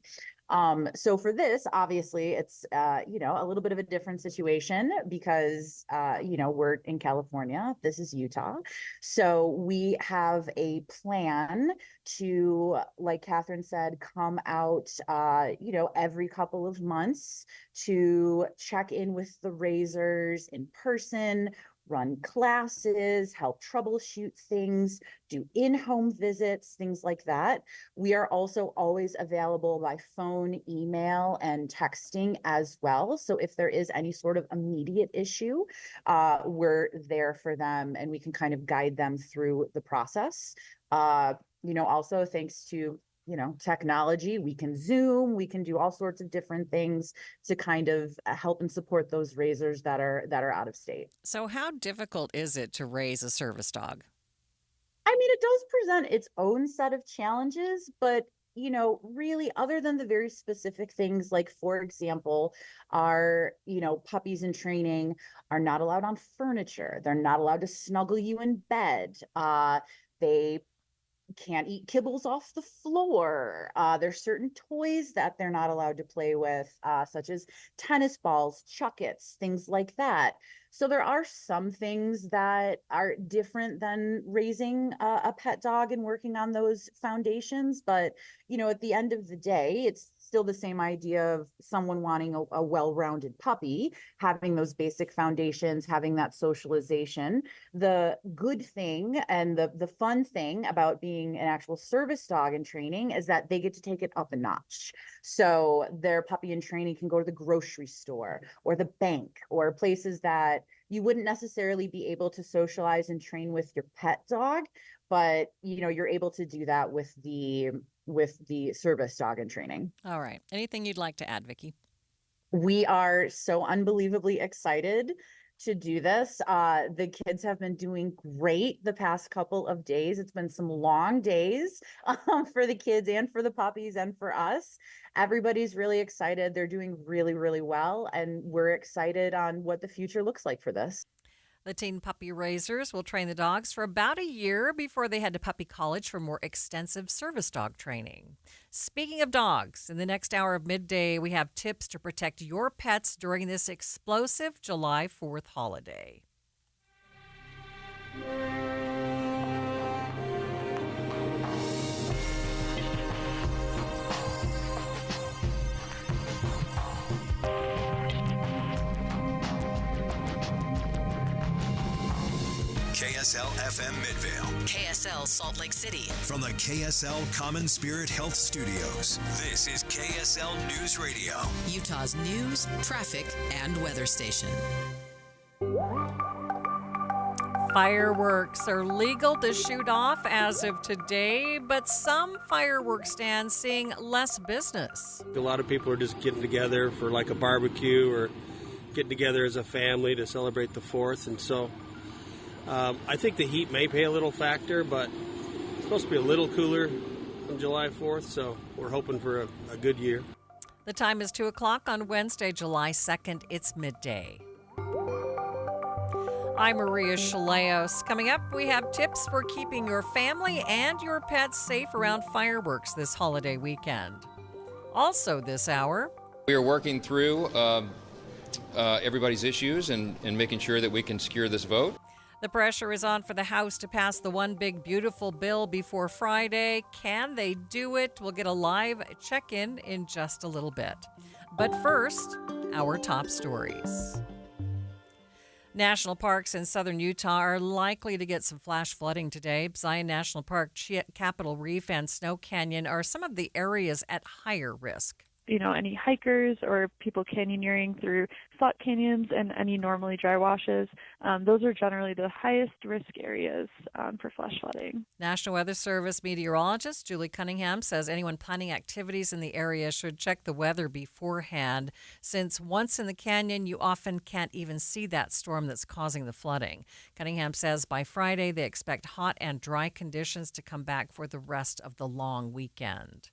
So for this, obviously, it's, a little bit of a different situation because, we're in California. This is Utah. So we have a plan to, like Catherine said, come out, every couple of months to check in with the raisers in person, run classes, help troubleshoot things, do in-home visits, things like that. We are also always available by phone, email, and texting as well. So if there is any sort of immediate issue, we're there for them and we can kind of guide them through the process. Also thanks to technology, we can Zoom, we can do all sorts of different things to kind of help and support those raisers that are out of state. So how difficult is it to raise a service dog? I mean, it does present its own set of challenges, but really, other than the very specific things, like, for example, our, puppies in training are not allowed on furniture. They're not allowed to snuggle you in bed. They can't eat kibbles off the floor. There's certain toys that they're not allowed to play with, such as tennis balls, chuckets, things like that. So there are some things that are different than raising a pet dog and working on those foundations. But, at the end of the day, it's still the same idea of someone wanting a well-rounded puppy, having those basic foundations, having that socialization. The good thing and the fun thing about being an actual service dog in training is that they get to take it up a notch. So their puppy in training can go to the grocery store or the bank or places that you wouldn't necessarily be able to socialize and train with your pet dog, but you're able to do that with the service dog in training. All right. Anything you'd like to add, Vicki? We are so unbelievably excited to do this. The kids have been doing great the past couple of days. It's been some long days for the kids and for the puppies and for us. Everybody's really excited. They're doing really, really well. And we're excited on what the future looks like for this. The teen puppy raisers will train the dogs for about a year before they head to puppy college for more extensive service dog training. Speaking of dogs, in the next hour of Midday, we have tips to protect your pets during this explosive July 4th holiday. KSL FM Midvale. KSL Salt Lake City. From the KSL Common Spirit Health Studios, this is KSL News Radio. Utah's news, traffic, and weather station. Fireworks are legal to shoot off as of today, but some fireworks stands seeing less business. A lot of people are just getting together for like a barbecue or getting together as a family to celebrate the 4th, and so I think the heat may play a little factor, but it's supposed to be a little cooler on July 4th, so we're hoping for a good year. The time is 2 o'clock on Wednesday, July 2nd. It's midday. I'm Maria Shilaos. Coming up, we have tips for keeping your family and your pets safe around fireworks this holiday weekend. Also this hour, we are working through everybody's issues and making sure that we can secure this vote. the pressure is on for the House to pass the One Big Beautiful bill before Friday. Can they do it? We'll get a live check-in in just a little bit. But first, our top stories. National parks in southern Utah are likely to get some flash flooding today. Zion National Park, Capitol Reef, and Snow Canyon are some of the areas at higher risk. You know, any hikers or people canyoneering through slot canyons and any normally dry washes, those are generally the highest risk areas for flash flooding. National Weather Service meteorologist Julie Cunningham says anyone planning activities in the area should check the weather beforehand, since once in the canyon, you often can't even see that storm that's causing the flooding. Cunningham says by Friday, they expect hot and dry conditions to come back for the rest of the long weekend.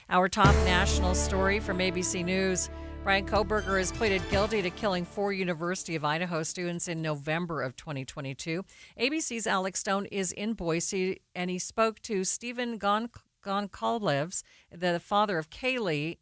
Our top national story from ABC News. Brian Kohberger has pleaded guilty to killing 4 University of Idaho students in November of 2022. ABC's Alex Stone is in Boise, and he spoke to Stephen Gonkalevs, the father of Kaylee,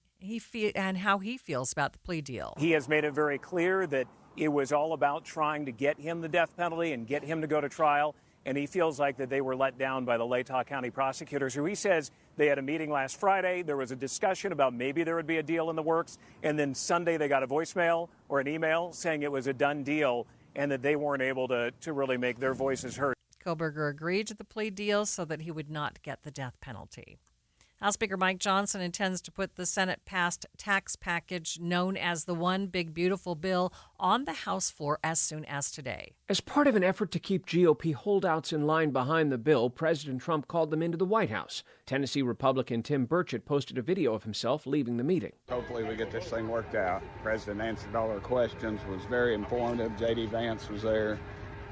and how he feels about the plea deal. He has made it very clear that it was all about trying to get him the death penalty and get him to go to trial. And he feels like that they were let down by the Latah County prosecutors, who he says they had a meeting last Friday. There was a discussion about maybe there would be a deal in the works. And then Sunday they got a voicemail or an email saying it was a done deal and that they weren't able to really make their voices heard. Kohberger agreed to the plea deal so that he would not get the death penalty. House Speaker Mike Johnson intends to put the Senate-passed tax package known as the One Big Beautiful bill on the House floor as soon as today. As part of an effort to keep GOP holdouts in line behind the bill, President Trump called them into the White House. Tennessee Republican Tim Burchett posted a video of himself leaving the meeting. Hopefully we get this thing worked out. The President answered all our questions, was very informative. J.D. Vance was there.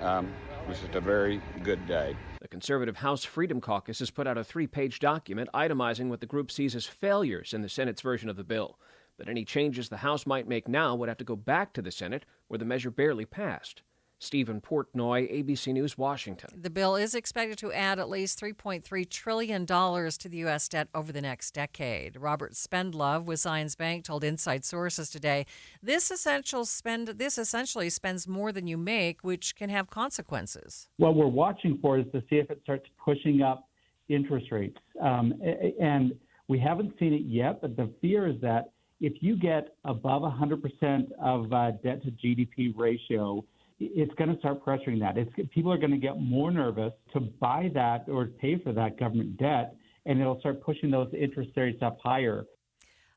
It was just a very good day. The conservative House Freedom Caucus has put out a 3-page document itemizing what the group sees as failures in the Senate's version of the bill. But any changes the House might make now would have to go back to the Senate, where the measure barely passed. Stephen Portnoy, ABC News, Washington. The bill is expected to add at least $3.3 trillion to the U.S. debt over the next decade. Robert Spendlove with Zions Bank told Inside Sources today, this essentially spends more than you make, which can have consequences. What we're watching for is to see if it starts pushing up interest rates. And we haven't seen it yet, but the fear is that if you get above 100% of debt to GDP ratio, it's going to start pressuring that. People are going to get more nervous to buy that or pay for that government debt, and it'll start pushing those interest rates up higher.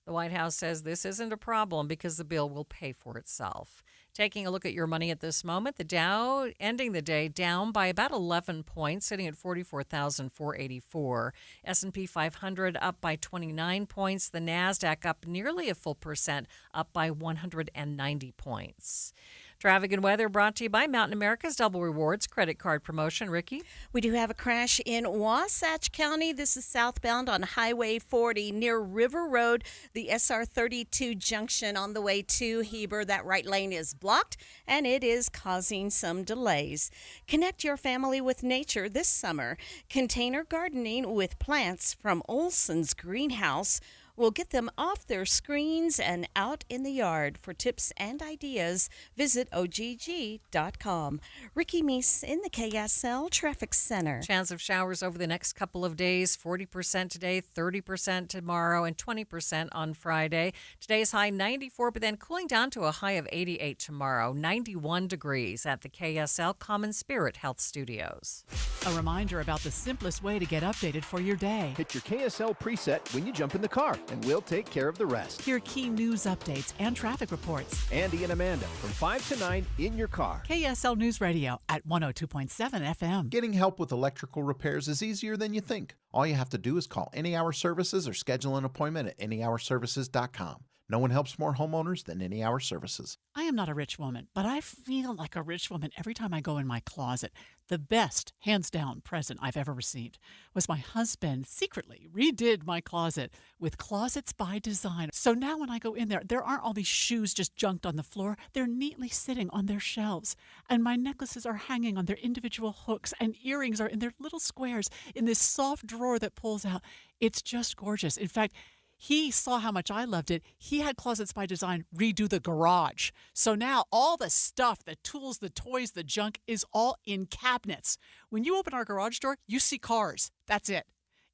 The White House says this isn't a problem because the bill will pay for itself. Taking a look at your money at this moment, the Dow ending the day down by about 11 points, sitting at 44,484. S&P 500 up by 29 points. The NASDAQ up nearly a full percent, up by 190 points. Traffic and weather brought to you by Mountain America's Double Rewards credit card promotion. Ricky? We do have a crash in Wasatch County. This is southbound on Highway 40 near River Road, the SR 32 junction on the way to Heber. That right lane is blocked, and it is causing some delays. Connect your family with nature this summer. Container gardening with plants from Olson's Greenhouse will get them off their screens and out in the yard. For tips and ideas, visit ogg.com. Ricky Meese in the KSL Traffic Center. Chance of showers over the next couple of days, 40% today, 30% tomorrow, and 20% on Friday. Today's high 94, but then cooling down to a high of 88 tomorrow, 91 degrees at the KSL Common Spirit Health Studios. A reminder about the simplest way to get updated for your day. Hit your KSL preset when you jump in the car, and we'll take care of the rest. Hear key news updates and traffic reports. Andy and Amanda from 5 to 9 in your car. KSL News Radio at 102.7 FM. Getting help with electrical repairs is easier than you think. All you have to do is call Any Hour Services or schedule an appointment at anyhourservices.com. No one helps more homeowners than Any Hour Services. I am not a rich woman, but I feel like a rich woman every time I go in my closet. The best, hands down, present I've ever received was my husband secretly redid my closet with Closets by Design. So now when I go in there aren't all these shoes just junked on the floor. They're neatly sitting on their shelves. And my necklaces are hanging on their individual hooks, and earrings are in their little squares in this soft drawer that pulls out. It's just gorgeous. In fact, he saw how much I loved it. He had Closets by Design redo the garage. So now all the stuff, the tools, the toys, the junk is all in cabinets. When you open our garage door, you see cars. That's it.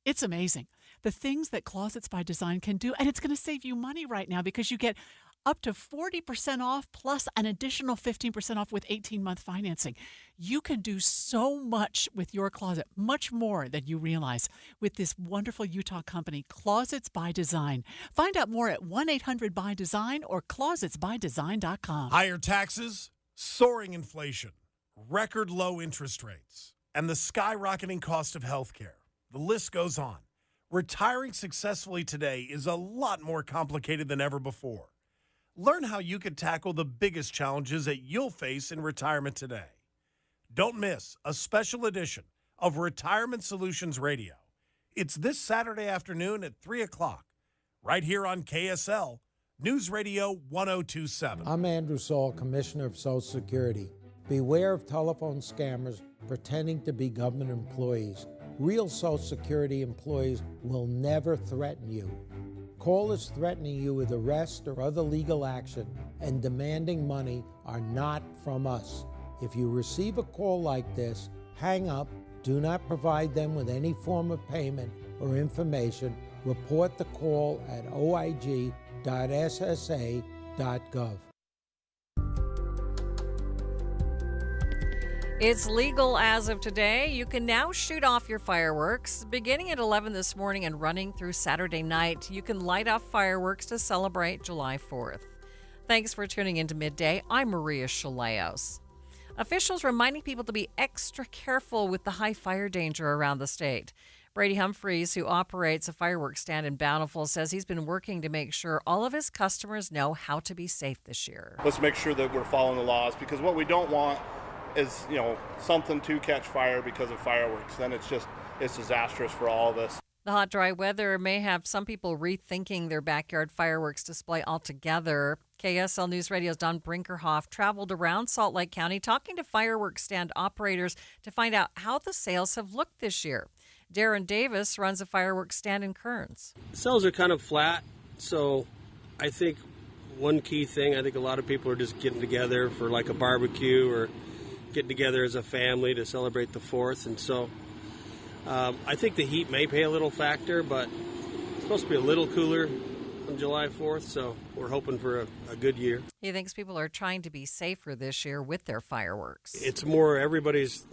It's amazing. The things that Closets by Design can do, and it's going to save you money right now because you get up to 40% off plus an additional 15% off with 18-month financing. You can do so much with your closet, much more than you realize, with this wonderful Utah company, Closets by Design. Find out more at 1-800-BY-DESIGN or closetsbydesign.com. Higher taxes, soaring inflation, record low interest rates, and the skyrocketing cost of healthcare. The list goes on. Retiring successfully today is a lot more complicated than ever before. Learn how you can tackle the biggest challenges that you'll face in retirement today. Don't miss a special edition of Retirement Solutions Radio. It's this Saturday afternoon at 3 o'clock, right here on KSL, News Radio 1027. I'm Andrew Saul, Commissioner of Social Security. Beware of telephone scammers pretending to be government employees. Real Social Security employees will never threaten you. Callers threatening you with arrest or other legal action and demanding money are not from us. If you receive a call like this, hang up, do not provide them with any form of payment or information. Report the call at oig.ssa.gov. It's legal as of today. You can now shoot off your fireworks. Beginning at 11 this morning and running through Saturday night, you can light off fireworks to celebrate July 4th. Thanks for tuning into Midday. I'm Maria Shilaos. Officials reminding people to be extra careful with the high fire danger around the state. Brady Humphreys, who operates a fireworks stand in Bountiful, says he's been working to make sure all of his customers know how to be safe this year. Let's make sure that we're following the laws, because what we don't want is, something to catch fire because of fireworks, then it's disastrous for all of us. The hot, dry weather may have some people rethinking their backyard fireworks display altogether. KSL News Radio's Don Brinkerhoff traveled around Salt Lake County talking to fireworks stand operators to find out how the sales have looked this year. Darren Davis runs a fireworks stand in Kearns. Sales are kind of flat, so I think one key thing, I think a lot of people are just getting together for like a barbecue or getting together as a family to celebrate the 4th, and so I think the heat may play a little factor, but it's supposed to be a little cooler on July 4th, so we're hoping for a good year. He thinks people are trying to be safer this year with their fireworks. It's more everybody's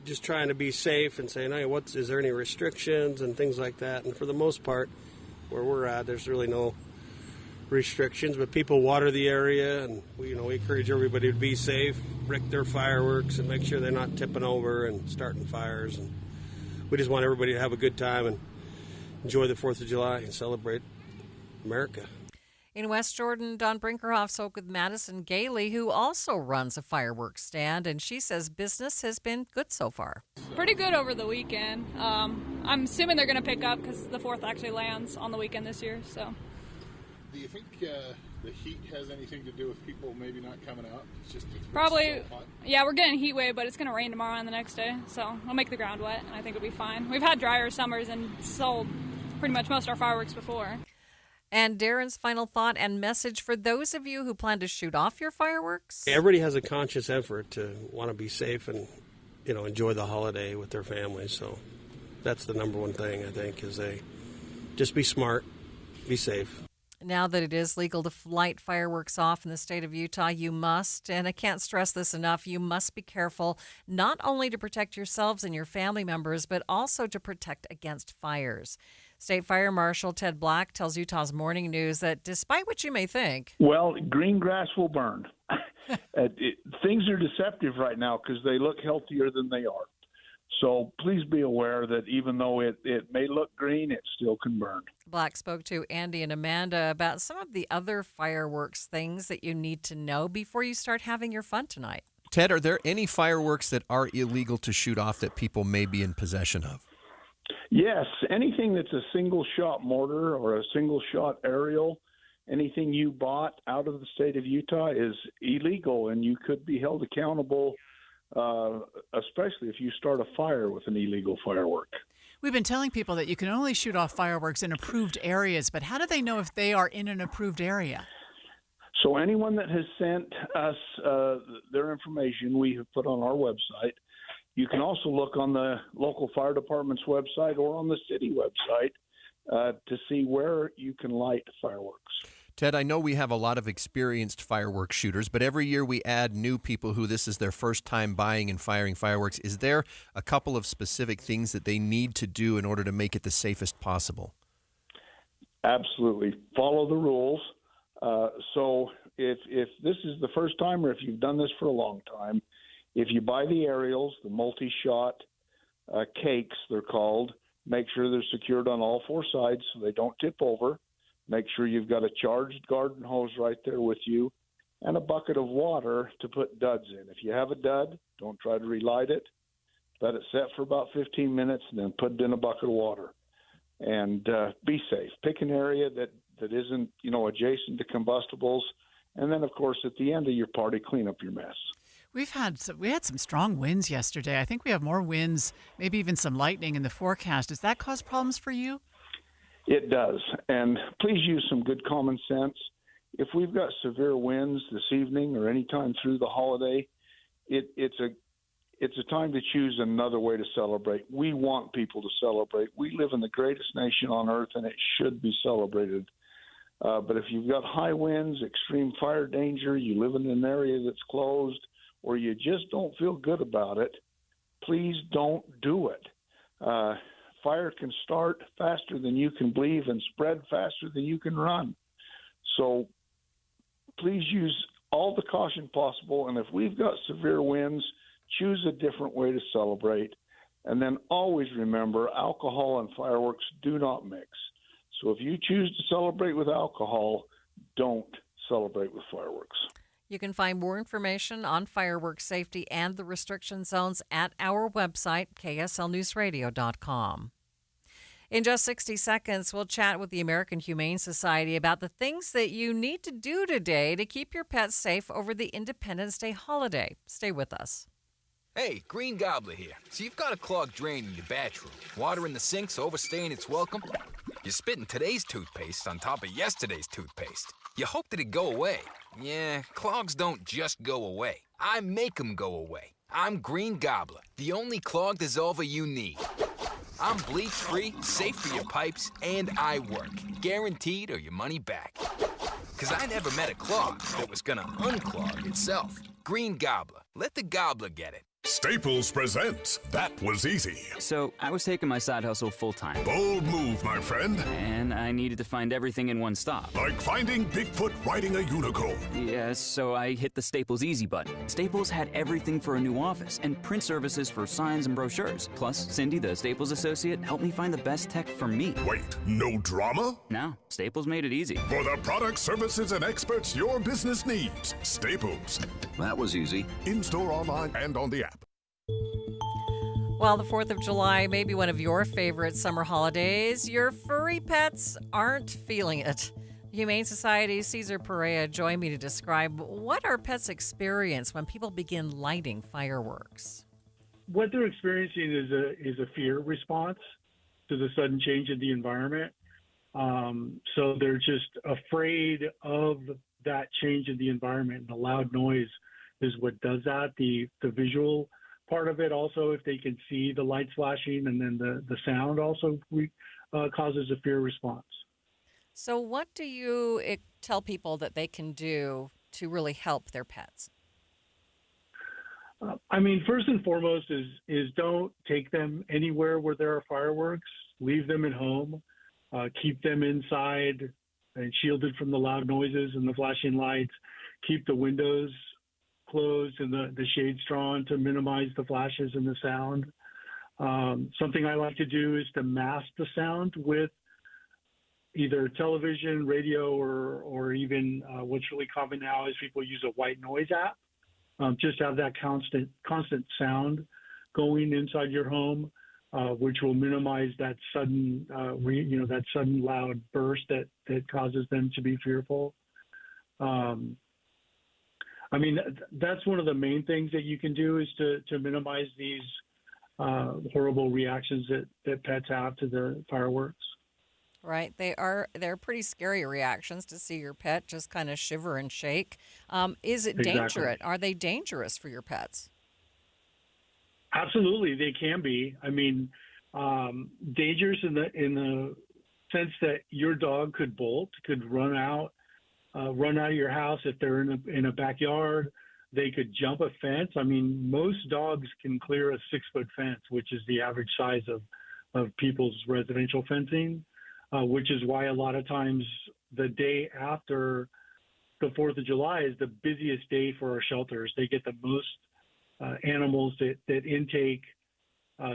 just trying to be safe and saying, hey, is there any restrictions and things like that? And for the most part, where we're at, there's really no restrictions, but people water the area, and we encourage everybody to be safe, brick their fireworks, and make sure they're not tipping over and starting fires. And we just want everybody to have a good time and enjoy the 4th of July and celebrate America. In West Jordan, Don Brinkerhoff spoke with Madison Gailey, who also runs a fireworks stand, and she says business has been good so far. Pretty good over the weekend. I'm assuming they're going to pick up because the 4th actually lands on the weekend this year. So, do you think the heat has anything to do with people maybe not coming out? It's probably, so hot. Yeah, we're getting a heat wave, but it's going to rain tomorrow and the next day, so it'll make the ground wet, and I think it'll be fine. We've had drier summers and sold pretty much most of our fireworks before. And Darren's final thought and message for those of you who plan to shoot off your fireworks? Everybody has a conscious effort to want to be safe and, enjoy the holiday with their families. So that's the number one thing, I think, is just be smart, be safe. Now that it is legal to light fireworks off in the state of Utah, you must, and I can't stress this enough, you must be careful not only to protect yourselves and your family members, but also to protect against fires. State Fire Marshal Ted Black tells Utah's Morning News that despite what you may think, well, green grass will burn. Things are deceptive right now because they look healthier than they are. So please be aware that even though it may look green, it still can burn. Black spoke to Andy and Amanda about some of the other fireworks things that you need to know before you start having your fun tonight. Ted, are there any fireworks that are illegal to shoot off that people may be in possession of? Yes, anything that's a single-shot mortar or a single-shot aerial, anything you bought out of the state of Utah is illegal, and you could be held accountable, especially if you start a fire with an illegal firework. We've been telling people that you can only shoot off fireworks in approved areas, but how do they know if they are in an approved area? So anyone that has sent us their information, we have put on our website. You can also look on the local fire department's website or on the city website to see where you can light fireworks. Ted, I know we have a lot of experienced fireworks shooters, but every year we add new people who this is their first time buying and firing fireworks. Is there a couple of specific things that they need to do in order to make it the safest possible? Absolutely. Follow the rules. So if this is the first time or if you've done this for a long time, if you buy the aerials, the multi-shot cakes, they're called, make sure they're secured on all four sides so they don't tip over. Make sure you've got a charged garden hose right there with you and a bucket of water to put duds in. If you have a dud, don't try to relight it. Let it set for about 15 minutes and then put it in a bucket of water. And be safe. Pick an area that isn't, adjacent to combustibles. And then, of course, at the end of your party, clean up your mess. We had some strong winds yesterday. I think we have more winds, maybe even some lightning in the forecast. Does that cause problems for you? It does. And please use some good common sense. If we've got severe winds this evening or any time through the holiday, it's a time to choose another way to celebrate. We want people to celebrate. We live in the greatest nation on earth, and it should be celebrated. But if you've got high winds, extreme fire danger, you live in an area that's closed, or you just don't feel good about it, please don't do it. Fire can start faster than you can believe and spread faster than you can run. So please use all the caution possible. And if we've got severe winds, choose a different way to celebrate. And then always remember, alcohol and fireworks do not mix. So if you choose to celebrate with alcohol, don't celebrate with fireworks. You can find more information on fireworks safety and the restriction zones at our website, kslnewsradio.com. In just 60 seconds, we'll chat with the American Humane Society about the things that you need to do today to keep your pets safe over the Independence Day holiday. Stay with us. Hey, Green Gobbler here. So you've got a clogged drain in your bathroom. Water in the sink's overstaying its welcome. You're spitting today's toothpaste on top of yesterday's toothpaste. You hope that it go away. Yeah, clogs don't just go away. I make them go away. I'm Green Gobbler, the only clog dissolver you need. I'm bleach-free, safe for your pipes, and I work. Guaranteed or your money back. 'Cause I never met a clog that was gonna unclog itself. Green Gobbler. Let the gobbler get it. Staples presents That Was Easy. So, I was taking my side hustle full-time. Bold move, my friend. And I needed to find everything in one stop. Like finding Bigfoot riding a unicorn. Yes, so I hit the Staples Easy button. Staples had everything for a new office and print services for signs and brochures. Plus, Cindy, the Staples associate, helped me find the best tech for me. Wait, no drama? No, Staples made it easy. For the products, services, and experts your business needs. Staples. That was easy. In-store, online, and on the app. While the 4th of July may be one of your favorite summer holidays, your furry pets aren't feeling it. The Humane Society's Cesar Perea joined me to describe what our pets experience when people begin lighting fireworks. What they're experiencing is a fear response to the sudden change in the environment. So they're just afraid of that change in the environment, and the loud noise is what does that. The visual part of it also, if they can see the lights flashing, and then the sound also causes a fear response. So what do you tell people that they can do to really help their pets? First and foremost is don't take them anywhere where there are fireworks. Leave them at home. Keep them inside and shielded from the loud noises and the flashing lights. Keep the windows closed and the shades drawn to minimize the flashes and the sound. Something I like to do is to mask the sound with either television, radio, or even what's really common now is people use a white noise app. Just have that constant sound going inside your home, which will minimize that sudden, that sudden loud burst that causes them to be fearful. That's one of the main things that you can do is to minimize these horrible reactions that pets have to the fireworks. Right. They're pretty scary reactions to see your pet just kind of shiver and shake. Is it dangerous? Are they dangerous for your pets? Absolutely, they can be. Dangerous in the sense that your dog could bolt, could run out of your house if they're in a backyard. They could jump a fence. Most dogs can clear a 6-foot fence, which is the average size of people's residential fencing, which is why a lot of times the day after the 4th of July is the busiest day for our shelters. They get the most animals that intake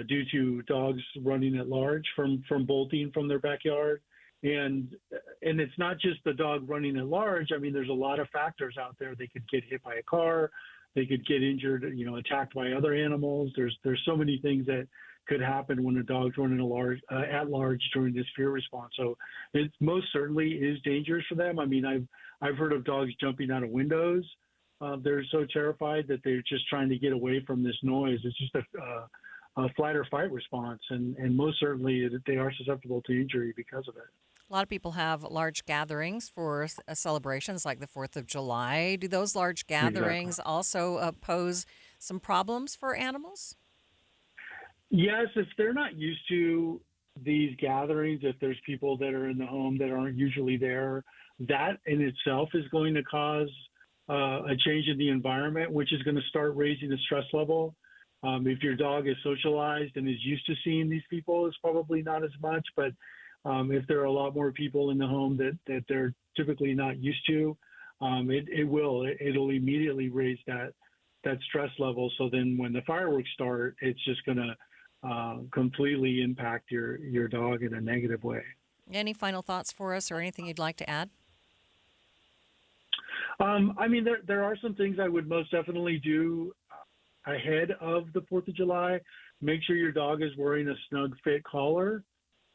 due to dogs running at large from bolting from their backyard. And it's not just the dog running at large. There's a lot of factors out there. They could get hit by a car. They could get injured, attacked by other animals. There's so many things that could happen when a dog's running at large during this fear response. So it most certainly is dangerous for them. I've heard of dogs jumping out of windows. They're so terrified that they're just trying to get away from this noise. It's just a flight or fight response, and most certainly they are susceptible to injury because of it. A lot of people have large gatherings for celebrations like the 4th of July. Do those large gatherings also pose some problems for animals? Yes, if they're not used to these gatherings, if there's people that are in the home that aren't usually there, that in itself is going to cause a change in the environment, which is going to start raising the stress level. If your dog is socialized and is used to seeing these people, it's probably not as much. But if there are a lot more people in the home that they're typically not used to, it'll immediately raise that stress level. So then when the fireworks start, it's just going to completely impact your dog in a negative way. Any final thoughts for us or anything you'd like to add? I mean, there are some things I would most definitely do ahead of the 4th of July. Make sure your dog is wearing a snug fit collar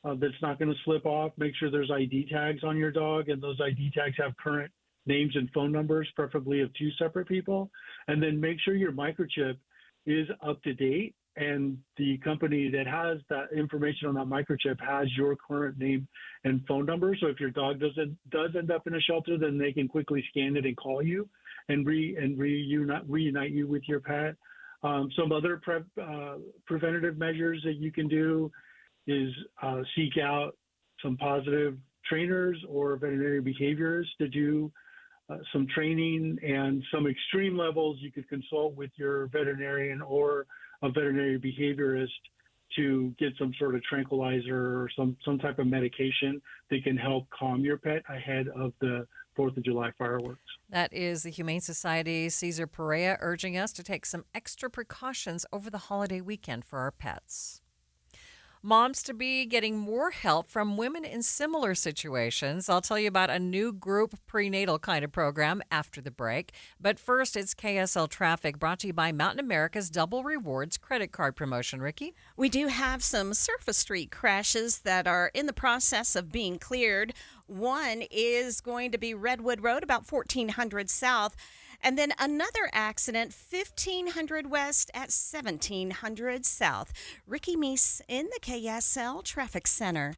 that's not going to slip off. Make sure there's ID tags on your dog, and those ID tags have current names and phone numbers, preferably of 2 separate people. And then make sure your microchip is up to date, and the company that has that information on that microchip has your current name and phone number. So if your dog does end up in a shelter, then they can quickly scan it and call you and reunite you with your pet. Some other preventative measures that you can do is seek out some positive trainers or veterinary behaviorists to do some training, and some extreme levels you could consult with your veterinarian or a veterinary behaviorist to get some sort of tranquilizer or some type of medication that can help calm your pet ahead of the 4th of July fireworks. That is the Humane Society's Cesar Perea urging us to take some extra precautions over the holiday weekend for our pets. Moms-to-be getting more help from women in similar situations. I'll tell you about a new group prenatal kind of program after the break. But first, it's KSL Traffic, brought to you by Mountain America's Double Rewards credit card promotion. Ricky? We do have some surface street crashes that are in the process of being cleared. One is going to be Redwood Road, about 1400 South. And then another accident, 1500 West at 1700 South. Ricky Meese in the KSL Traffic Center.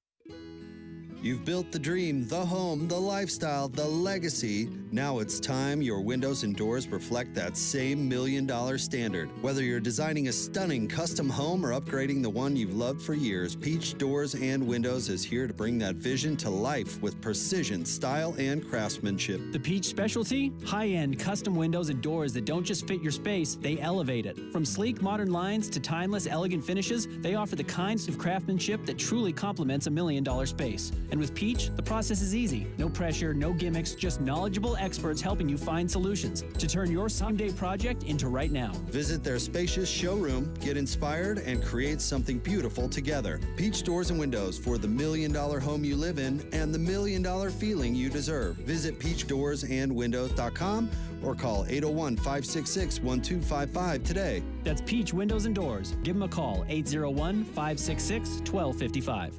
You've built the dream, the home, the lifestyle, the legacy. Now it's time your windows and doors reflect that same $1 million standard. Whether you're designing a stunning custom home or upgrading the one you've loved for years, Peach Doors and Windows is here to bring that vision to life with precision, style, and craftsmanship. The Peach specialty? High-end custom windows and doors that don't just fit your space, they elevate it. From sleek, modern lines to timeless, elegant finishes, they offer the kinds of craftsmanship that truly complements a $1 million space. And with Peach, the process is easy. No pressure, no gimmicks, just knowledgeable experts helping you find solutions to turn your someday project into right now. Visit their spacious showroom, get inspired, and create something beautiful together. Peach Doors and Windows for the $1 million home you live in and the $1 million feeling you deserve. Visit peachdoorsandwindows.com or call 801-566-1255 today. That's Peach Windows and Doors. Give them a call, 801-566-1255.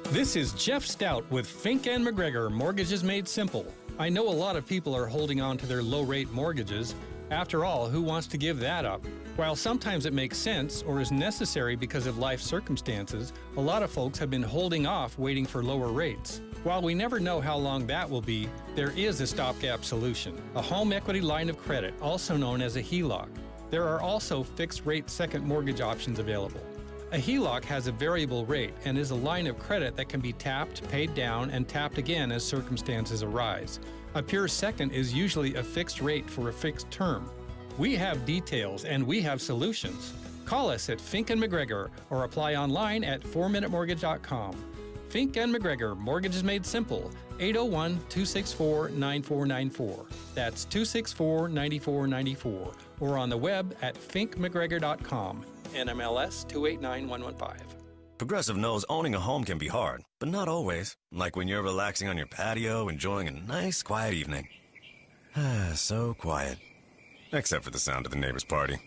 This is Jeff Stout with Fink & McGregor Mortgages Made Simple. I know a lot of people are holding on to their low-rate mortgages. After all, who wants to give that up? While sometimes it makes sense or is necessary because of life circumstances, a lot of folks have been holding off waiting for lower rates. While we never know how long that will be, there is a stopgap solution, a home equity line of credit, also known as a HELOC. There are also fixed-rate second mortgage options available. A HELOC has a variable rate and is a line of credit that can be tapped, paid down, and tapped again as circumstances arise. A pure second is usually a fixed rate for a fixed term. We have details and we have solutions. Call us at Fink & McGregor or apply online at 4minutemortgage.com. Fink & McGregor Mortgages Made Simple, 801-264-9494. That's 264-9494. Or on the web at finkmcgregor.com. NMLS 289115. Progressive knows owning a home can be hard, but not always. Like when you're relaxing on your patio, enjoying a nice, quiet evening. So quiet. Except for the sound of the neighbor's party.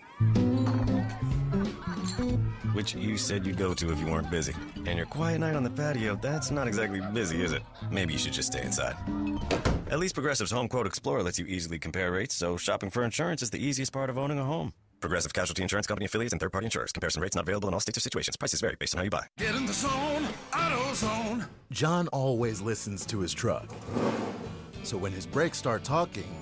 Which you said you'd go to if you weren't busy. And your quiet night on the patio, that's not exactly busy, is it? Maybe you should just stay inside. At least Progressive's Home Quote Explorer lets you easily compare rates, so shopping for insurance is the easiest part of owning a home. Progressive Casualty Insurance Company affiliates and third-party insurers. Comparison rates not available in all states or situations. Prices vary based on how you buy. Get in the zone, AutoZone. John always listens to his truck. So when his brakes start talking,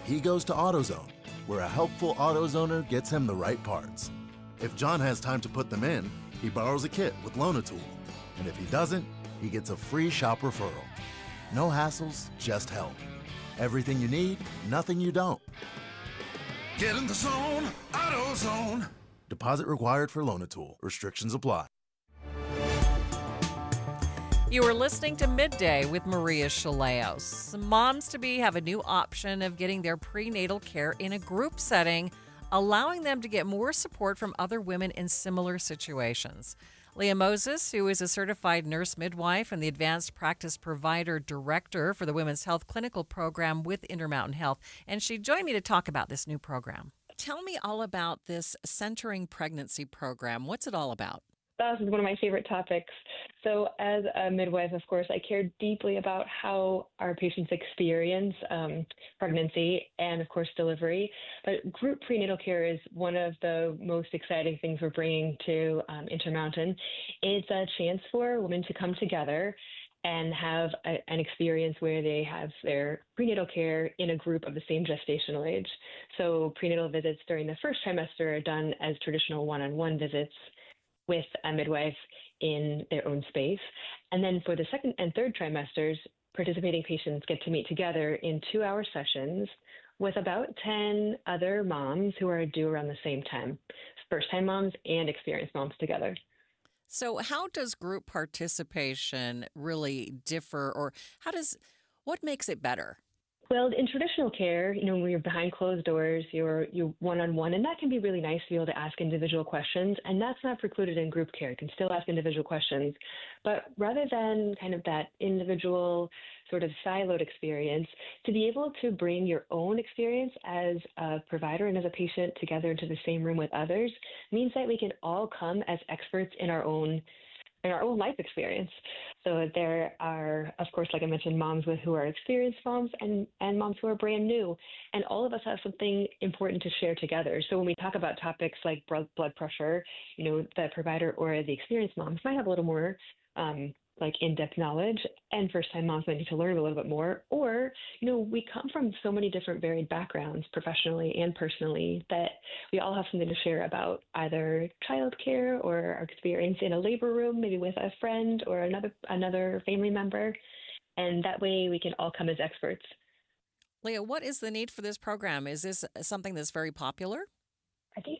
he goes to AutoZone, where a helpful AutoZoner gets him the right parts. If John has time to put them in, he borrows a kit with Loan-A-Tool. And if he doesn't, he gets a free shop referral. No hassles, just help. Everything you need, nothing you don't. Get in the zone, AutoZone. Deposit required for Loan-A-Tool. Restrictions apply. You are listening to Midday with Maria Shilaos. Moms-to-be have a new option of getting their prenatal care in a group setting, allowing them to get more support from other women in similar situations. Leah Moses, who is a certified nurse midwife and the Advanced Practice Provider Director for the Women's Health Clinical Program with Intermountain Health, and she joined me to talk about this new program. Tell me all about this Centering Pregnancy program. What's it all about? That is one of my favorite topics. So as a midwife, of course, I care deeply about how our patients experience pregnancy and, of course, delivery. But group prenatal care is one of the most exciting things we're bringing to Intermountain. It's a chance for women to come together and have an experience where they have their prenatal care in a group of the same gestational age. So prenatal visits during the first trimester are done as traditional one-on-one visits with a midwife in their own space. And then for the second and third trimesters, participating patients get to meet together in 2-hour sessions with about 10 other moms who are due around the same time, first-time moms and experienced moms together. So how does group participation really differ, or what makes it better? Well, in traditional care, when you're behind closed doors, you're one-on-one, and that can be really nice to be able to ask individual questions, and that's not precluded in group care. You can still ask individual questions. But rather than kind of that individual sort of siloed experience, to be able to bring your own experience as a provider and as a patient together into the same room with others means that we can all come as experts in our own life experience. So there are, of course, like I mentioned, moms who are experienced moms and moms who are brand new. And all of us have something important to share together. So when we talk about topics like blood pressure, the provider or the experienced moms might have a little more in-depth knowledge, and first-time moms might need to learn a little bit more. Or, we come from so many different varied backgrounds, professionally and personally, that we all have something to share about either childcare or our experience in a labor room, maybe with a friend or another family member. And that way we can all come as experts. Leah, what is the need for this program? Is this something that's very popular? I think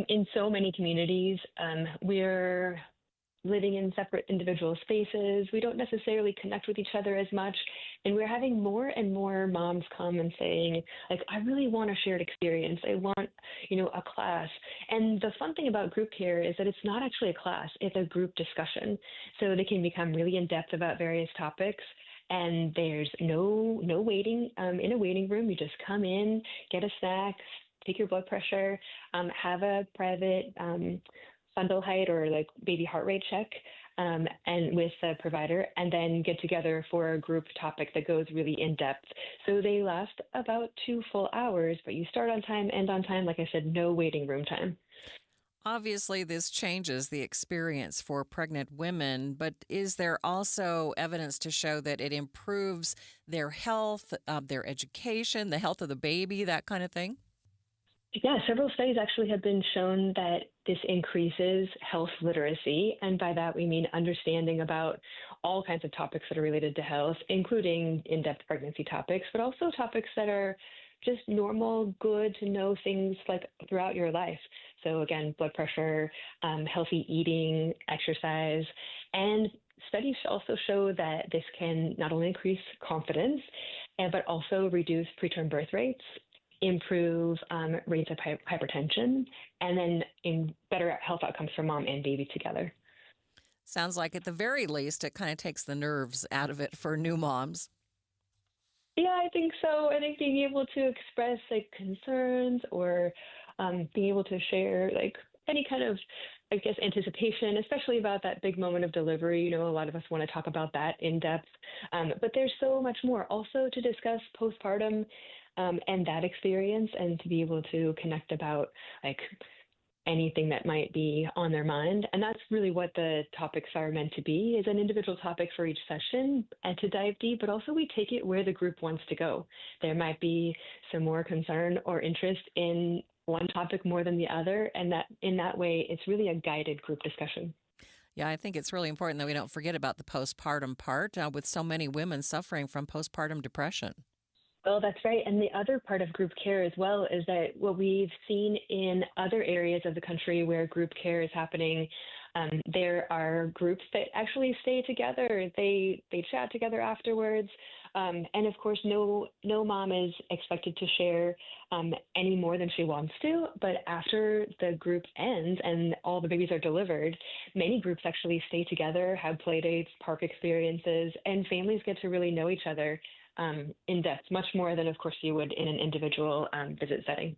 in so many communities, we're living in separate individual spaces. We don't necessarily connect with each other as much. And we're having more and more moms come and saying, I really want a shared experience. I want, a class. And the fun thing about group care is that it's not actually a class. It's a group discussion. So they can become really in-depth about various topics. And there's no waiting in a waiting room. You just come in, get a snack, take your blood pressure, have a private fundal height or baby heart rate check and with the provider, and then get together for a group topic that goes really in depth. So they last about 2 full hours, but you start on time, end on time. Like I said, no waiting room time. Obviously, this changes the experience for pregnant women, but is there also evidence to show that it improves their health, their education, the health of the baby, that kind of thing? Yeah, several studies actually have been shown that this increases health literacy. And by that, we mean understanding about all kinds of topics that are related to health, including in-depth pregnancy topics, but also topics that are just normal, good to know things throughout your life. So again, blood pressure, healthy eating, exercise, and studies also show that this can not only increase confidence, but also reduce preterm birth rates, improve rates of hypertension, and then in better health outcomes for mom and baby together. Sounds like at the very least, it kind of takes the nerves out of it for new moms. Yeah, I think so. I think being able to express concerns or being able to share any kind of, anticipation, especially about that big moment of delivery. A lot of us want to talk about that in depth. But there's so much more also to discuss postpartum and that experience, and to be able to connect about anything that might be on their mind. And that's really what the topics are meant to be, is an individual topic for each session and to dive deep, but also we take it where the group wants to go. There might be some more concern or interest in one topic more than the other, and that in that way, it's really a guided group discussion. Yeah, I think it's really important that we don't forget about the postpartum part with so many women suffering from postpartum depression. Well, that's right. And the other part of group care as well is that what we've seen in other areas of the country where group care is happening, there are groups that actually stay together. They chat together afterwards. And of course, no mom is expected to share any more than she wants to. But after the group ends and all the babies are delivered, many groups actually stay together, have play dates, park experiences, and families get to really know each other in depth, much more than, of course, you would in an individual visit setting.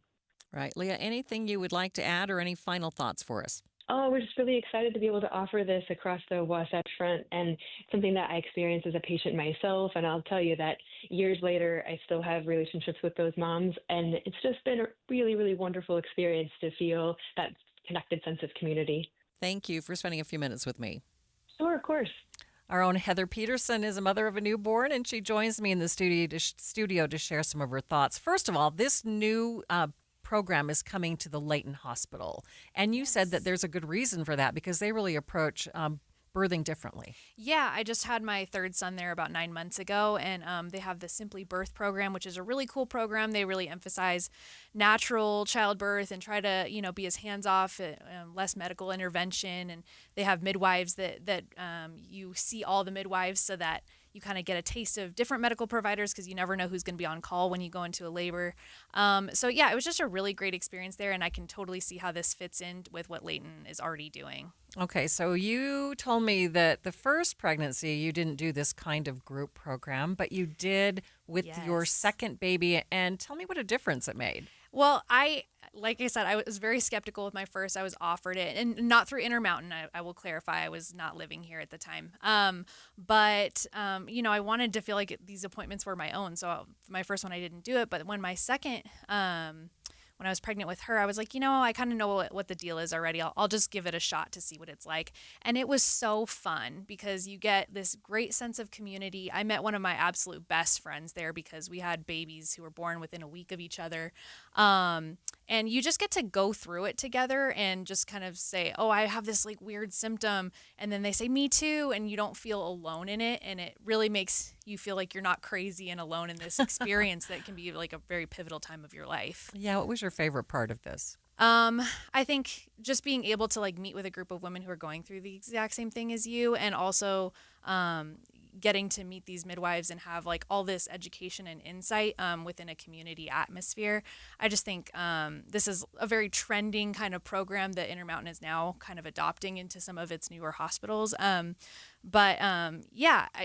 Right. Leah, anything you would like to add or any final thoughts for us? Oh, we're just really excited to be able to offer this across the Wasatch Front, and something that I experienced as a patient myself. And I'll tell you that years later, I still have relationships with those moms, and it's just been a really, really wonderful experience to feel that connected sense of community. Thank you for spending a few minutes with me. Sure, of course. Our own Heather Peterson is a mother of a newborn, and she joins me in the studio to share some of her thoughts. First of all, this new program is coming to the Layton Hospital. And you said that there's a good reason for that because they really approach birthing differently. Yeah, I just had my third son there about 9 months ago, and they have the Simply Birth program, which is a really cool program. They really emphasize natural childbirth and try to, be as hands-off, less medical intervention. And they have midwives that you see all the midwives so that you kind of get a taste of different medical providers because you never know who's going to be on call when you go into a labor. So yeah, it was just a really great experience there, and I can totally see how this fits in with what Layton is already doing. Okay, so you told me that the first pregnancy you didn't do this kind of group program, but you did with your second baby, and tell me what a difference it made. Well, like I said, I was very skeptical with my first. I was offered it, and not through Intermountain. I will clarify, I was not living here at the time. But I wanted to feel like these appointments were my own. So my first one, I didn't do it. But when my second, when I was pregnant with her, I was like, I kind of know what the deal is already. I'll just give it a shot to see what it's like. And it was so fun because you get this great sense of community. I met one of my absolute best friends there because we had babies who were born within a week of each other. And you just get to go through it together and just kind of say, oh, I have this like weird symptom. And then they say, me too. And you don't feel alone in it. And it really makes you feel like you're not crazy and alone in this experience that can be like a very pivotal time of your life. Yeah. What was your favorite part of this? I think just being able to like meet with a group of women who are going through the exact same thing as you, and also getting to meet these midwives and have like all this education and insight within a community atmosphere. I just think this is a very trending kind of program that Intermountain is now kind of adopting into some of its newer hospitals. But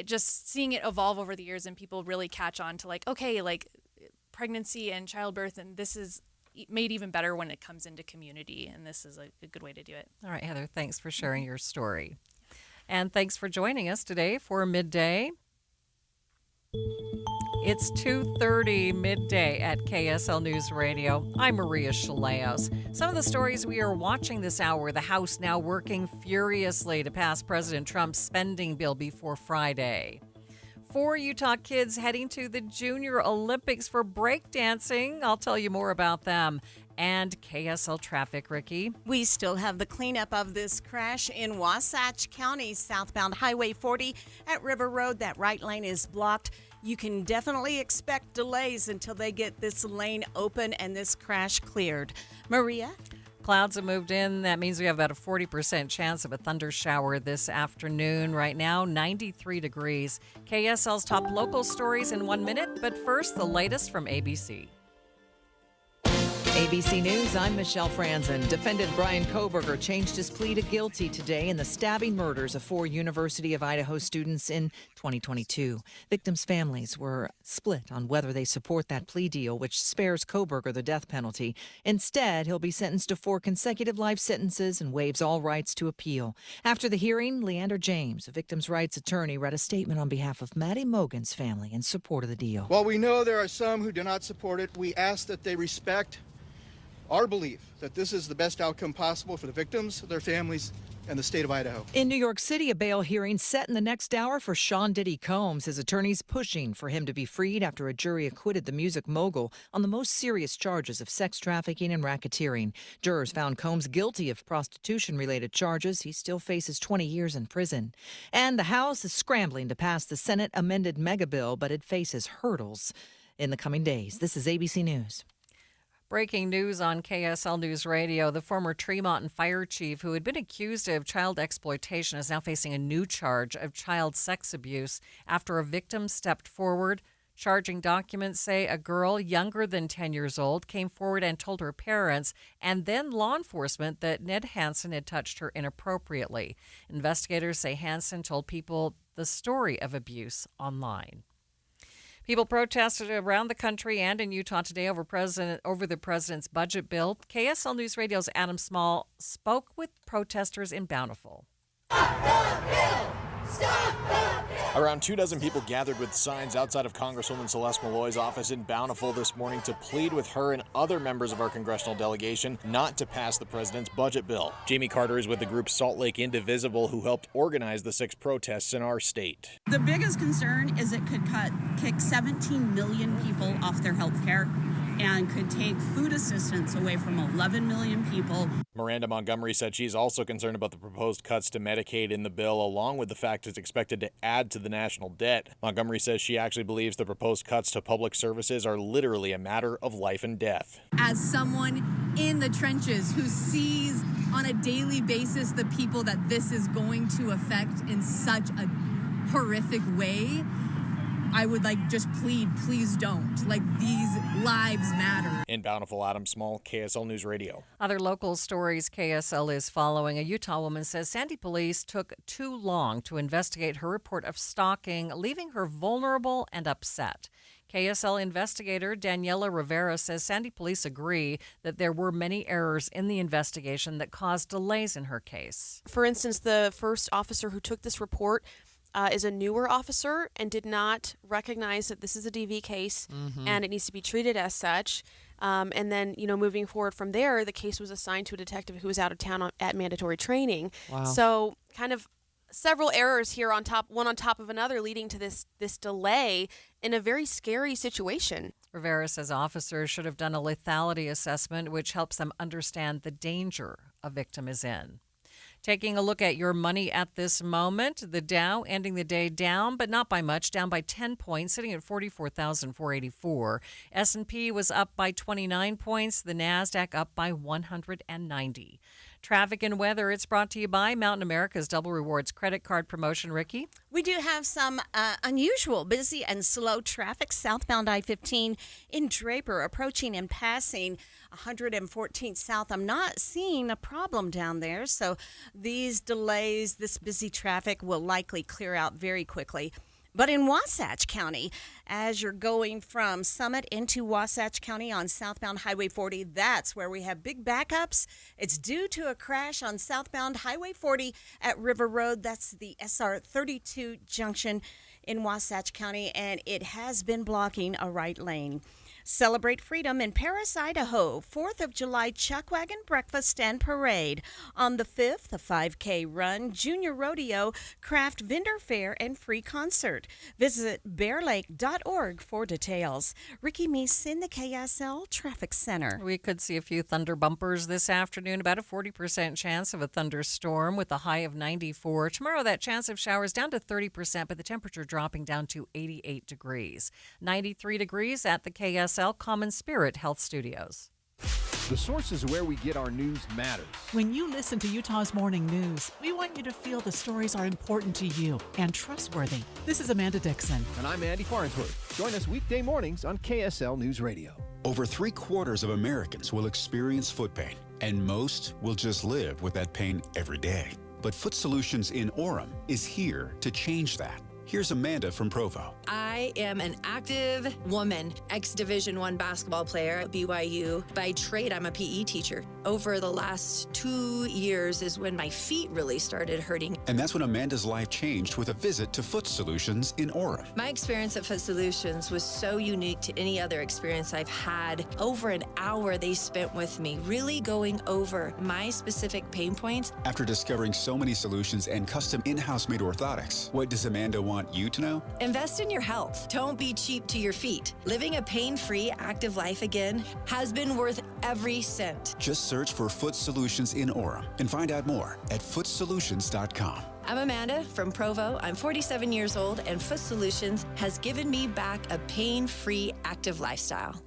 just seeing it evolve over the years and people really catch on to like, okay, like pregnancy and childbirth, and this is made even better when it comes into community, and this is a good way to do it. All right, Heather, thanks for sharing your story. And thanks for joining us today for Midday. It's 2:30 midday at KSL News Radio. I'm Maria Shilaos. Some of the stories we are watching this hour: the House now working furiously to pass President Trump's spending bill before Friday. 4 Utah kids heading to the Junior Olympics for breakdancing. I'll tell you more about them. And KSL traffic, Ricky. We still have the cleanup of this crash in Wasatch County, southbound Highway 40 at River Road. That right lane is blocked. You can definitely expect delays until they get this lane open and this crash cleared. Maria? Clouds have moved in. That means we have about a 40% chance of a thunder shower this afternoon. Right now, 93 degrees. KSL's top local stories in 1 minute, but first, the latest from ABC. ABC News, I'm Michelle Franzen. Defendant Brian Kohberger changed his plea to guilty today in the stabbing murders of 4 University of Idaho students in 2022. Victims' families were split on whether they support that plea deal, which spares Kohberger the death penalty. Instead, he'll be sentenced to 4 consecutive life sentences and waives all rights to appeal. After the hearing, Leander James, a victims' rights attorney, read a statement on behalf of Maddie Mogan's family in support of the deal. While we know there are some who do not support it, we ask that they respect our belief that this is the best outcome possible for the victims, their families, and the state of Idaho. In New York City, a bail hearing set in the next hour for Sean Diddy Combs. His attorneys pushing for him to be freed after a jury acquitted the music mogul on the most serious charges of sex trafficking and racketeering. Jurors found Combs guilty of prostitution-related charges. He still faces 20 years in prison. And the House is scrambling to pass the Senate amended megabill, but it faces hurdles in the coming days. This is ABC News. Breaking news on KSL News Radio. The former Tremont fire chief who had been accused of child exploitation is now facing a new charge of child sex abuse after a victim stepped forward. Charging documents say a girl younger than 10 years old came forward and told her parents and then law enforcement that Ned Hansen had touched her inappropriately. Investigators say Hansen told people the story of abuse online. People protested around the country and in Utah today over the president's budget bill. KSL News Radio's Adam Small spoke with protesters in Bountiful. Around 24 people gathered with signs outside of Congresswoman Celeste Malloy's office in Bountiful this morning to plead with her and other members of our congressional delegation not to pass the president's budget bill. Jamie Carter is with the group Salt Lake Indivisible, who helped organize the 6 protests in our state. The biggest concern is it could kick 17 million people off their health care and could take food assistance away from 11 million people. Miranda Montgomery said she's also concerned about the proposed cuts to Medicaid in the bill, along with the fact it's expected to add to the national debt. Montgomery says she actually believes the proposed cuts to public services are literally a matter of life and death. As someone in the trenches who sees on a daily basis the people that this is going to affect in such a horrific way, I would just plead, please don't. These lives matter. In Bountiful, Adam Small, KSL News Radio. Other local stories KSL is following. A Utah woman says Sandy police took too long to investigate her report of stalking, leaving her vulnerable and upset. KSL investigator Daniela Rivera says Sandy police agree that there were many errors in the investigation that caused delays in her case. For instance, the first officer who took this report is a newer officer and did not recognize that this is a DV case and it needs to be treated as such. And then, moving forward from there, the case was assigned to a detective who was out of town at mandatory training. Wow. So kind of several errors here one on top of another, leading to this delay in a very scary situation. Rivera says officers should have done a lethality assessment, which helps them understand the danger a victim is in. Taking a look at your money at this moment, the Dow ending the day down, but not by much, down by 10 points, sitting at 44,484. S&P was up by 29 points, the NASDAQ up by 190. Traffic and weather, it's brought to you by Mountain America's Double Rewards credit card promotion. Ricky? We do have some unusual, busy and slow traffic southbound I-15 in Draper, approaching and passing 114th South. I'm not seeing a problem down there, so these delays, this busy traffic will likely clear out very quickly. But in Wasatch County, as you're going from Summit into Wasatch County on southbound Highway 40, that's where we have big backups. It's due to a crash on southbound Highway 40 at River Road. That's the SR 32 junction in Wasatch County, and it has been blocking a right lane. Celebrate freedom in Paris, Idaho. 4th of July Chuck Wagon Breakfast and Parade. On the 5th, a 5K run, Junior Rodeo, Craft Vendor Fair, and free concert. Visit bearlake.org for details. Ricky Meese in the KSL Traffic Center. We could see a few thunder bumpers this afternoon, about a 40% chance of a thunderstorm with a high of 94. Tomorrow, that chance of showers down to 30%, but the temperature dropping down to 88 degrees. 93 degrees at the KSL Common Spirit Health Studios. The source is where we get our news matters. When you listen to Utah's Morning News, we want you to feel the stories are important to you and trustworthy. This is Amanda Dixon. And I'm Andy Farnsworth. Join us weekday mornings on KSL News Radio. Over 3/4 of Americans will experience foot pain, and most will just live with that pain every day. But Foot Solutions in Orem is here to change that. Here's Amanda from Provo. I am an active woman, ex-Division I basketball player at BYU. By trade, I'm a PE teacher. Over the last 2 years is when my feet really started hurting. And that's when Amanda's life changed with a visit to Foot Solutions in Orem. My experience at Foot Solutions was so unique to any other experience I've had. Over an hour they spent with me, really going over my specific pain points. After discovering so many solutions and custom in-house made orthotics, what does Amanda want you to know? Invest in your health. Don't be cheap to your feet. Living a pain-free, active life again has been worth every cent. Just search for Foot Solutions in Orem and find out more at footsolutions.com. I'm Amanda from Provo. I'm 47 years old, and Foot Solutions has given me back a pain-free, active lifestyle.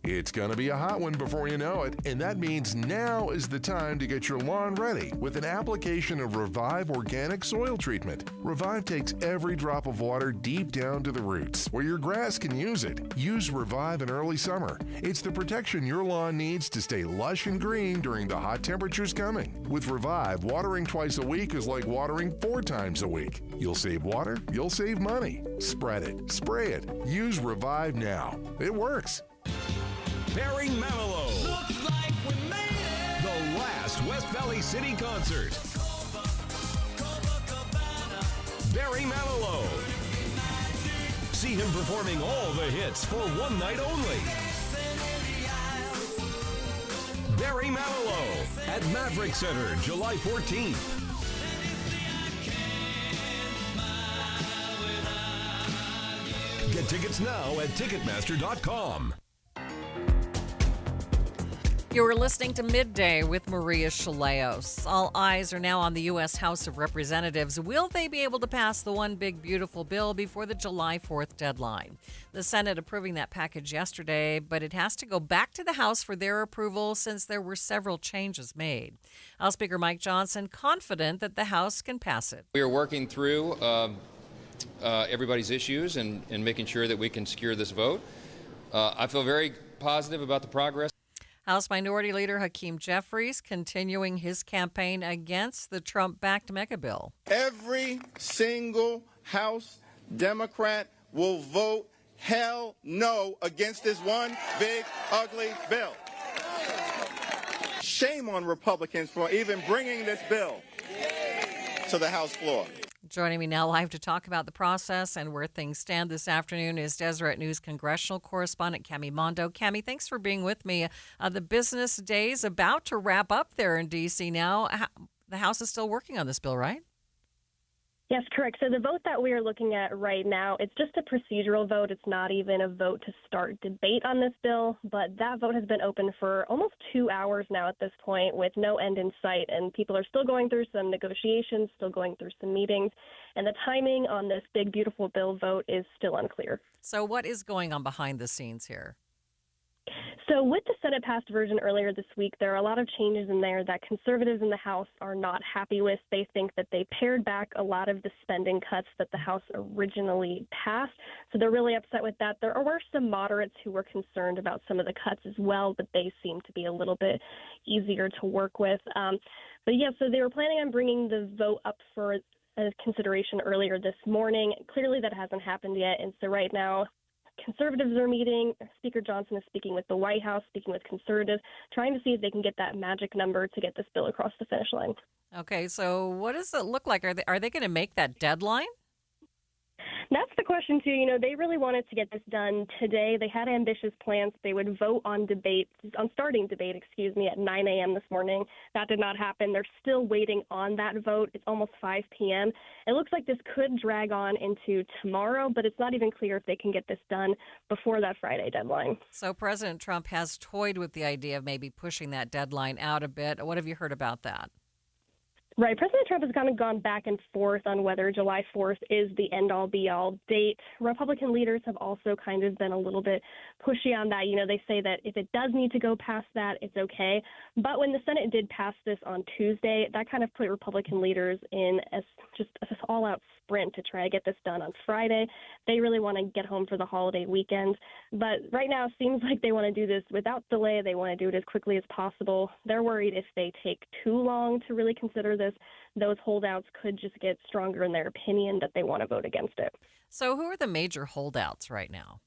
It's going to be a hot one before you know it, and that means now is the time to get your lawn ready with an application of Revive Organic Soil Treatment. Revive takes every drop of water deep down to the roots, where your grass can use it. Use Revive in early summer. It's the protection your lawn needs to stay lush and green during the hot temperatures coming. With Revive, watering twice a week is like watering 4 times a week. You'll save water, you'll save money. Spread it, spray it. Use Revive now. It works. Barry Manilow. Looks like we made it. The last West Valley City concert. Barry Manilow. See him performing all the hits for one night only. Barry Manilow at Maverick Center, July 14th. Get tickets now at Ticketmaster.com. You are listening to Midday with Maria Shilaos. All eyes are now on the U.S. House of Representatives. Will they be able to pass the one big beautiful bill before the July 4th deadline? The Senate approving that package yesterday, but it has to go back to the House for their approval since there were several changes made. House Speaker Mike Johnson confident that the House can pass it. We are working through everybody's issues and making sure that we can secure this vote. I feel very positive about the progress. House Minority Leader Hakeem Jeffries continuing his campaign against the Trump-backed mega bill. Every single House Democrat will vote hell no against this one big, ugly bill. Shame on Republicans for even bringing this bill to the House floor. Joining me now live to talk about the process and where things stand this afternoon is Deseret News congressional correspondent Cami Mondo. Cami, thanks for being with me. The business day is about to wrap up there in D.C. now. The House is still working on this bill, right? Yes, correct. So the vote that we are looking at right now, it's just a procedural vote. It's not even a vote to start debate on this bill, but that vote has been open for almost 2 hours now at this point with no end in sight, and people are still going through some negotiations, still going through some meetings, and the timing on this big, beautiful bill vote is still unclear. So what is going on behind the scenes here? So with the Senate passed version earlier this week, there are a lot of changes in there that conservatives in the House are not happy with. They think that they pared back a lot of the spending cuts that the House originally passed. So they're really upset with that. There were some moderates who were concerned about some of the cuts as well, but they seem to be a little bit easier to work with. But yeah, so they were planning on bringing the vote up for consideration earlier this morning. Clearly that hasn't happened yet. And so right now, conservatives are meeting. Speaker Johnson is speaking with the White House, speaking with conservatives, trying to see if they can get that magic number to get this bill across the finish line. Okay, so what does it look like? Are they going to make that deadline? That's the question, too. You know, they really wanted to get this done today. They had ambitious plans. They would vote on starting debate, at 9 a.m. this morning. That did not happen. They're still waiting on that vote. It's almost 5 p.m. It looks like this could drag on into tomorrow, but it's not even clear if they can get this done before that Friday deadline. So President Trump has toyed with the idea of maybe pushing that deadline out a bit. What have you heard about that? Right. President Trump has kind of gone back and forth on whether July 4th is the end-all, be-all date. Republican leaders have also kind of been a little bit pushy on that. You know, they say that if it does need to go past that, it's okay. But when the Senate did pass this on Tuesday, that kind of put Republican leaders in just an all-out sprint to try to get this done on Friday. They really want to get home for the holiday weekend. But right now, it seems like they want to do this without delay. They want to do it as quickly as possible. They're worried if they take too long to really consider this, those holdouts could just get stronger in their opinion that they want to vote against it. So who are the major holdouts right now?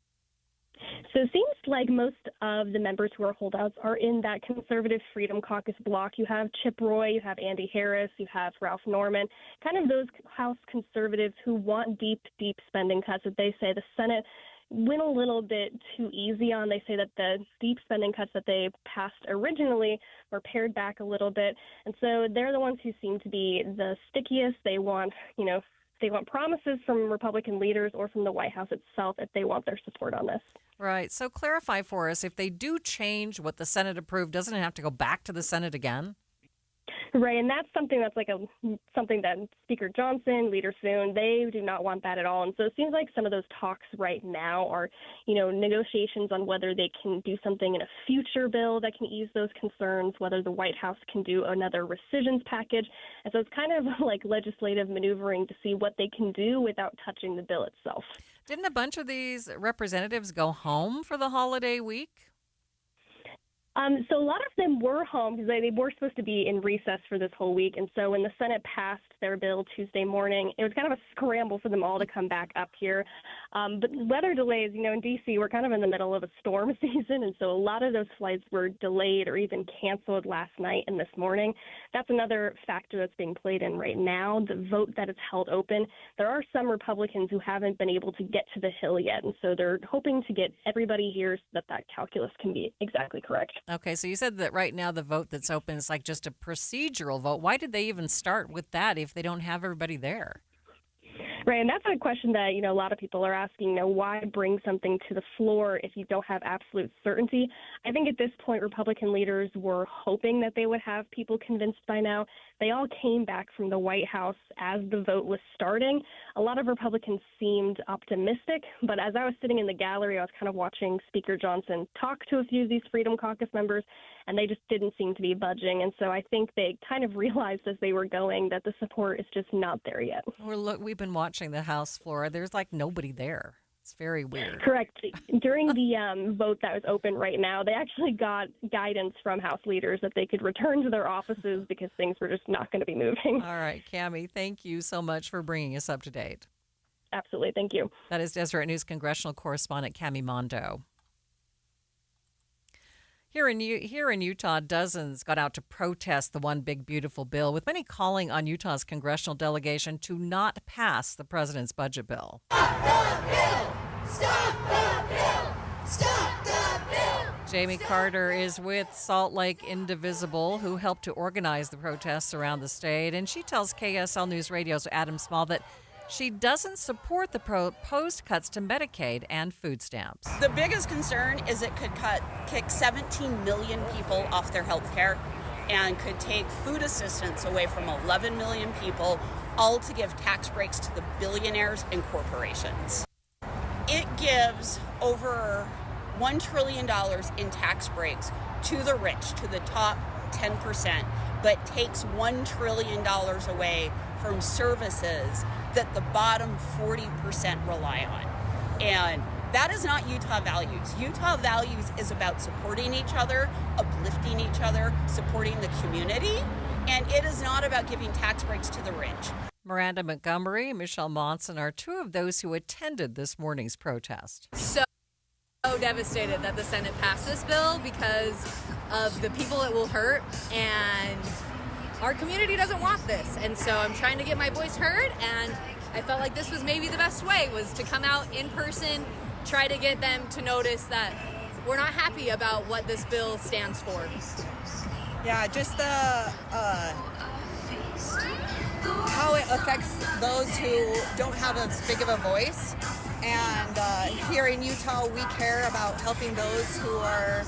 So it seems like most of the members who are holdouts are in that conservative Freedom Caucus bloc. You have Chip Roy, you have Andy Harris, you have Ralph Norman, kind of those House conservatives who want deep, deep spending cuts that they say the Senate went a little bit too easy on. They say that the deep spending cuts that they passed originally were pared back a little bit. And so they're the ones who seem to be the stickiest. They want, they want promises from Republican leaders or from the White House itself if they want their support on this. Right. So clarify for us, if they do change what the Senate approved, doesn't it have to go back to the Senate again? Right, and that's something that's something that Speaker Johnson, Leader Soon, they do not want that at all. And so it seems like some of those talks right now are, negotiations on whether they can do something in a future bill that can ease those concerns, whether the White House can do another rescissions package. And so it's kind of like legislative maneuvering to see what they can do without touching the bill itself. Didn't a bunch of these representatives go home for the holiday week? So a lot of them were home because they were supposed to be in recess for this whole week. And so when the Senate passed their bill Tuesday morning, it was kind of a scramble for them all to come back up here. But weather delays, in D.C., we're kind of in the middle of a storm season. And so a lot of those flights were delayed or even canceled last night and this morning. That's another factor that's being played in right now, the vote that is held open. There are some Republicans who haven't been able to get to the Hill yet. And so they're hoping to get everybody here so that calculus can be exactly correct. Okay, so you said that right now the vote that's open is like just a procedural vote. Why did they even start with that if they don't have everybody there? Right, and that's a question that, a lot of people are asking, why bring something to the floor if you don't have absolute certainty? I think at this point, Republican leaders were hoping that they would have people convinced by now. They all came back from the White House as the vote was starting. A lot of Republicans seemed optimistic, but as I was sitting in the gallery, I was kind of watching Speaker Johnson talk to a few of these Freedom Caucus members, and they just didn't seem to be budging. And so I think they kind of realized as they were going that the support is just not there yet. Well, look, we've been watching the House floor. There's like nobody there. It's very weird. Correct. During the vote that was open right now, they actually got guidance from House leaders that they could return to their offices because things were just not going to be moving. All right, Cammie, thank you so much for bringing us up to date. Absolutely. Thank you. That is Deseret News congressional correspondent Cammie Mondo. Here in Utah, dozens got out to protest the One Big Beautiful Bill, with many calling on Utah's congressional delegation to not pass the president's budget bill. Stop the bill! Stop the bill! Stop the bill! Jamie Carter is with Salt Lake Indivisible, who helped to organize the protests around the state, and she tells KSL News Radio's Adam Small that she doesn't support the proposed cuts to Medicaid and food stamps. The biggest concern is it could kick 17 million people off their health care and could take food assistance away from 11 million people, all to give tax breaks to the billionaires and corporations. It gives over $1 trillion in tax breaks to the rich, to the top 10%, but takes $1 trillion away from services that the bottom 40% rely on. And that is not Utah values. Utah values is about supporting each other, uplifting each other, supporting the community, and it is not about giving tax breaks to the rich. Miranda Montgomery and Michelle Monson are two of those who attended this morning's protest. So devastated that the Senate passed this bill because of the people it will hurt, and our community doesn't want this. And so I'm trying to get my voice heard, and I felt like this was maybe the best way, was to come out in person, try to get them to notice that we're not happy about what this bill stands for. Yeah, just the how it affects those who don't have as big of a voice. And here in Utah, we care about helping those who are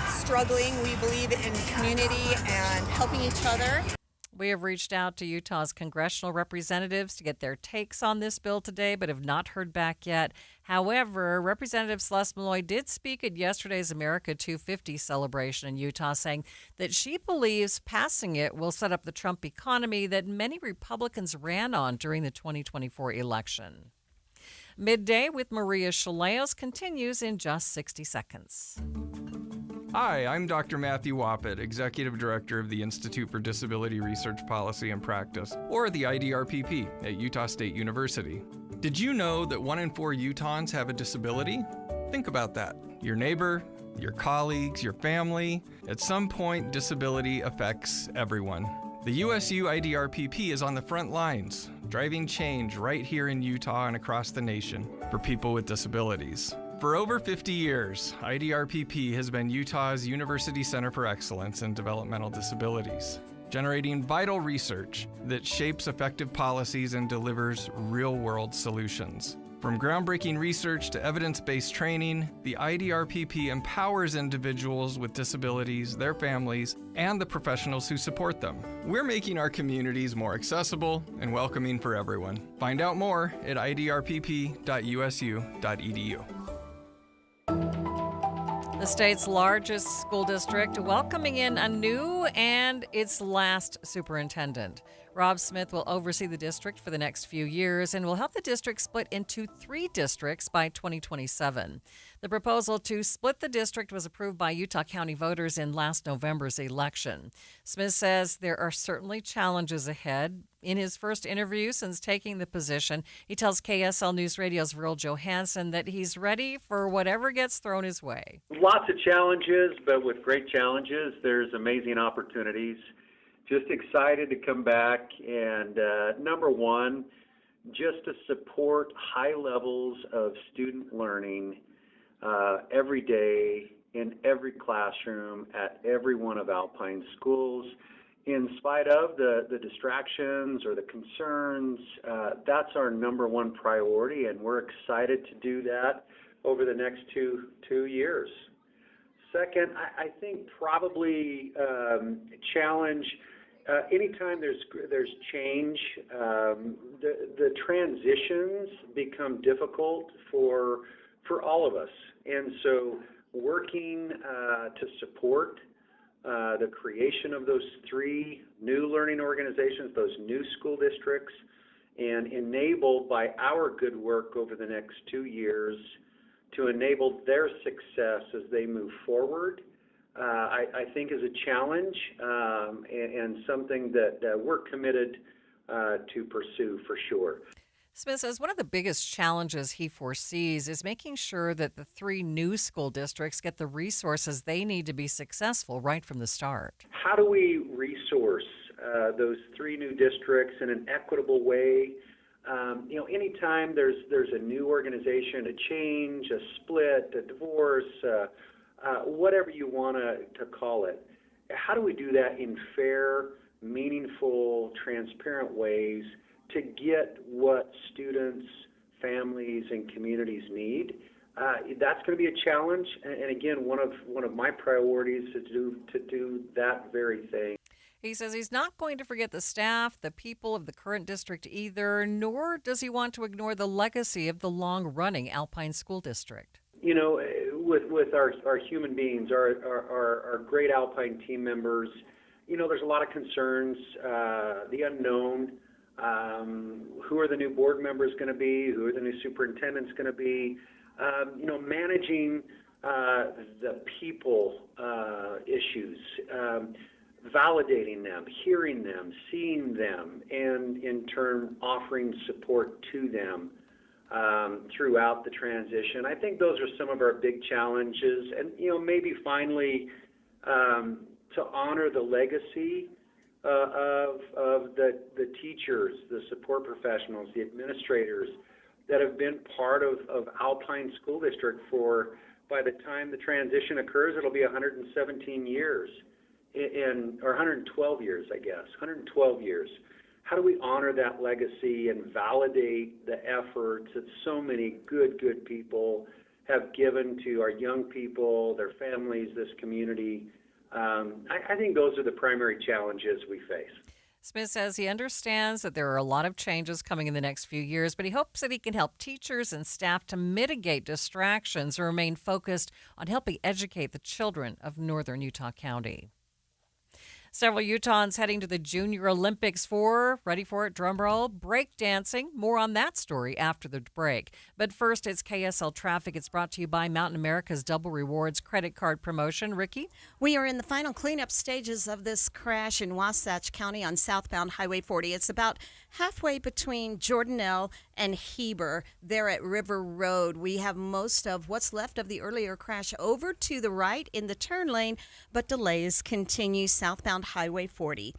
struggling. We believe in community and helping each other. We have reached out to Utah's congressional representatives to get their takes on this bill today, but have not heard back yet. However, Representative Celeste Malloy did speak at yesterday's America 250 celebration in Utah, saying that she believes passing it will set up the Trump economy that many Republicans ran on during the 2024 election. Midday with Maria Shilaos continues in just 60 seconds. Hi, I'm Dr. Matthew Wappett, Executive Director of the Institute for Disability Research Policy and Practice, or the IDRPP, at Utah State University. Did you know that 1 in 4 Utahns have a disability? Think about that. Your neighbor, your colleagues, your family. At some point, disability affects everyone. The USU IDRPP is on the front lines, driving change right here in Utah and across the nation for people with disabilities. For over 50 years, IDRPP has been Utah's University Center for Excellence in Developmental Disabilities, generating vital research that shapes effective policies and delivers real-world solutions. From groundbreaking research to evidence-based training, the IDRPP empowers individuals with disabilities, their families, and the professionals who support them. We're making our communities more accessible and welcoming for everyone. Find out more at idrpp.usu.edu. The state's largest school district welcoming in a new and its last superintendent. Rob Smith will oversee the district for the next few years and will help the district split into 3 districts by 2027. The proposal to split the district was approved by Utah County voters in last November's election. Smith says there are certainly challenges ahead. In his first interview since taking the position, he tells KSL News Radio's Verl Johansson that he's ready for whatever gets thrown his way. Lots of challenges, but with great challenges, there's amazing opportunities. Just excited to come back and, number one, just to support high levels of student learning every day in every classroom at every one of Alpine's schools. In spite of the distractions or the concerns, that's our number one priority, and we're excited to do that over the next two years. Second, I think probably challenge. Anytime there's change, the transitions become difficult for all of us, and so working to support the creation of those 3 new learning organizations, those new school districts, and enabled by our good work over the next 2 years to enable their success as they move forward, I think is a challenge and something that we're committed to pursue for sure. Smith says one of the biggest challenges he foresees is making sure that the 3 new school districts get the resources they need to be successful right from the start. How do we resource those 3 new districts in an equitable way? Anytime there's a new organization, a change, a split, a divorce, whatever you want to call it, how do we do that in fair, meaningful, transparent ways to get what students, families, and communities need? That's going to be a challenge, and again, one of my priorities is to do that very thing. He says he's not going to forget the staff, the people of the current district either, nor does he want to ignore the legacy of the long-running Alpine School District. With our human beings, our great Alpine team members, there's a lot of concerns, the unknown. Who are the new board members going to be? Who are the new superintendents going to be? Managing the people issues, validating them, hearing them, seeing them, and in turn offering support to them throughout the transition. I think those are some of our big challenges, and maybe finally to honor the legacy of the teachers, the support professionals, the administrators that have been part of Alpine School District for, by the time the transition occurs, it'll be 117 years, or 112 years, I guess, 112 years. How do we honor that legacy and validate the efforts that so many good people have given to our young people, their families, this community? I think those are the primary challenges we face. Smith says he understands that there are a lot of changes coming in the next few years, but he hopes that he can help teachers and staff to mitigate distractions and remain focused on helping educate the children of northern Utah County. Several Utahns heading to the Junior Olympics for, ready for it, drumroll, breakdancing. More on that story after the break. But first, it's KSL Traffic. It's brought to you by Mountain America's Double Rewards credit card promotion. Ricky? We are in the final cleanup stages of this crash in Wasatch County on southbound Highway 40. It's about halfway between Jordanelle and Heber there at River Road. We have most of what's left of the earlier crash over to the right in the turn lane, but delays continue southbound Highway 40.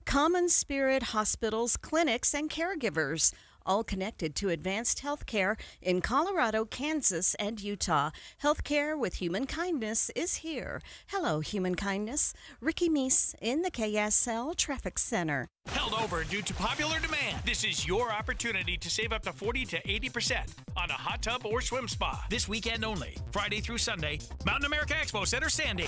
Common Spirit hospitals, clinics, and caregivers all connected to advanced health care in Colorado, Kansas, and Utah. Healthcare with human kindness is here. Hello, human kindness. Ricky Meese in the KSL Traffic Center. Held over due to popular demand. This is your opportunity to save up to 40 to 80% on a hot tub or swim spa. This weekend only, Friday through Sunday, Mountain America Expo Center, Sandy.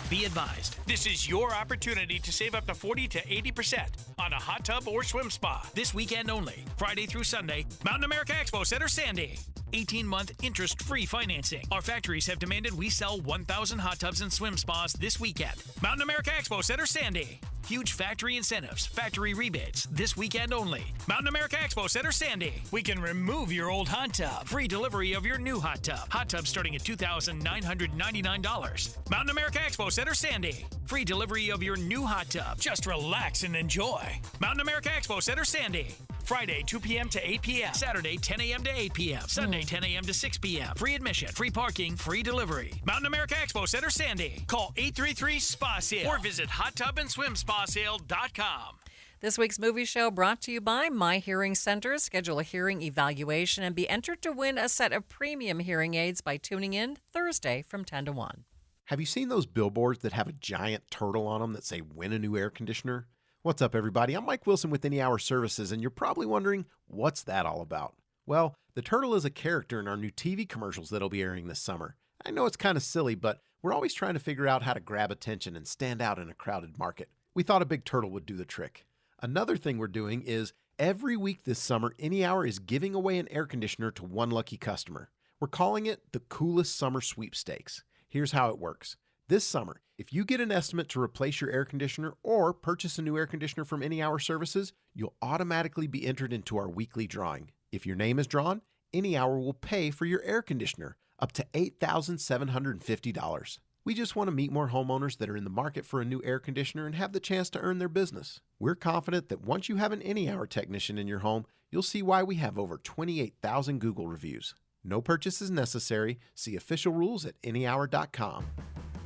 Be advised, this is your opportunity to save up to 40 to 80% on a hot tub or swim spa. This weekend only, Friday through Sunday, Mountain America Expo Center, Sandy. 18-month interest-free financing. Our factories have demanded we sell 1,000 hot tubs and swim spas this weekend. Mountain America Expo Center, Sandy. Huge factory incentives, factory rebates, this weekend only. Mountain America Expo Center, Sandy. We can remove your old hot tub. Free delivery of your new hot tub. Hot tub starting at $2,999. Mountain America Expo Center, Sandy. Free delivery of your new hot tub. Just relax and enjoy. Mountain America Expo Center, Sandy. Friday, 2 p.m. to 8 p.m. Saturday, 10 a.m. to 8 p.m. Sunday, 10 a.m. to 6 p.m. Free admission, free parking, free delivery. Mountain America Expo Center, Sandy. Call 833-SPA-SALE or visit hottubandSwimSpaSale.com. This week's movie show brought to you by My Hearing Center. Schedule a hearing evaluation and be entered to win a set of premium hearing aids by tuning in Thursday from 10 to 1. Have you seen those billboards that have a giant turtle on them that say, "Win a new air conditioner"? What's up, everybody? I'm Mike Wilson with Any Hour Services, and you're probably wondering, what's that all about? Well, the turtle is a character in our new TV commercials that'll be airing this summer. I know it's kind of silly, but we're always trying to figure out how to grab attention and stand out in a crowded market. We thought a big turtle would do the trick. Another thing we're doing is every week this summer, Any Hour is giving away an air conditioner to one lucky customer. We're calling it the Coolest Summer Sweepstakes. Here's how it works. This summer, if you get an estimate to replace your air conditioner or purchase a new air conditioner from Any Hour Services, you'll automatically be entered into our weekly drawing. If your name is drawn, Any Hour will pay for your air conditioner, up to $8,750. We just want to meet more homeowners that are in the market for a new air conditioner and have the chance to earn their business. We're confident that once you have an Any Hour technician in your home, you'll see why we have over 28,000 Google reviews. No purchase is necessary. See official rules at anyhour.com.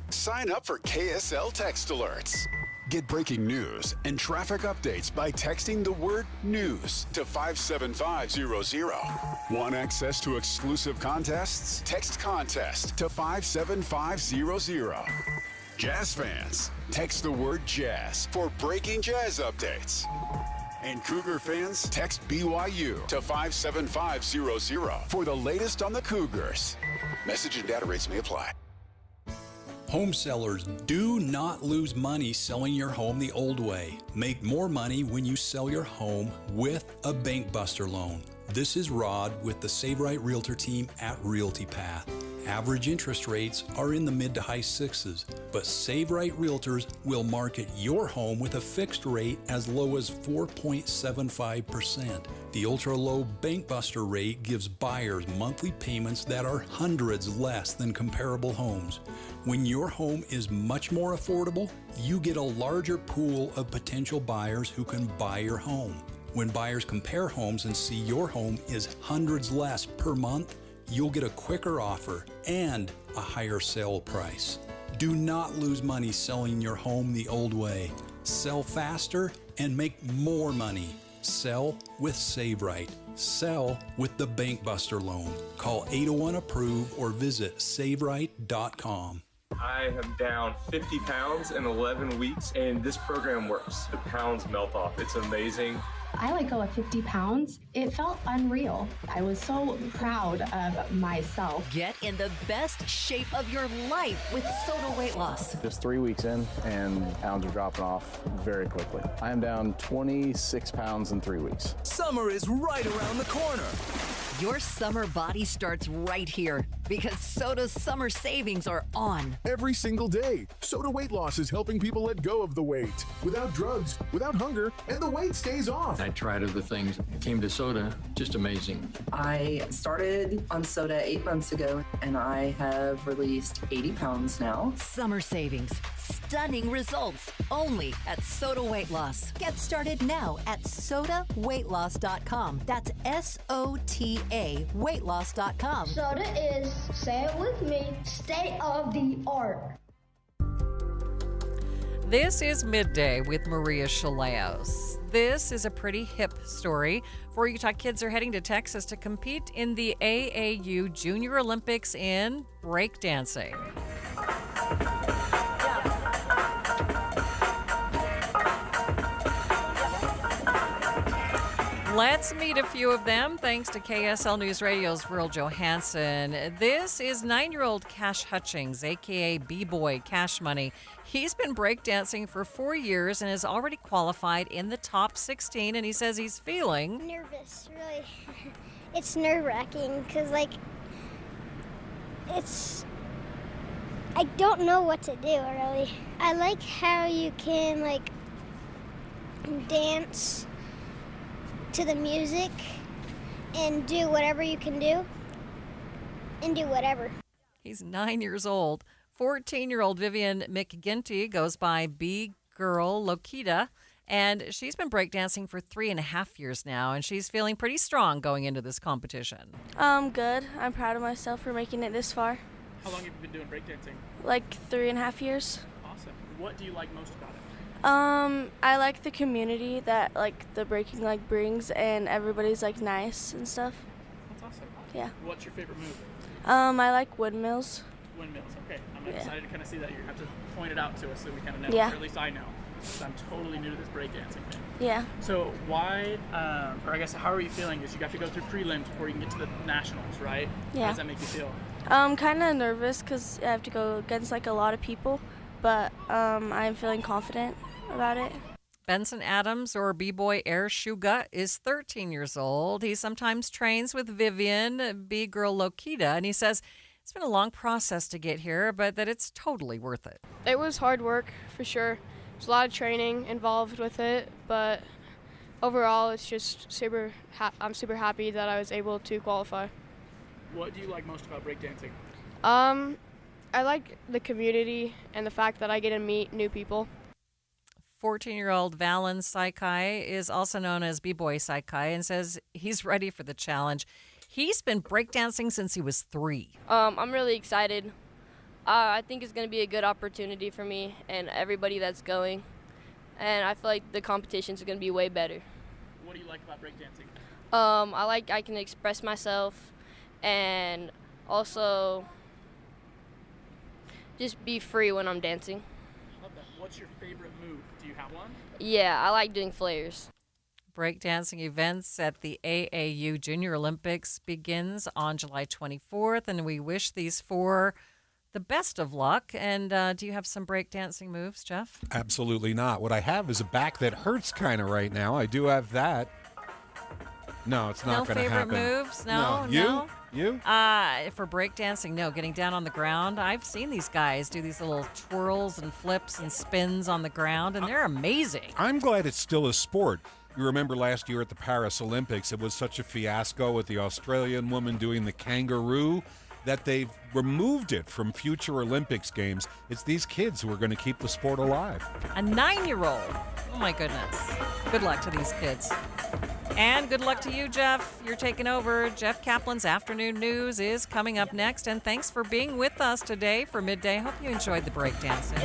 Sign up for KSL Text Alerts. Get breaking news and traffic updates by texting the word news to 57500. Want access to exclusive contests? Text contest to 57500. Jazz fans, text the word jazz for breaking jazz updates. And Cougar fans, text BYU to 57500 for the latest on the Cougars. Message and data rates may apply. Home sellers, do not lose money selling your home the old way. Make more money when you sell your home with a Bank Buster loan. This is Rod with the Save Right Realtor team at Realty Path. Average interest rates are in the mid to high sixes, but Save Right Realtors will market your home with a fixed rate as low as 4.75%. The ultra-low Bank Buster rate gives buyers monthly payments that are hundreds less than comparable homes. When your home is much more affordable, you get a larger pool of potential buyers who can buy your home. When buyers compare homes and see your home is hundreds less per month, you'll get a quicker offer and a higher sale price. Do not lose money selling your home the old way. Sell faster and make more money. Sell with Save Right. Sell with the Bank Buster loan. Call 801-APPROVE or visit SaveRight.com. I am down 50 pounds in 11 weeks, and this program works. The pounds melt off. It's amazing. I let go of 50 pounds. It felt unreal. I was so proud of myself. Get in the best shape of your life with Soda Weight Loss. Just 3 weeks in, and pounds are dropping off very quickly. I am down 26 pounds in 3 weeks. Summer is right around the corner. Your summer body starts right here because Soda's summer savings are on. Every single day, Soda Weight Loss is helping people let go of the weight without drugs, without hunger, and the weight stays off. I tried other things, came to soda, just amazing. I started on soda 8 months ago, and I have released 80 pounds now. Summer savings. Stunning results only at Soda Weight Loss. Get started now at sodaweightloss.com. That's SOTA weightloss.com. Soda is, say it with me, state of the art. This is Midday with Maria Shilaos. This is a pretty hip story. 4 Utah kids are heading to Texas to compete in the AAU Junior Olympics in breakdancing. Let's meet a few of them thanks to KSL News Radio's Virl Johansson. This is 9-year-old Cash Hutchings, a.k.a. B-Boy Cash Money. He's been breakdancing for 4 years and has already qualified in the top 16, and he says he's feeling nervous, really. It's nerve-wracking because, I don't know what to do, really. I like how you can, dance to the music and do whatever you can do and do whatever. He's 9 years old. 14-year-old Vivian McGinty goes by B-Girl Lokita, and she's been breakdancing for 3.5 years now, and she's feeling pretty strong going into this competition. Good. I'm proud of myself for making it this far. How long have you been doing breakdancing? 3.5 years. Awesome. What do you like most about it? I like the community that the breaking brings, and everybody's nice and stuff. That's awesome. Yeah. What's your favorite move? I like windmills. Windmills. Okay. I'm excited to kind of see that. You have to point it out to us so we kind of know. Yeah. Or at least I know. Because I'm totally new to this breakdancing thing. Yeah. So why, or I guess how are you feeling? Because you have to go through prelims before you can get to the nationals, right? Yeah. How does that make you feel? Kind of nervous because I have to go against a lot of people, but I'm feeling confident about it. Benson Adams, or B-Boy Air Shuga, is 13 years old. He sometimes trains with Vivian, B-Girl Lokita, and he says it's been a long process to get here, but that it's totally worth it. It was hard work, for sure. There's a lot of training involved with it, but overall, it's just I'm super happy that I was able to qualify. What do you like most about breakdancing? I like the community and the fact that I get to meet new people. 14-year-old Valen Saikai is also known as B-Boy Saikai and says he's ready for the challenge. He's been breakdancing since he was 3. I'm really excited. I think it's going to be a good opportunity for me and everybody that's going. And I feel like the competitions are going to be way better. What do you like about breakdancing? I can express myself and also just be free when I'm dancing. Love that. What's your favorite move? Do you have one? Yeah, I like doing flares. Breakdancing events at the AAU Junior Olympics begins on July 24th, and we wish these 4 the best of luck. And do you have some breakdancing moves, Jeff? Absolutely not. What I have is a back that hurts kind of right now. I do have that. No, it's not going to happen. No favorite moves? No. You? For breakdancing, no. Getting down on the ground. I've seen these guys do these little twirls and flips and spins on the ground, and they're amazing. I'm glad it's still a sport. You remember last year at the Paris Olympics, it was such a fiasco with the Australian woman doing the kangaroo that they've removed it from future Olympics games. It's these kids who are going to keep the sport alive. A 9-year-old. Oh, my goodness. Good luck to these kids. And good luck to you, Jeff. You're taking over. Jeff Kaplan's Afternoon News is coming up next. And thanks for being with us today for Midday. Hope you enjoyed the breakdancing.